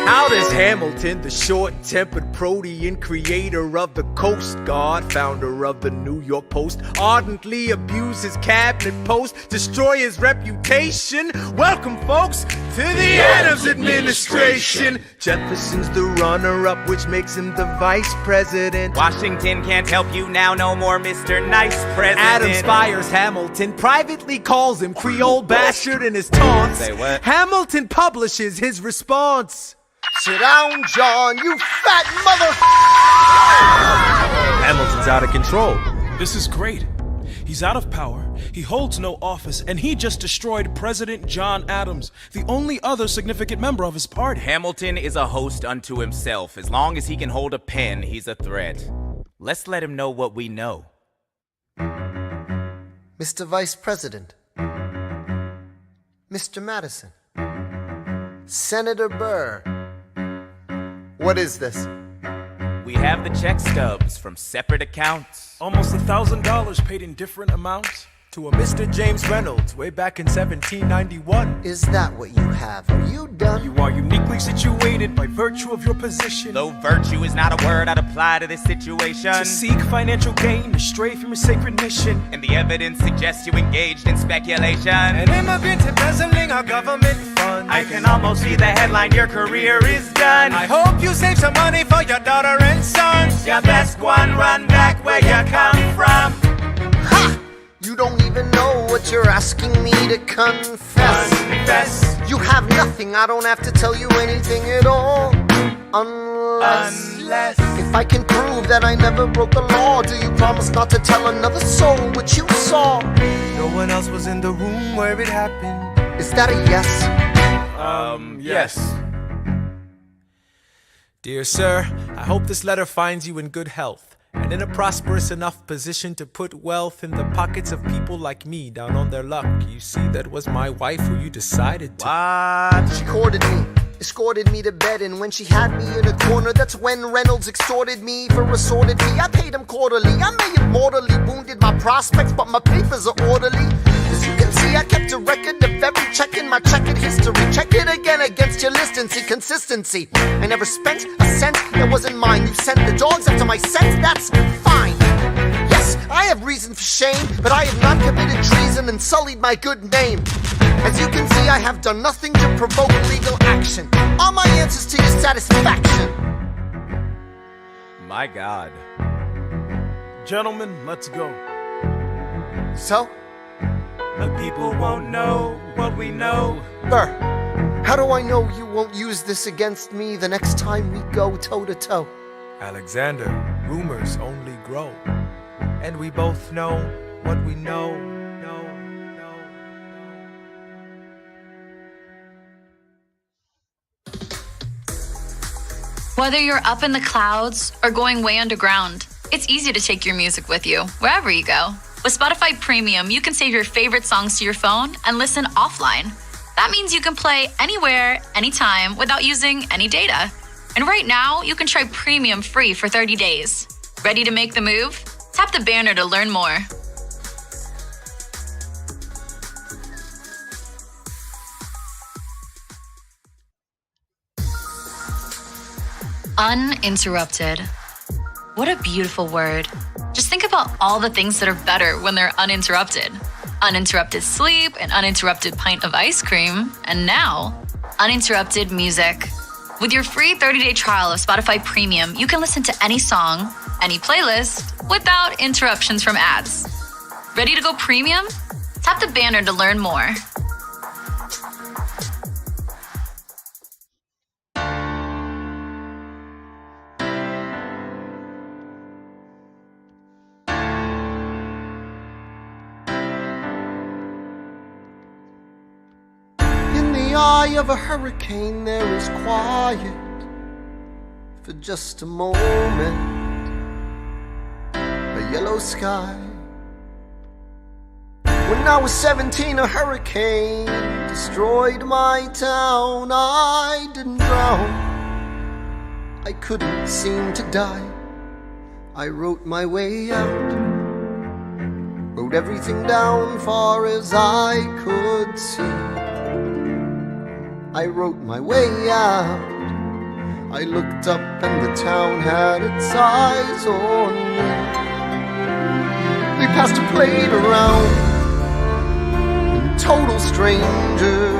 Speaker 20: How does Hamilton, the short-tempered protean creator of the Coast Guard, founder of the New York Post, ardently abuse his cabinet post, destroy his reputation? Welcome, folks, to the Adams administration. Jefferson's the runner-up, which makes him the vice president.
Speaker 2: Washington can't help you now, no more Mr. Nice President.
Speaker 20: Adams fires Hamilton, privately calls him Creole bastard in his taunts.
Speaker 2: Say what?
Speaker 20: Hamilton publishes his response.
Speaker 12: Sit down, John, you fat mother...
Speaker 20: Hamilton's out of control.
Speaker 13: This is great.
Speaker 1: He's out of power, he holds no office, and he just destroyed President John Adams, the only other significant member of his party.
Speaker 2: Hamilton is a host unto himself. As long as he can hold a pen, he's a threat. Let's let him know what we know.
Speaker 12: Mr. Vice President, Mr. Madison, Senator Burr, what is this?
Speaker 2: We have the check stubs from separate accounts.
Speaker 1: Almost $1,000 paid in different amounts
Speaker 20: to a Mr. James Reynolds way back in 1791.
Speaker 12: Is that what you have? Are you done?
Speaker 1: You are uniquely situated by virtue of your position.
Speaker 2: Though virtue is not a word I'd apply to this situation.
Speaker 1: To seek financial gain, to stray from your sacred mission.
Speaker 2: And the evidence suggests you engaged in speculation.
Speaker 20: An immigrant embezzling our government funds.
Speaker 2: I can almost see the headline, your career is done.
Speaker 20: I hope you save some money for your daughter and sons.
Speaker 2: Your best one, run back where you come from.
Speaker 12: Ha! You don't even know what you're asking me to confess.
Speaker 2: Confess.
Speaker 12: You have nothing, I don't have to tell you anything at all. Unless if I can prove that I never broke the law, do you promise not to tell another soul what you saw?
Speaker 20: No one else was in the room where it happened.
Speaker 12: Is that a yes?
Speaker 20: Yes. Dear sir, I hope this letter finds you in good health and in a prosperous enough position to put wealth in the pockets of people like me down on their luck. You see, that was my wife who you decided to.
Speaker 2: What?
Speaker 12: She courted me, escorted me to bed, and when she had me in a corner, that's when Reynolds extorted me for assorted me. I paid him quarterly. I may have mortally wounded my prospects, but my papers are orderly. As you can see, I kept a record of every check in my checkered history. Check it again against your list and see consistency. I never spent a cent that wasn't mine. You sent the dogs after my scent, that's fine. Yes, I have reason for shame, but I have not committed treason and sullied my good name. As you can see, I have done nothing to provoke legal action. All my answers to your satisfaction.
Speaker 2: My God.
Speaker 1: Gentlemen, let's go.
Speaker 12: So?
Speaker 2: The people won't know what we know.
Speaker 12: Burr, how do I know you won't use this against me the next time we go toe-to-toe?
Speaker 20: Alexander, rumors only grow. And we both know what we know.
Speaker 10: Whether you're up in the clouds or going way underground, it's easy to take your music with you wherever you go. With Spotify Premium, you can save your favorite songs to your phone and listen offline. That means you can play anywhere, anytime, without using any data. And right now, you can try Premium free for 30 days. Ready to make the move? Tap the banner to learn more. Uninterrupted. What a beautiful word. Just think about all the things that are better when they're uninterrupted. Uninterrupted sleep, an uninterrupted pint of ice cream, and now, uninterrupted music. With your free 30-day trial of Spotify Premium, you can listen to any song, any playlist, without interruptions from ads. Ready to go premium? Tap the banner to learn more.
Speaker 12: Eye of a hurricane, there is quiet for just a moment. A yellow sky. When I was 17, a hurricane destroyed my town. I didn't drown, I couldn't seem to die. I wrote my way out, wrote everything down far as I could see. I wrote my way out. I looked up and the town had its eyes on me. They passed a plate around, and total strangers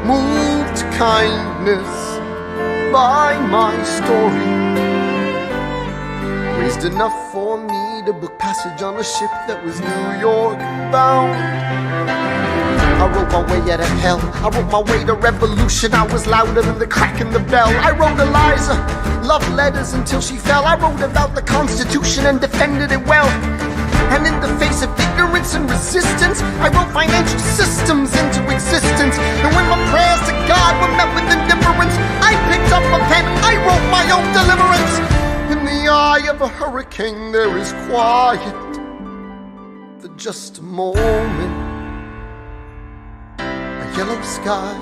Speaker 12: moved to kindness by my story. Raised enough for me to book passage on a ship that was New York bound. I wrote my way out of hell, I wrote my way to revolution. I was louder than the crack in the bell. I wrote Eliza love letters until she fell. I wrote about the Constitution and defended it well. And in the face of resistance. I wrote financial systems into existence. And when my prayers to God were met with indifference, I picked up a pen, I wrote my own deliverance. In the eye of a hurricane there is quiet for just a moment. A yellow sky.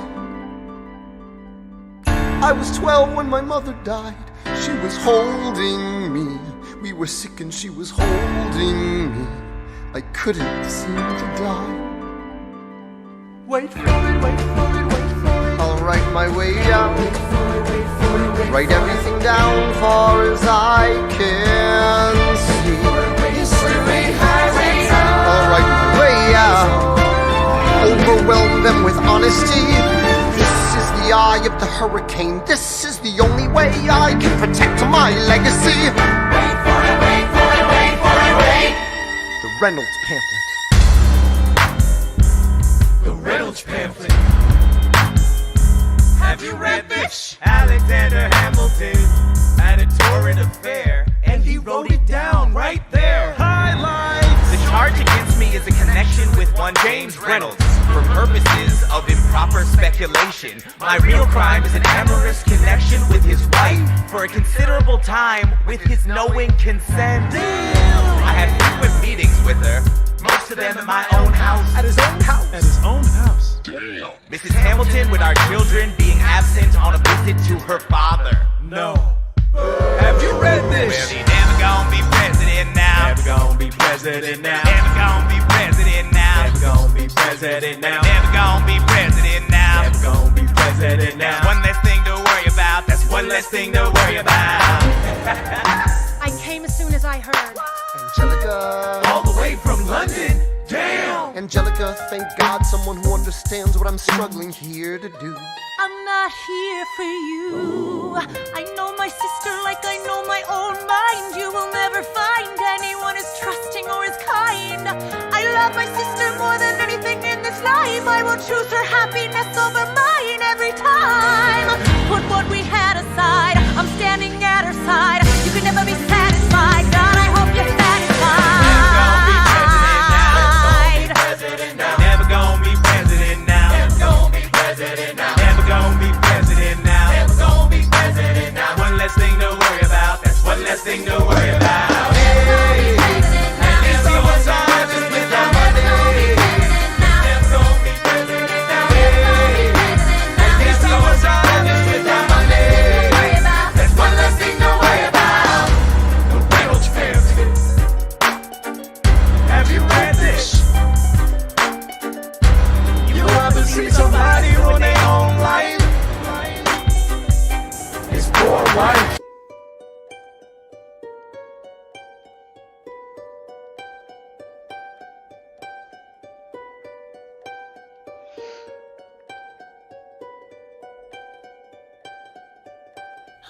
Speaker 12: I was 12 when my mother died. She was holding me. We were sick and she was holding me. I couldn't seem to die. Wait for it, wait for it, wait for it. I'll write my way out. Wait for it, wait for it, wait. Write everything down far as I can see. History has its own. I'll write my way out. Overwhelm them with honesty. This is the eye of the hurricane. This is the only way I can protect my legacy.
Speaker 6: Wait for it, wait for it, wait for it, wait.
Speaker 12: The Reynolds pamphlet.
Speaker 2: The Reynolds pamphlet. Have you read this? Alexander Hamilton had a torrid affair, and he wrote it down right there. Highlights. The charge against me is a connection with one James Reynolds. For purposes of improper speculation, my real crime is an amorous connection with his wife for a considerable time with his knowing consent. Damn. I had frequent meetings with her, most of them at my own house.
Speaker 20: At his own house? At his own house.
Speaker 2: Damn. Mrs. Hamilton, with our children being absent on a visit to her father.
Speaker 20: No. Have you read this?
Speaker 2: Well, he never gonna be president now.
Speaker 20: Never gonna be president now.
Speaker 2: Never gonna be president now.
Speaker 20: Never gonna be president now.
Speaker 2: Never gonna be president now.
Speaker 20: Never gonna be president now.
Speaker 2: That's one less thing to worry about. That's one less thing to worry about.
Speaker 16: I came as soon as I heard.
Speaker 12: Angelica.
Speaker 2: All the way from London. Damn.
Speaker 12: Angelica, thank God someone who understands what I'm struggling here to do.
Speaker 4: I'm not here for you. I know my sister like I know my own mind. You will never find anyone as trusting or as kind. I love my sister more than anything in this life. I will choose her happiness over mine every time. Put what we had aside. I'm standing at her side. You can never be satisfied. God, I hope you're satisfied.
Speaker 2: Never gonna be president now. Never gonna be president now. Never gonna be president now. Never gonna be president now. One less thing to worry about. That's one less thing to worry about. Hey, at least he was honest with the money. Never gonna be president now. Hey, at least he was honest with the money. That's one less thing to worry about. The Reynolds pamphlet. Have you read this? You ever see somebody ruin their own life? His poor wife.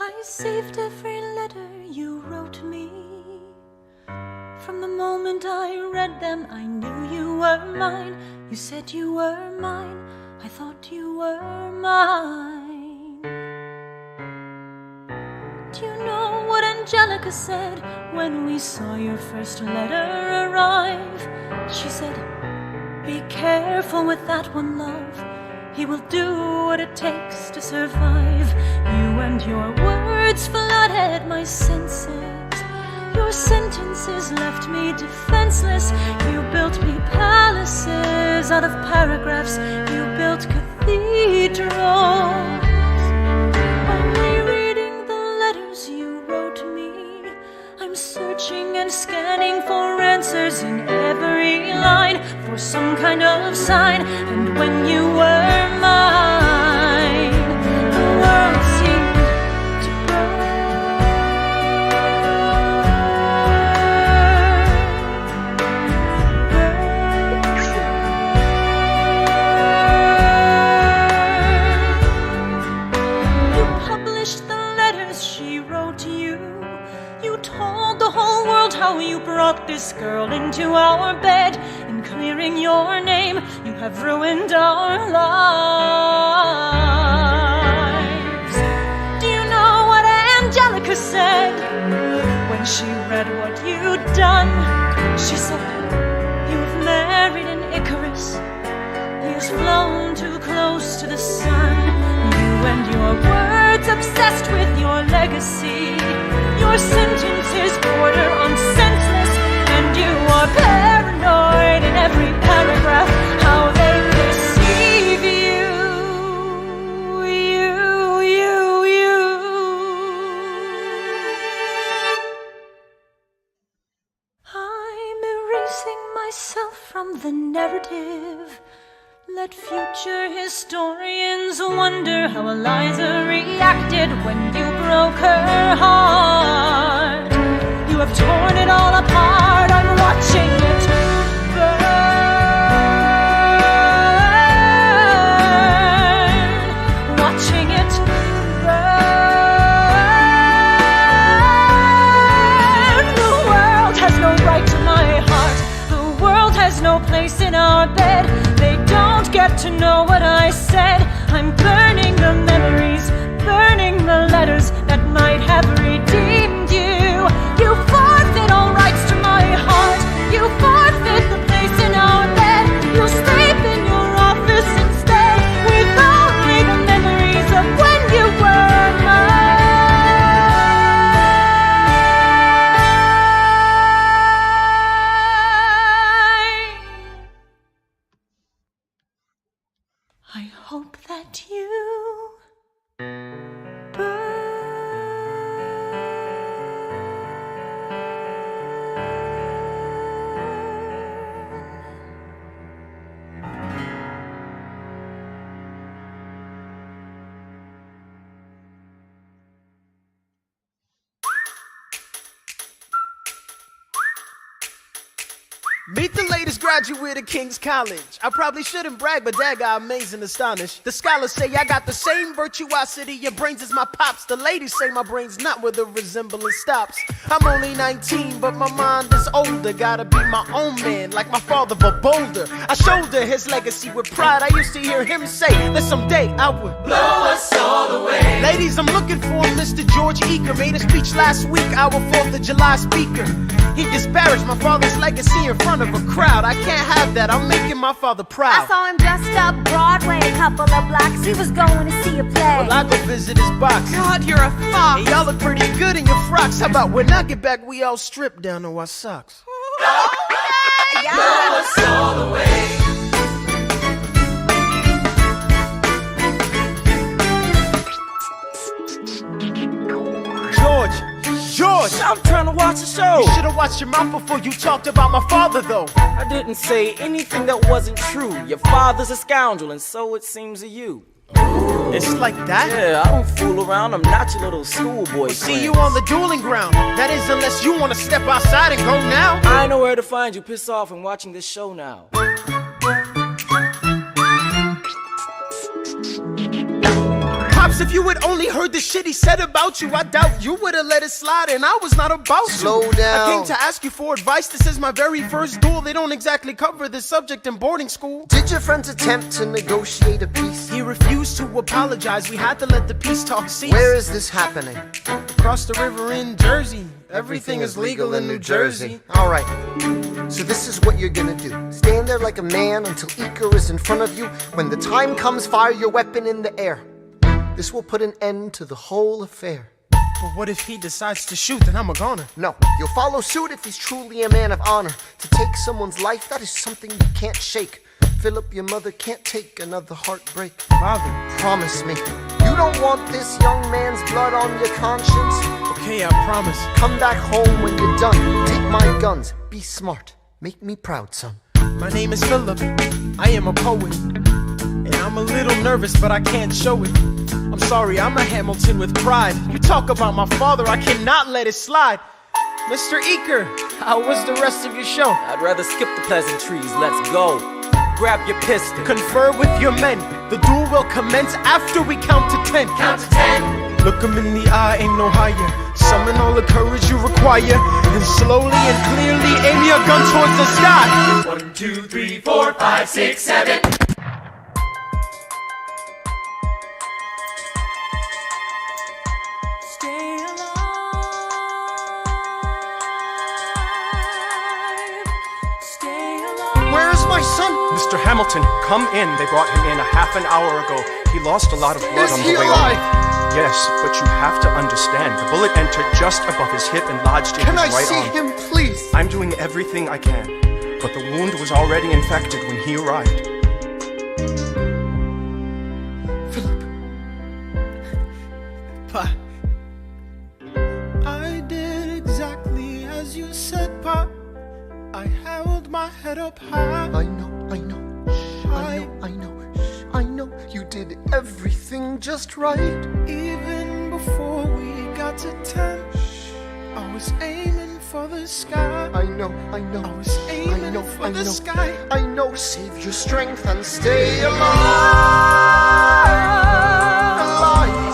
Speaker 4: I saved every letter you wrote me. From the moment I read them, I knew you were mine. You said you were mine. I thought you were mine. Do you know what Angelica said when we saw your first letter arrive? She said, be careful with that one, love. He will do what it takes to survive. You and your words flooded my senses. Your sentences left me defenseless. You built me palaces out of paragraphs. You built cathedrals. Only reading the letters you wrote me, I'm searching and scanning for answers in every line, for some kind of sign. And when you were mine, the world seemed to You published the letters she wrote you. You told the whole world how you brought this girl into our bed. In clearing your name, you have ruined our lives. Do you know what Angelica said when she read what you'd done? She said, you've married obsessed with your legacy. Your sentences border on senseless, and you are paranoid in every paragraph. How they perceive you. I'm erasing myself from the narrative. Let future historians wonder how Eliza reacted when you broke her heart. You have torn it all apart. I'm watching it burn. Watching it burn. The world has no right to my heart. The world has no place in our bed. They don't get to know what I said. I'm burning the memories, burning the letters that might have redeemed you. You forfeit all rights to my heart. You forfeit the place in our bed. You'll sleep in your office instead, with only the memories of when you were mine. I hope that you
Speaker 5: Meet the latest graduate of King's College. I probably shouldn't brag, but dad got amazing astonished. The scholars say I got the same virtuosity and brains as my pops. The ladies say my brain's not where the resemblance stops. I'm only 19, but my mind is older. Gotta be my own man, like my father, but bolder. I shoulder his legacy with pride. I used to hear him say that someday I would blow us all away. Ladies, I'm looking for Mr. George Eaker. Made a speech last week, our 4th of July speaker. He disparaged my father's legacy in front of a crowd. I can't have that. I'm making my father proud.
Speaker 21: I saw him dressed up Broadway a couple of blocks. He was going to see a play.
Speaker 5: Well, I go visit his box.
Speaker 21: God, you're a fox.
Speaker 5: Hey, y'all look pretty good in your frocks. How about when I get back, we all strip down to our socks?
Speaker 21: Yeah.
Speaker 6: Blow us all away.
Speaker 5: George!
Speaker 20: I'm trying to watch the show.
Speaker 5: You should have watched your mouth before you talked about my father, though.
Speaker 20: I didn't say anything that wasn't true. Your father's a scoundrel, and so it seems to you.
Speaker 5: It's like that?
Speaker 20: Yeah, I don't fool around. I'm not your little schoolboy.
Speaker 5: See you on the dueling ground. That is, unless you want to step outside and go now.
Speaker 20: I know where to find you. Piss off and watching this show now.
Speaker 5: Pops, if you had only heard the shit he said about you, I doubt you would have let it slide, and I was not about to.
Speaker 12: Slow down.
Speaker 5: I came to ask you for advice. This is my very first duel. They don't exactly cover this subject in boarding school.
Speaker 12: Did your friends attempt to negotiate a peace?
Speaker 5: He refused to apologize. We had to let the peace talk cease.
Speaker 12: Where is this happening?
Speaker 5: Across the river in Jersey. Everything is legal in New Jersey.
Speaker 12: All right. So this is what you're gonna do. Stand there like a man until Iker is in front of you. When the time comes, fire your weapon in the air. This will put an end to the whole affair.
Speaker 5: But what if he decides to shoot? Then I'm a goner.
Speaker 12: No, you'll follow suit if he's truly a man of honor. To take someone's life, that is something you can't shake. Philip, your mother can't take another heartbreak.
Speaker 5: Father,
Speaker 12: promise me, you don't want this young man's blood on your conscience.
Speaker 5: Okay, I promise.
Speaker 12: Come back home when you're done. Take my guns. Be smart. Make me proud, son.
Speaker 5: My name is Philip. I am a poet. And I'm a little nervous, but I can't show it. I'm sorry, I'm a Hamilton with pride. You talk about my father, I cannot let it slide. Mr. Eaker, how was the rest of your show?
Speaker 20: I'd rather skip the pleasantries. Let's go. Grab your pistol.
Speaker 5: Confer with your men. The duel will commence after we count to 10.
Speaker 6: Count to 10.
Speaker 5: Look him in the eye, ain't no higher. Summon all the courage you require. And slowly and clearly aim your gun towards the sky.
Speaker 6: 1, 2, 3, 4, 5, 6, 7.
Speaker 22: Mr. Hamilton, come in. They brought him in a half an hour ago. He lost a lot of blood on the way over.
Speaker 7: Yes, but you have to understand, the bullet entered just above his hip and lodged in
Speaker 12: Can
Speaker 7: his
Speaker 12: I
Speaker 7: right
Speaker 12: see
Speaker 7: arm.
Speaker 12: him, please?
Speaker 7: I'm doing everything I can, but the wound was already infected when he arrived.
Speaker 1: Pa, I did exactly as you said, Pa. I held my head up high.
Speaker 12: I know. I know you did everything just right.
Speaker 1: Even before we got to 10, I was aiming for the sky.
Speaker 12: I know.
Speaker 1: I was aiming for the sky.
Speaker 12: I know. Save your strength and stay alive.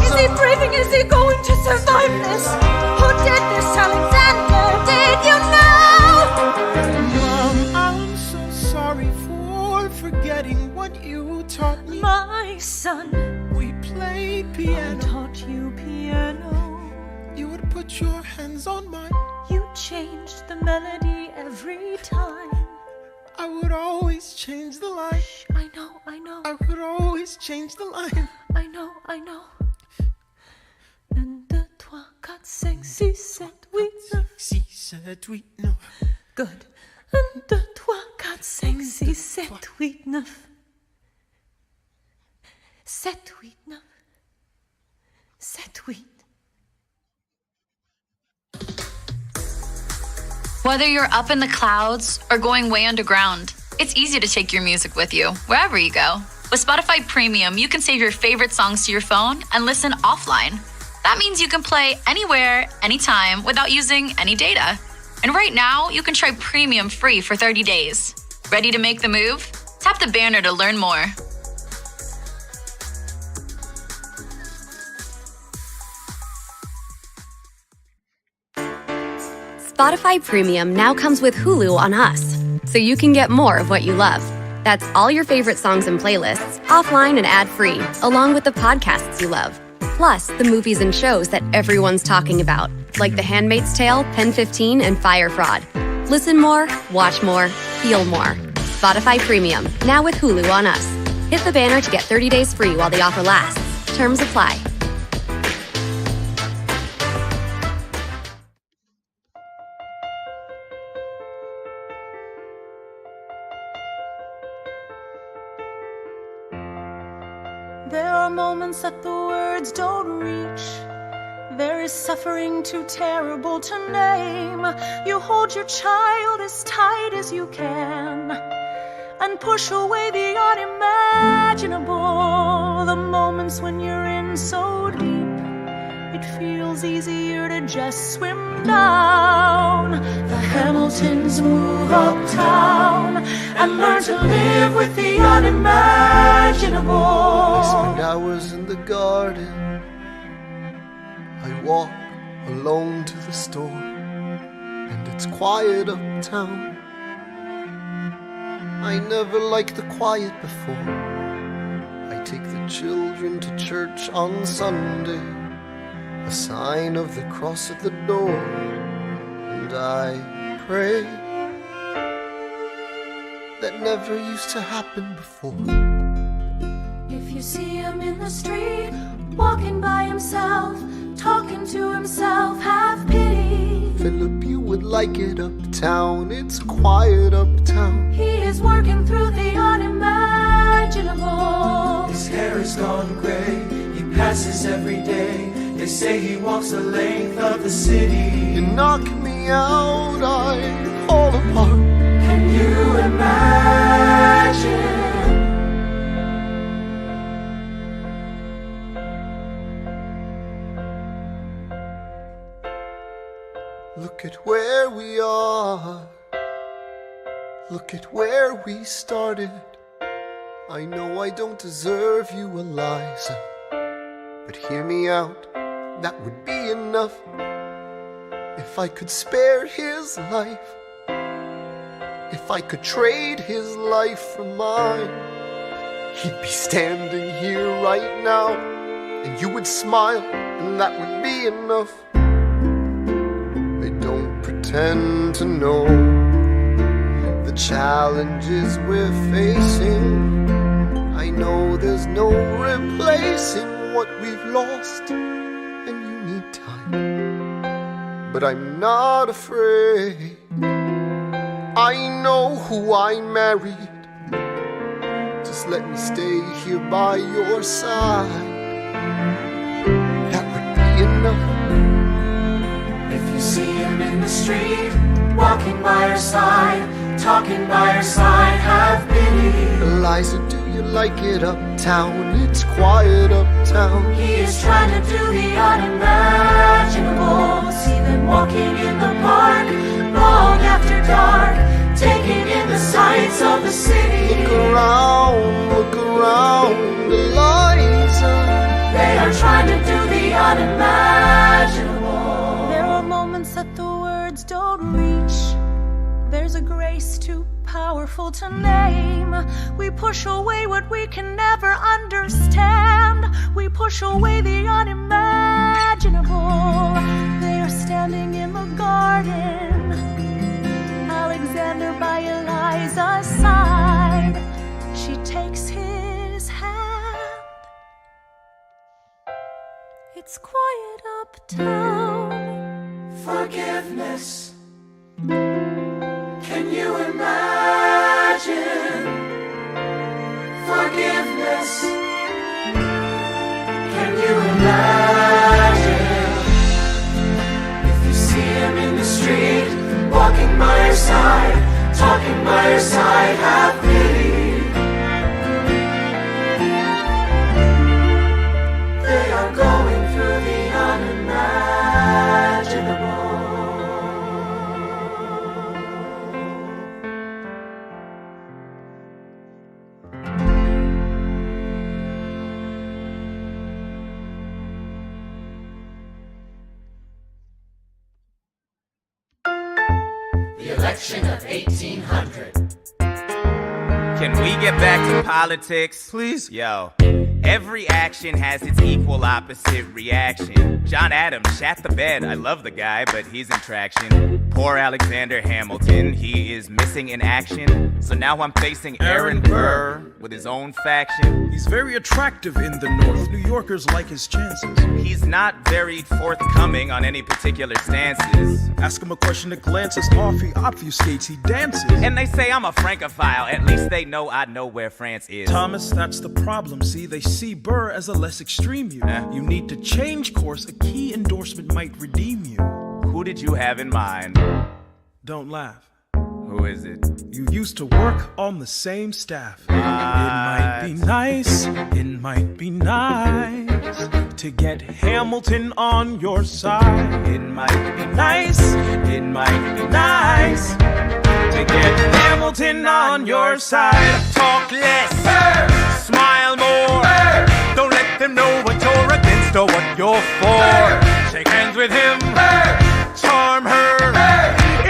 Speaker 21: Is he breathing? Is he going to survive this? Who did this, Alexander? Did you know?
Speaker 1: Mom, I'm so sorry for forgetting what you taught me.
Speaker 4: My son,
Speaker 1: we played piano.
Speaker 4: I taught you piano.
Speaker 1: You would put your hands on mine.
Speaker 4: You changed the melody every time.
Speaker 1: I would always change the line.
Speaker 4: Shh, I know.
Speaker 1: I would always change the line.
Speaker 4: I know. 1, 2, 3, 4, 5, 6, 7, 8, 9.
Speaker 1: 6, 7, 8, 9.
Speaker 4: Good. 1, 2, 3, 4, 5, 6, 7, 8, 9. 7, 8, 9. 7, 8.
Speaker 10: Whether you're up in the clouds or going way underground, it's easy to take your music with you wherever you go. With Spotify Premium, you can save your favorite songs to your phone and listen offline. That means you can play anywhere, anytime, without using any data. And right now, you can try Premium free for 30 days. Ready to make the move? Tap the banner to learn more.
Speaker 15: Spotify Premium now comes with Hulu on us, so you can get more of what you love. That's all your favorite songs and playlists, offline and ad-free, along with the podcasts you love. Plus, the movies and shows that everyone's talking about, like The Handmaid's Tale, Pen 15, and Fire Fraud. Listen more, watch more, feel more. Spotify Premium, now with Hulu on us. Hit the banner to get 30 days free while the offer lasts. Terms apply.
Speaker 4: There are moments that the words don't reach. There is suffering too terrible to name. You hold your child as tight as you can and push away the unimaginable. The moments when you're in so deep, it feels easier to just swim down. The Hamiltons move uptown and learn to live with the unimaginable.
Speaker 12: I spend hours in the garden. I walk alone to the store, and it's quiet uptown. I never liked the quiet before. I take the children to church on Sunday, a sign of the cross at the door, and I pray. That never used to happen before.
Speaker 4: If you see him in the street, walking by himself, talking to himself, have pity.
Speaker 12: Philip, you would like it uptown. It's quiet uptown.
Speaker 4: He is working through the unimaginable.
Speaker 6: His hair is gone gray. He passes every day. They say he walks the length of the city.
Speaker 12: You knock me out, I fall apart.
Speaker 6: Can you imagine?
Speaker 12: Look at where we are. Look at where we started. I know I don't deserve you, Eliza, but hear me out, that would be enough. If I could spare his life, if I could trade his life for mine, he'd be standing here right now, and you would smile, and that would be enough. I don't pretend to know the challenges we're facing. I know there's no replacing what we've lost, and you need time. But I'm not afraid. I know who I married. Just let me stay here by your side. That would be enough.
Speaker 6: If you see him in the street, walking by your side, talking by your side, have pity.
Speaker 12: Eliza, do you like it uptown? It's quiet uptown.
Speaker 6: He is trying to do the unimaginable. See them walking in the park, long after dark, taking in the sights of the city.
Speaker 12: Look around, Eliza.
Speaker 6: They are trying to do the unimaginable.
Speaker 21: There are moments that the words don't reach. There's a grace too powerful to name. We push away what we can never understand. We push away the unimaginable. They are standing in the garden, Alexander by Eliza's side. She takes his hand. It's quiet uptown.
Speaker 6: Forgiveness. Can you imagine? Forgiveness. Can you imagine? If you see him in the street, walking by your side, talking by your side, have pity. They are going through the unimaginable. The election of 1800.
Speaker 2: Can we get back to politics?
Speaker 20: Please?
Speaker 2: Yo. Every action has its equal opposite reaction. John Adams shat the bed. I love the guy, but he's in traction. Poor Alexander Hamilton, he is missing in action. So now I'm facing Aaron Burr with his own faction.
Speaker 1: He's very attractive in the North. New Yorkers like his chances.
Speaker 2: He's not very forthcoming on any particular stances.
Speaker 1: Ask him a question that glances off, he obfuscates, he dances.
Speaker 2: And they say I'm a Francophile. At least they know I know where France is.
Speaker 1: Thomas, that's the problem. See, they see Burr as a less extreme you. You need to change course. A key endorsement might redeem you.
Speaker 2: Who did you have in mind?
Speaker 1: Don't laugh.
Speaker 2: Who is it?
Speaker 1: You used to work on the same staff. It might be nice, it might be nice to get Hamilton on your side. It might be nice, it might be nice to get Hamilton on your side.
Speaker 2: Talk less, smile more. Don't let them know what you're against or what you're for. Shake hands with him, charm her.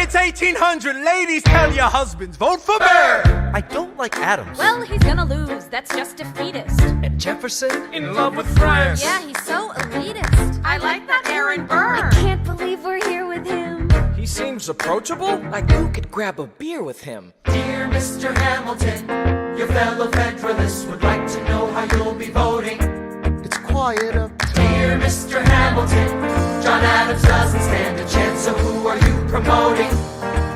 Speaker 2: It's 1800, ladies, tell your husbands, vote for Burr.
Speaker 11: I don't like Adams.
Speaker 21: Well, he's gonna lose. That's just defeatist.
Speaker 11: And Jefferson?
Speaker 2: In love with France.
Speaker 21: Yeah, he's so elitist. I like that Aaron Burr.
Speaker 4: I can't believe we're here with him.
Speaker 11: He seems approachable. Like who could grab a beer with him?
Speaker 6: Dear Mr. Hamilton, your fellow Federalists would like to know how you'll be voting.
Speaker 12: It's quiet up.
Speaker 6: Dear Mr. Hamilton, John Adams doesn't stand a chance, so who are you promoting?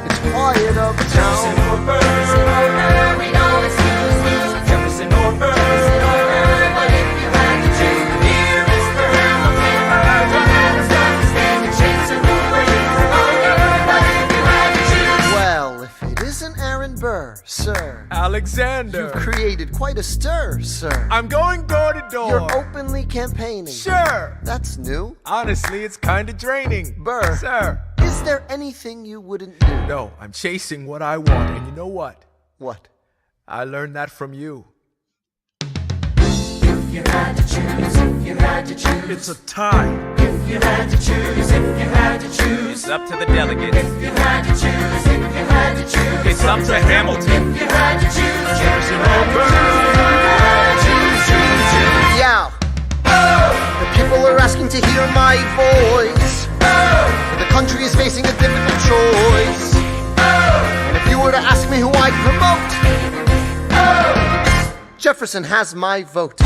Speaker 12: It's quiet up.
Speaker 6: Jefferson or Burr, we know it's lose-lose. Jefferson or Burr, but if you had to choose, dear Mr. Hamilton, John Adams doesn't stand a chance, so who are you promoting? But if you had to choose,
Speaker 12: Well, if it isn't Aaron Burr, sir.
Speaker 20: Alexander.
Speaker 12: You've created quite a stir, sir.
Speaker 20: I'm going door to door.
Speaker 12: You're openly campaigning.
Speaker 20: Sure.
Speaker 12: That's new.
Speaker 20: Honestly, it's kind of draining.
Speaker 12: Burr.
Speaker 20: Sir.
Speaker 12: Is there anything you wouldn't do?
Speaker 20: No, I'm chasing what I want, and you know what?
Speaker 12: What?
Speaker 20: I learned that from you.
Speaker 6: if you had to choose, if you had to choose,
Speaker 1: It's a tie.
Speaker 6: if you had to choose, if you had to choose,
Speaker 2: It's up to the delegates.
Speaker 6: if you had to choose, if you had to choose,
Speaker 2: It's up to Hamilton.
Speaker 6: if you had to choose,
Speaker 2: Jefferson or
Speaker 12: Yeah. The people are asking to hear my voice. The country is facing a difficult choice. And if you were to ask me who I'd promote, Jefferson has my vote.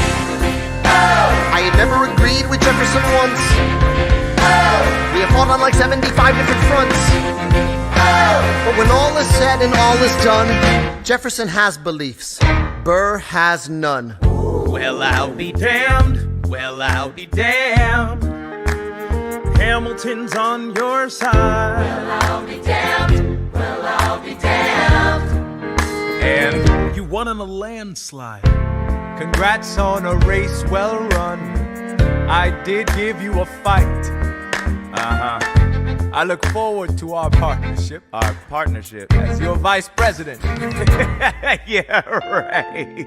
Speaker 12: I had never agreed with Jefferson once. We have fought on like 75 different fronts. But when all is said and all is done, Jefferson has beliefs, Burr has none.
Speaker 1: Well, I'll be damned. Well, I'll be damned. Hamilton's on your side.
Speaker 3: Well, I'll be damned. Well, I'll be damned.
Speaker 1: And you won on a landslide.
Speaker 20: Congrats on a race well run. I did give you a fight. I look forward to our partnership.
Speaker 2: Our partnership?
Speaker 20: As your vice president.
Speaker 2: Yeah, right.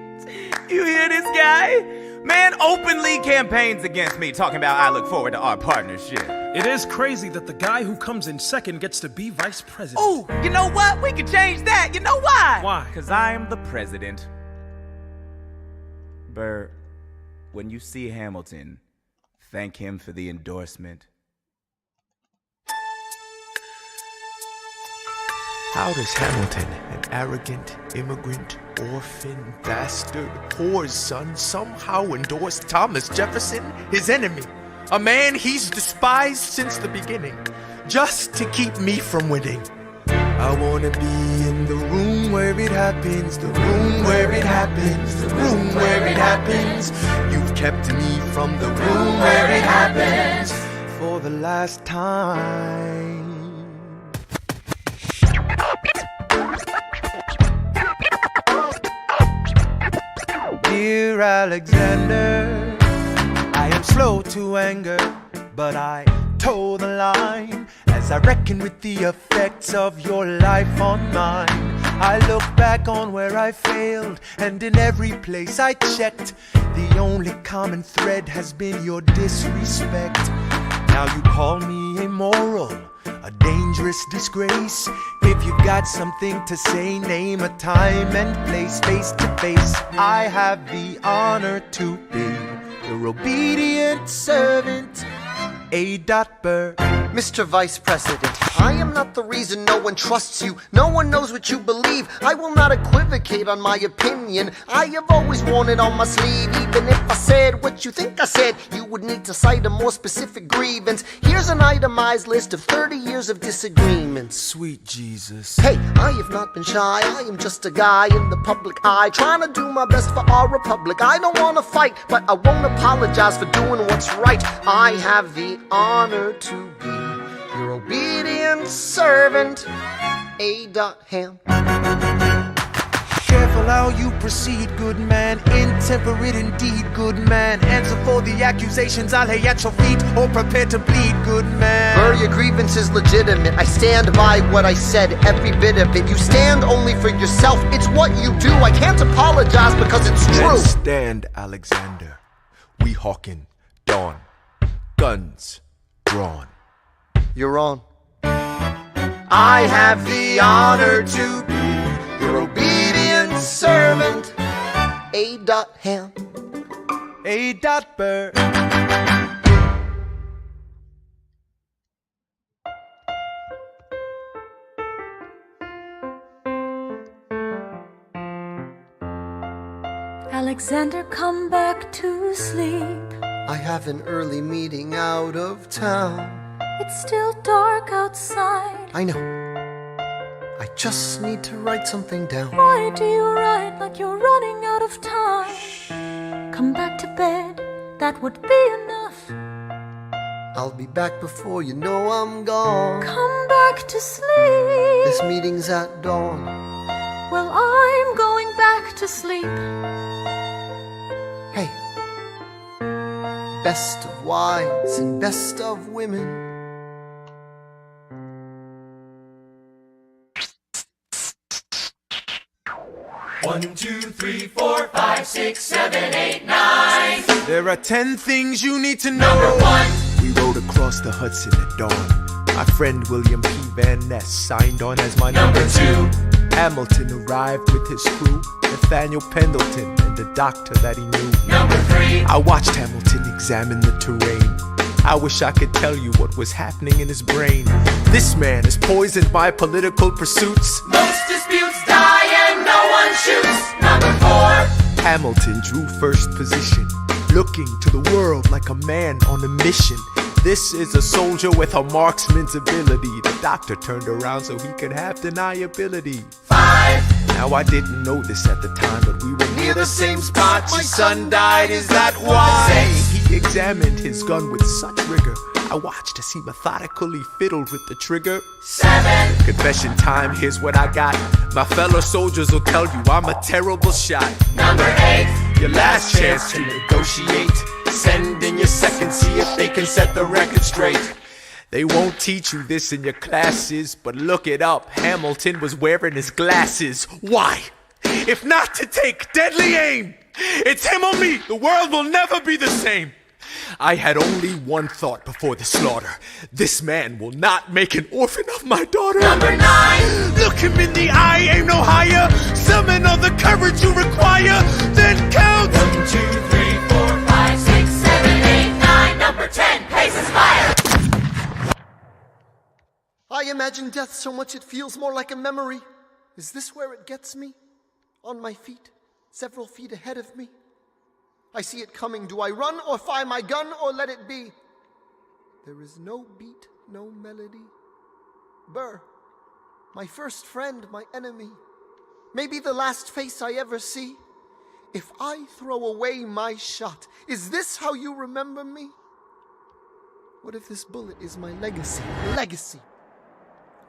Speaker 2: You hear this guy? Man openly campaigns against me, talking about I look forward to our partnership.
Speaker 1: It is crazy that the guy who comes in second gets to be vice president.
Speaker 2: Oh, you know what? We can change that. You know why?
Speaker 1: Why?
Speaker 2: Because I am the president. Burr, when you see Hamilton, thank him for the endorsement.
Speaker 5: How does Hamilton, an arrogant, immigrant, orphan, bastard, whore's son, somehow endorse Thomas Jefferson, his enemy? A man he's despised since the beginning, just to keep me from winning. I wanna be in the room where it happens, the room where it happens, the room where it happens. You've kept me from the room where it happens for the last time. Dear Alexander, I am slow to anger, but I toe the line as I reckon with the effects of your life on mine. I look back on where I failed, and in every place I checked, the only common thread has been your disrespect. Now you call me immoral, a dangerous disgrace. If you've got something to say, name a time and place, face to face. I have the honor to be your obedient servant, A. Burr.
Speaker 12: Mr. Vice President, I am not the reason no one trusts you. No one knows what you believe. I will not equivocate on my opinion. I have always worn it on my sleeve. Even if I said what you think I said, you would need to cite a more specific grievance. Here's an itemized list of 30 years of disagreements.
Speaker 5: Sweet Jesus.
Speaker 12: Hey, I have not been shy. I am just a guy in the public eye, trying to do my best for our republic. I don't want to fight, but I won't apologize for doing what's right. I have the honor to be your obedient servant, A. Ham.
Speaker 5: Careful how you proceed, good man. Intemperate indeed, good man. Answer for the accusations I lay at your feet, or prepare to bleed, good man.
Speaker 12: Burr, your grievance is legitimate. I stand by what I said, every bit of it. You stand only for yourself. It's what you do. I can't apologize because it's true.
Speaker 5: Then stand, Alexander. We hawking dawn. Guns drawn.
Speaker 12: You're on.
Speaker 5: I have the honor to be
Speaker 12: your obedient servant, A. Ham.
Speaker 5: A. Burr.
Speaker 4: Alexander, come back to sleep.
Speaker 12: I have an early meeting out of town.
Speaker 4: It's still dark outside.
Speaker 12: I know. I just need to write something down.
Speaker 4: Why do you write like you're running out of time? Come back to bed, that would be enough.
Speaker 12: I'll be back before you know I'm gone.
Speaker 4: Come back to sleep.
Speaker 12: This meeting's at dawn.
Speaker 4: Well, I'm going back to sleep.
Speaker 12: Hey, best of wives and best of women.
Speaker 6: 1, 2, 3, 4, 5, 6, 7, 8, 9.
Speaker 5: There are 10 things you need to know.
Speaker 6: Number 1.
Speaker 5: We rode across the Hudson at dawn. My friend William P. Van Ness signed on as my
Speaker 6: Number 2.
Speaker 5: Hamilton arrived with his crew, Nathaniel Pendleton and the doctor that he knew.
Speaker 6: Number 3.
Speaker 5: I watched Hamilton examine the terrain. I wish I could tell you what was happening in his brain. This man is poisoned by political pursuits.
Speaker 6: Most disputes die and no one shoots. Number 4.
Speaker 5: Hamilton drew first position.
Speaker 20: looking to the world like a man on a mission. This is a soldier with a marksman's ability. The doctor turned around so he could have deniability.
Speaker 6: 5.
Speaker 20: Now I didn't know this at the time, but we were near the same spot. My son died, is that why? He examined his gun with such rigor. I watched as he methodically fiddled with the trigger.
Speaker 6: 7.
Speaker 20: Confession time, here's what I got. My fellow soldiers will tell you I'm a terrible shot.
Speaker 6: Number 8.
Speaker 20: Your last chance to negotiate. Send in your second, see if they can set the record straight. They won't teach you this in your classes, but look it up. Hamilton was wearing his glasses. Why? If not to take deadly aim. It's him or me. The world will never be the same. I had only one thought before the slaughter. This man will not make an orphan of my daughter.
Speaker 6: Number 9.
Speaker 20: Look him in the eye, aim no higher. Summon all the courage you require. Then count.
Speaker 6: 1, 2, 3, 4, 5, 6, 7, 8, 9. Number 10. Paces fire.
Speaker 12: I imagine death so much it feels more like a memory. Is this where it gets me? On my feet, several feet ahead of me. I see it coming. Do I run or fire my gun or let it be? There is no beat, no melody. Burr, my first friend, my enemy. Maybe the last face I ever see. If I throw away my shot, is this how you remember me? What if this bullet is my legacy? Legacy.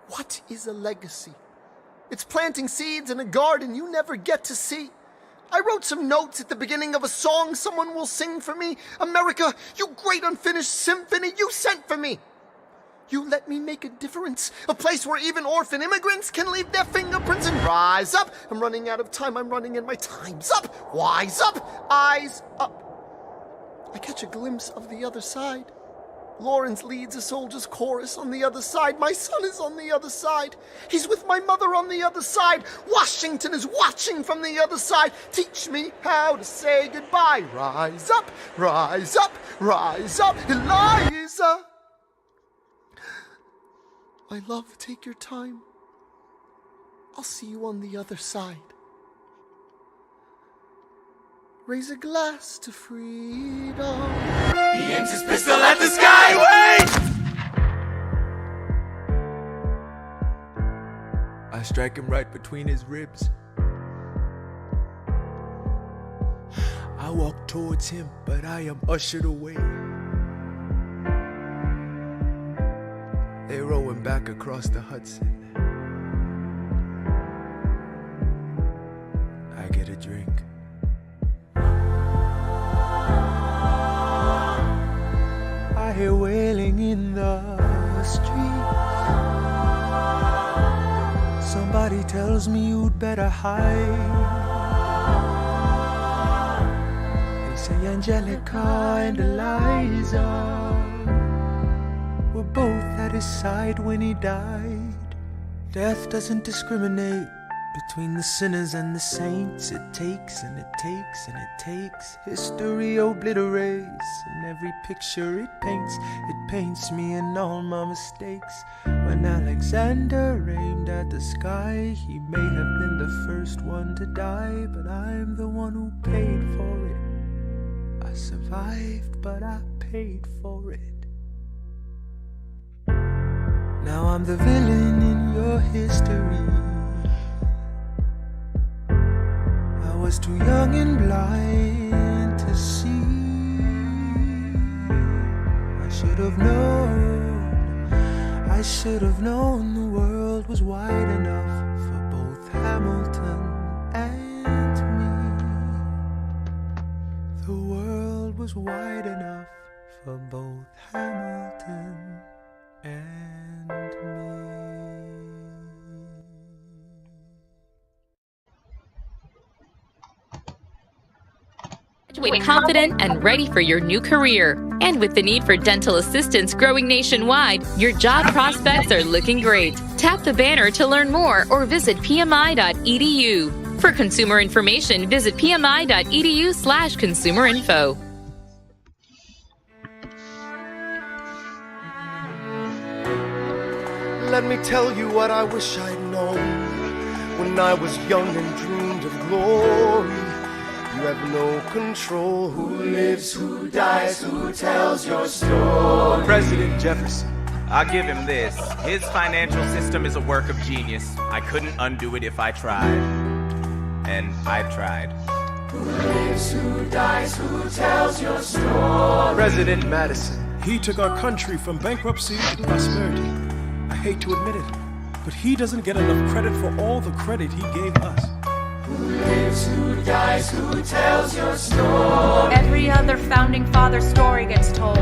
Speaker 12: What is a legacy? It's planting seeds in a garden you never get to see. I wrote some notes at the beginning of a song someone will sing for me. America, you great unfinished symphony you sent for me. You let me make a difference, a place where even orphan immigrants can leave their fingerprints and rise up. I'm running out of time, I'm running and my time's up. Wise up, eyes up. I catch a glimpse of the other side. Lawrence leads a soldier's chorus on the other side. My son is on the other side. He's with my mother on the other side. Washington is watching from the other side. Teach me how to say goodbye. Rise up, rise up, rise up, Eliza. My love, take your time. I'll see you on the other side. Raise a glass to freedom.
Speaker 6: He aims his pistol at the sky.
Speaker 20: Wait! I strike him right between his ribs. I walk towards him, but I am ushered away. They row him back across the Hudson. I get a drink. I hear wailing in the street. Somebody tells me you'd better hide. They say Angelica and Eliza were both at his side when he died. Death doesn't discriminate between the sinners and the saints. It takes and it takes and it takes. History obliterates, and every picture it paints me and all my mistakes. When Alexander aimed at the sky, he may have been the first one to die, but I'm the one who paid for it. I survived, but I paid for it. Now I'm the villain in your history. I was too young and blind to see. I should have known the world was wide enough for both Hamilton and me. The world was wide enough for both Hamilton and me.
Speaker 8: Graduate confident and ready for your new career. And with the need for dental assistants growing nationwide, your job prospects are looking great. Tap the banner to learn more or visit pmi.edu. For consumer information, visit pmi.edu/consumerinfo.
Speaker 12: Let me tell you what I wish I'd known when I was young and dreamed of glory. You have no control.
Speaker 6: Who lives, who dies, who tells your story?
Speaker 2: President Jefferson. I'll give him this. His financial system is a work of genius. I couldn't undo it if I tried. And I've tried.
Speaker 6: Who lives, who dies, who tells your story?
Speaker 20: President Madison.
Speaker 1: He took our country from bankruptcy to prosperity. I hate to admit it, but he doesn't get enough credit for all the credit he gave us.
Speaker 6: Who lives, who dies, who tells your story?
Speaker 16: Every other founding father story gets told.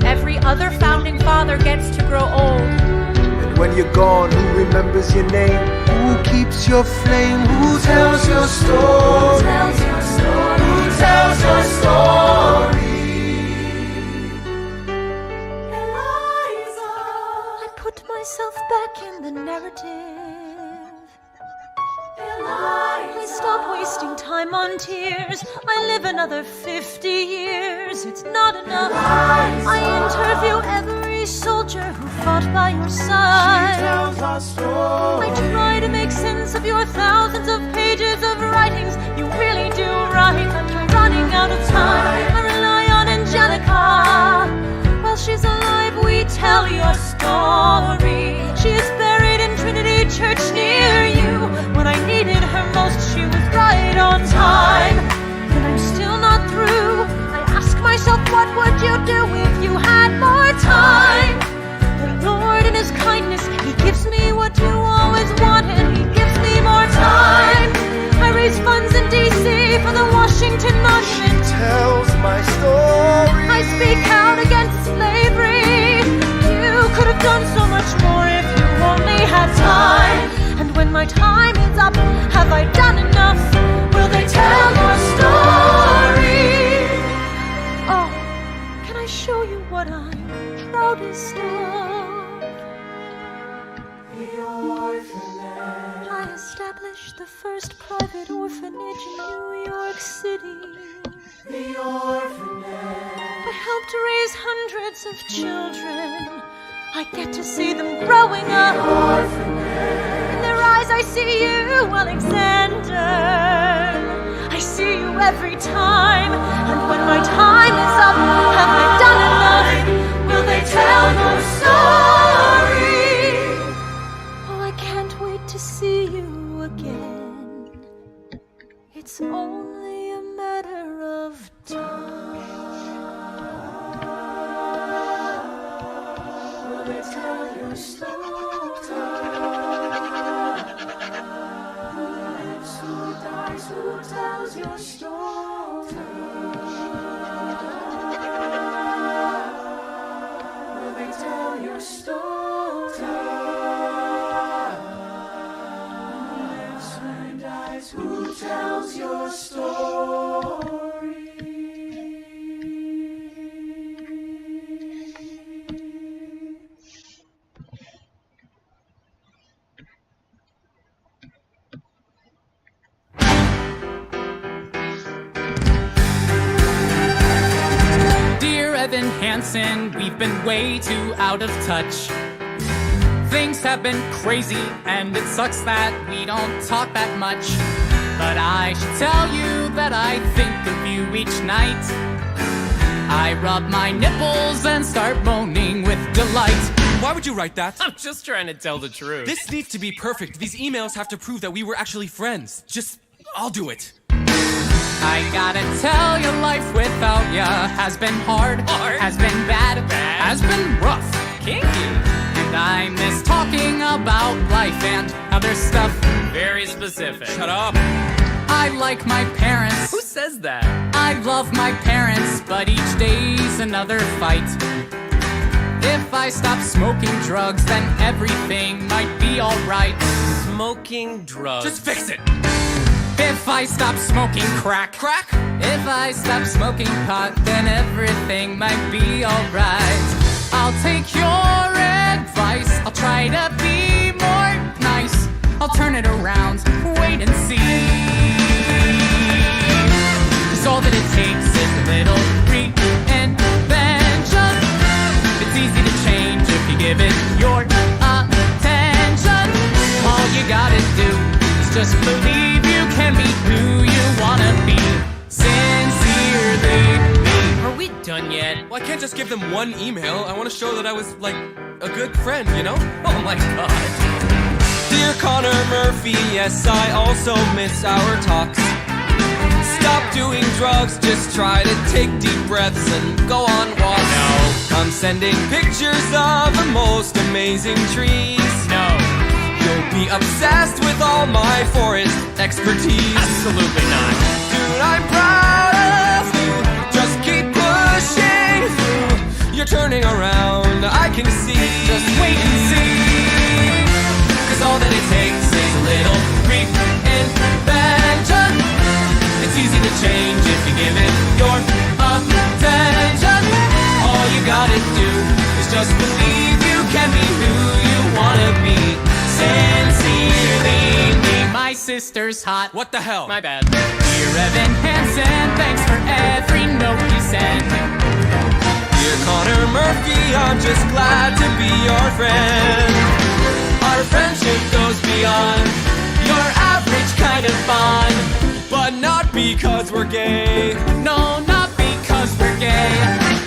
Speaker 16: Every other founding father gets to grow old.
Speaker 20: And when you're gone, who remembers your name? Who keeps your flame? Who tells your story?
Speaker 6: Who tells your story? Who tells your story?
Speaker 4: Eliza, I put myself back in the narrative. Please stop wasting time on tears. I live another 50 years. It's not enough. I interview every soldier who fought by your side.
Speaker 6: She tells our story.
Speaker 4: I try to make sense of your thousands of pages of writings. You really do write, but you're running out of time. I rely on Angelica. While she's alive, we tell your story. She is buried in Trinity Church near you. When I needed her most, she was right on time. And I'm still not through. I ask myself, what would you do if you had more time? The Lord in His kindness, He gives me what you always wanted. He gives me more time. I raise funds in D.C. for the Washington Monument.
Speaker 12: She tells my story.
Speaker 4: I speak out against slavery. You could have done so much more if you only had time. And when my time is up, have I done enough? Will they tell your story? Oh, can I show you what I'm proudest of?
Speaker 6: The orphanage.
Speaker 4: I established the first private orphanage in New York City.
Speaker 6: The orphanage.
Speaker 4: I helped raise hundreds of children. I get to see them growing up.
Speaker 6: The orphanage.
Speaker 4: In their eyes I see you, Alexander. I see you every time. And when my time is up, have I done enough? Will they tell your story? Oh, I can't wait to see you again. It's only a matter of time.
Speaker 6: Will they tell your story? Who lives, who dies, who tells your story? Will they tell your story? Who lives, who dies, who tells your story?
Speaker 11: Evan Hansen, we've been way too out of touch. Things have been crazy, and it sucks that we don't talk that much. But I should tell you that I think of you each night. I rub my nipples and start moaning with delight.
Speaker 9: Why would you write that?
Speaker 11: I'm just trying to tell the truth.
Speaker 9: This needs to be perfect. These emails have to prove that we were actually friends. I'll do it.
Speaker 11: I gotta tell you, life without ya has been hard, has been bad, has been rough, kinky. And I miss talking about life and other stuff. Very specific.
Speaker 9: Shut up.
Speaker 11: I like my parents.
Speaker 9: Who says that?
Speaker 11: I love my parents, but each day's another fight. If I stop smoking drugs, then everything might be alright.
Speaker 9: Smoking drugs. Just fix it.
Speaker 11: If I stop smoking crack.
Speaker 9: Crack?
Speaker 11: If I stop smoking pot, then everything might be alright. I'll take your advice. I'll try to be more nice. I'll turn it around, wait and see. 'Cause all that it takes is a little reinvention. It's easy to change if you give it your attention. All you gotta do is just believe you can be who you wanna be.
Speaker 9: Well, I can't just give them one email. I want to show that I was, like, a good friend, you know? Oh my god. Dear Connor Murphy, yes, I also miss our talks. Stop doing drugs, just try to take deep breaths and go on walks. No. I'm sending pictures of the most amazing trees. No. You'll be obsessed with all my forest expertise. Absolutely not. Dude, I'm proud of you. Just keep pushing through. You're turning around, I can see. Just wait and see. 'Cause all that it takes is a little reinvention. It's easy to change if you give it your attention. All you gotta do is just believe you can be who you wanna be. Sincerely me.
Speaker 11: My sister's hot.
Speaker 9: What the hell?
Speaker 11: My bad. Dear Evan Hansen, thanks for every note you send.
Speaker 9: Dear Connor Murphy, I'm just glad to be your friend. Our friendship goes beyond your average kind of bond. But not because we're gay.
Speaker 11: No, not because we're gay.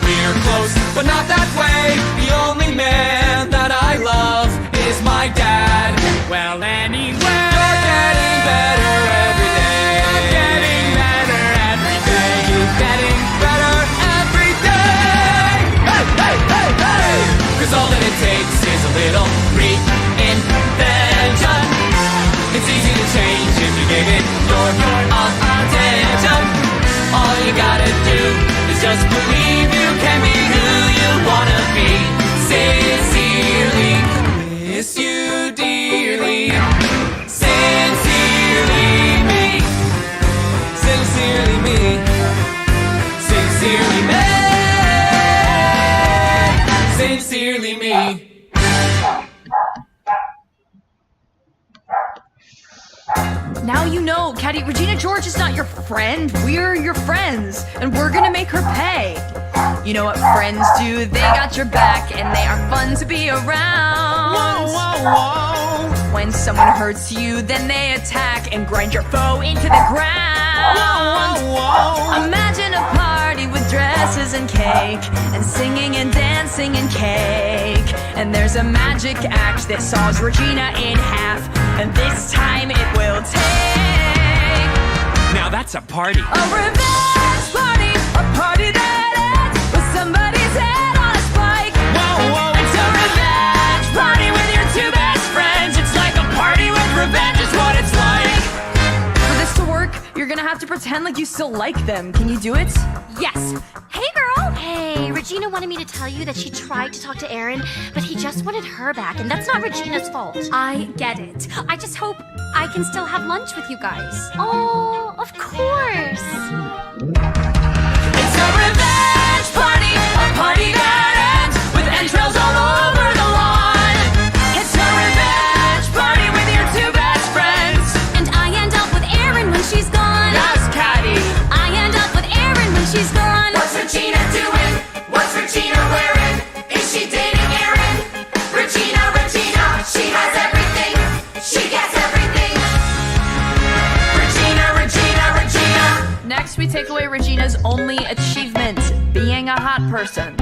Speaker 9: We're close, but not that way. The only man that I love is my dad.
Speaker 11: Well, anyway,
Speaker 9: you're getting better every day.
Speaker 11: I'm getting better every day.
Speaker 9: You're getting better every day. Hey, hey, hey, hey! 'Cause all that it takes is a little reinvention. It's easy to change if you give it your attention. All you gotta do is just believe you can be who you wanna be. Sincerely, miss you dearly. Sincerely me. Sincerely me. Sincerely me. Sincerely me.
Speaker 14: Now you know, Caddy, Regina George is not your friend. We're your friends, and we're gonna make her pay. You know what friends do? They got your back, and they are fun to be around.
Speaker 11: Whoa, whoa, whoa.
Speaker 14: When someone hurts you, then they attack and grind your foe into the ground.
Speaker 11: Whoa, whoa, whoa.
Speaker 14: Imagine a party with dresses and cake, and singing and dancing and cake. And there's a magic axe that saws Regina in half, and this time it will take.
Speaker 9: Now that's a party.
Speaker 14: A revenge party, a party that ends with somebody's head on a spike.
Speaker 11: Whoa, whoa.
Speaker 14: It's a revenge party with your two best friends. It's like a party with revenge is what it's like. For this to work, you're gonna have to pretend like you still like them. Can you do it?
Speaker 22: Yes. Hey, girl. Hey, Regina wanted me to tell you that she tried to talk to Aaron, but he just wanted her back, and that's not Regina's fault.
Speaker 23: I get it. I just hope I can still have lunch with you guys.
Speaker 22: Oh, of course.
Speaker 14: It's a revenge party, a party that ends with entrails all over the lawn. It's a revenge party with your two best friends.
Speaker 23: And I end up with Erin when she's gone.
Speaker 14: That's Caddy.
Speaker 23: I end up with Erin when she's gone.
Speaker 6: What's Regina doing? What's Regina wearing? Is she dating Aaron? Regina, Regina, she has everything. She gets everything. Regina, Regina, Regina.
Speaker 14: Next, we take away Regina's only achievement, being a hot person.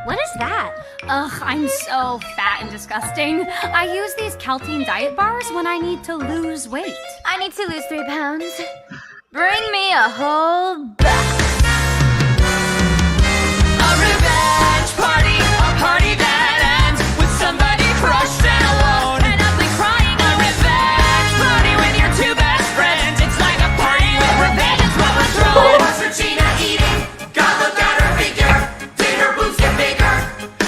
Speaker 22: What is that?
Speaker 23: Ugh, I'm so fat and disgusting. I use these Caltine diet bars when I need to lose weight.
Speaker 22: I need to lose 3 pounds. Bring me a whole box.
Speaker 14: A revenge party, a party that ends with somebody crushed and alone. And ugly crying. A revenge party with your two best friends. It's like a party with revenge. It's what we're throwing.
Speaker 6: What's Regina eating? God, look at her figure. Did her boobs get bigger?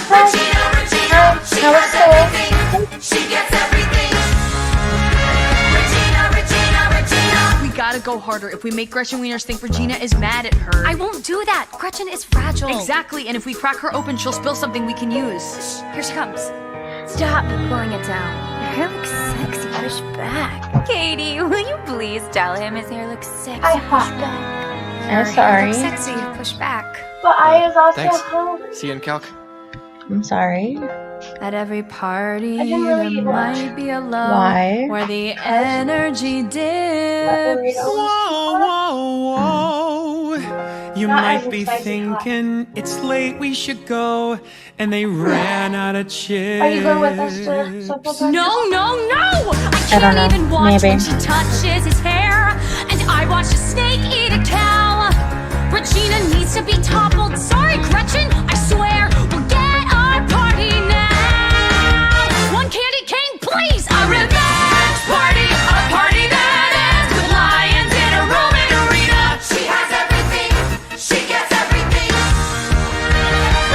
Speaker 6: Regina, Regina, she has everything. She gets everything. Regina, Regina, Regina.
Speaker 14: We gotta go harder. If we make Gretchen Wieners think Regina is mad at her.
Speaker 23: I won't do that. Gretchen is fragile.
Speaker 14: Exactly, and if we crack her open, she'll spill something we can use.
Speaker 23: Here she comes.
Speaker 22: Stop pulling it down. Your hair looks sexy. Push back.
Speaker 23: Katie, will you please tell him his hair looks sexy?
Speaker 24: I
Speaker 23: Push
Speaker 24: have.
Speaker 23: back.
Speaker 24: I'm sorry.
Speaker 23: Looks sexy. Push back.
Speaker 24: But I is also
Speaker 20: Thanks.
Speaker 24: home.
Speaker 20: See you in Calc.
Speaker 24: I'm sorry.
Speaker 14: At every party,
Speaker 17: I didn't really
Speaker 14: there
Speaker 17: eat lunch.
Speaker 14: might be a lull
Speaker 17: Why?
Speaker 14: where the energy dips.
Speaker 18: Whoa, whoa, whoa. You
Speaker 17: Not
Speaker 18: might
Speaker 17: as
Speaker 18: be
Speaker 17: spicy hot.
Speaker 18: thinking it's late, we should go. And they ran out of chips.
Speaker 17: Are you going with us to football practice?
Speaker 23: No, no, no!
Speaker 17: I don't know.
Speaker 23: Can't even watch
Speaker 17: Maybe.
Speaker 23: when she touches his hair. And I watched a snake eat a cow. Regina needs to be toppled. Sorry, Gretchen, I swear. We'll get our party now. One candy cane, please. A revenge party. A party that ends with lions in a Roman arena.
Speaker 6: She has everything. She gets everything.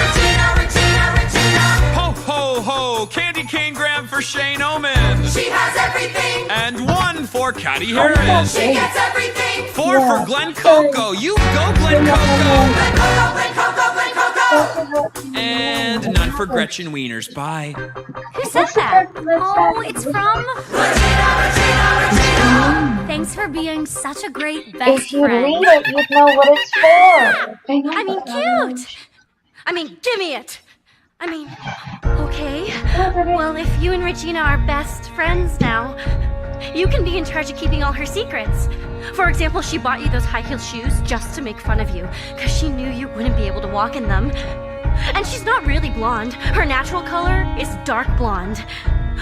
Speaker 6: Regina, Regina, Regina.
Speaker 18: Ho, ho, ho! Candy cane grab for Shane Omen.
Speaker 6: She has everything.
Speaker 18: And 1 for Caddy Harris.
Speaker 6: She gets everything.
Speaker 18: 4 for Glen Coco. You go, Glen Coco.
Speaker 6: Glen Coco, Glen Coco, Glen Coco.
Speaker 18: And none for Gretchen Wieners. Bye.
Speaker 23: Who said that? Oh, it's from... Thanks for being such a great best
Speaker 17: If you'd
Speaker 23: friend.
Speaker 17: read it, you'd know what it's for.
Speaker 23: I mean, cute. I mean, give me it. I mean, okay. Well, if you and Regina are best friends now, you can be in charge of keeping all her secrets. For example, she bought you those high-heeled shoes just to make fun of you, because she knew you wouldn't be able to walk in them. And she's not really blonde. Her natural color is dark blonde.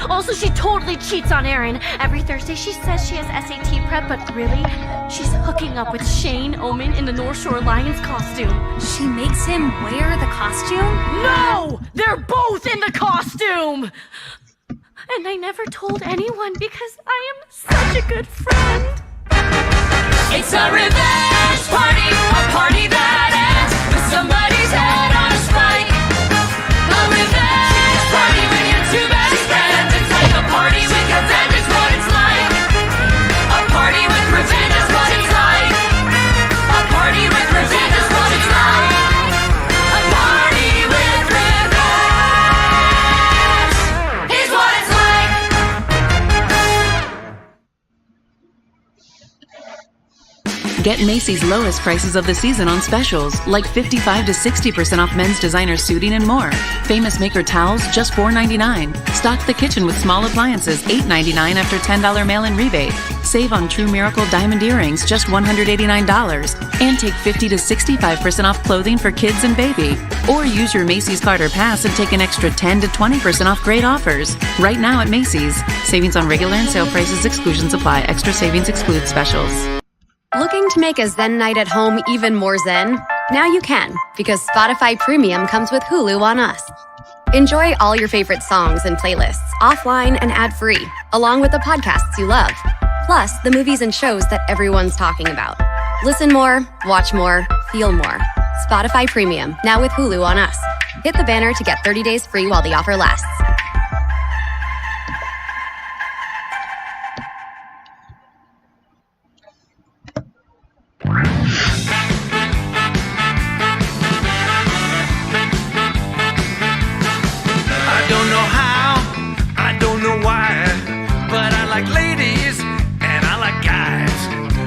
Speaker 23: Also, she totally cheats on Erin. Every Thursday she says she has SAT prep, but really, she's hooking up with Shane Omen in the North Shore Lions costume. She makes him wear the costume? No! They're both in the costume! And I never told anyone because I am such a good friend. It's a revenge party, a party that ends with somebody's head on a spike. A revenge party with your two best friends. It's like a party with your friend is what it's like. A party with revenge is what it's like. A party with revenge is what it's like. A party with revenge is what it's like.
Speaker 19: Get Macy's lowest prices of the season on specials, like 55 to 60% off men's designer suiting and more. Famous Maker towels, just $4.99. Stock the kitchen with small appliances, $8.99 after $10 mail-in rebate. Save on True Miracle diamond earrings, just $189. And take 50 to 65% off clothing for kids and baby. Or use your Macy's card or pass and take an extra 10 to 20% off great offers. Right now at Macy's. Savings on regular and sale prices, exclusions apply. Extra savings exclude specials.
Speaker 15: Looking to make a Zen night at home even more Zen? Now you can, because Spotify Premium comes with Hulu on Us. Enjoy all your favorite songs and playlists, offline and ad-free, along with the podcasts you love. Plus, the movies and shows that everyone's talking about. Listen more, watch more, feel more. Spotify Premium, now with Hulu on Us. Hit the banner to get 30 days free while the offer lasts.
Speaker 1: I don't know how, I don't know why, but I like ladies and I like guys.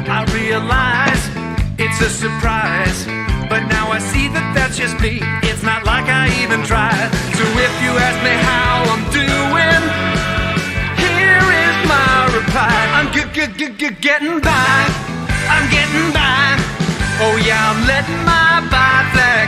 Speaker 1: I realize it's a surprise, but now I see that that's just me. It's not like I even tried. So if you ask me how I'm doing, here is my reply. I'm getting by. I'm getting by. Oh yeah, I'm letting my vibe flash.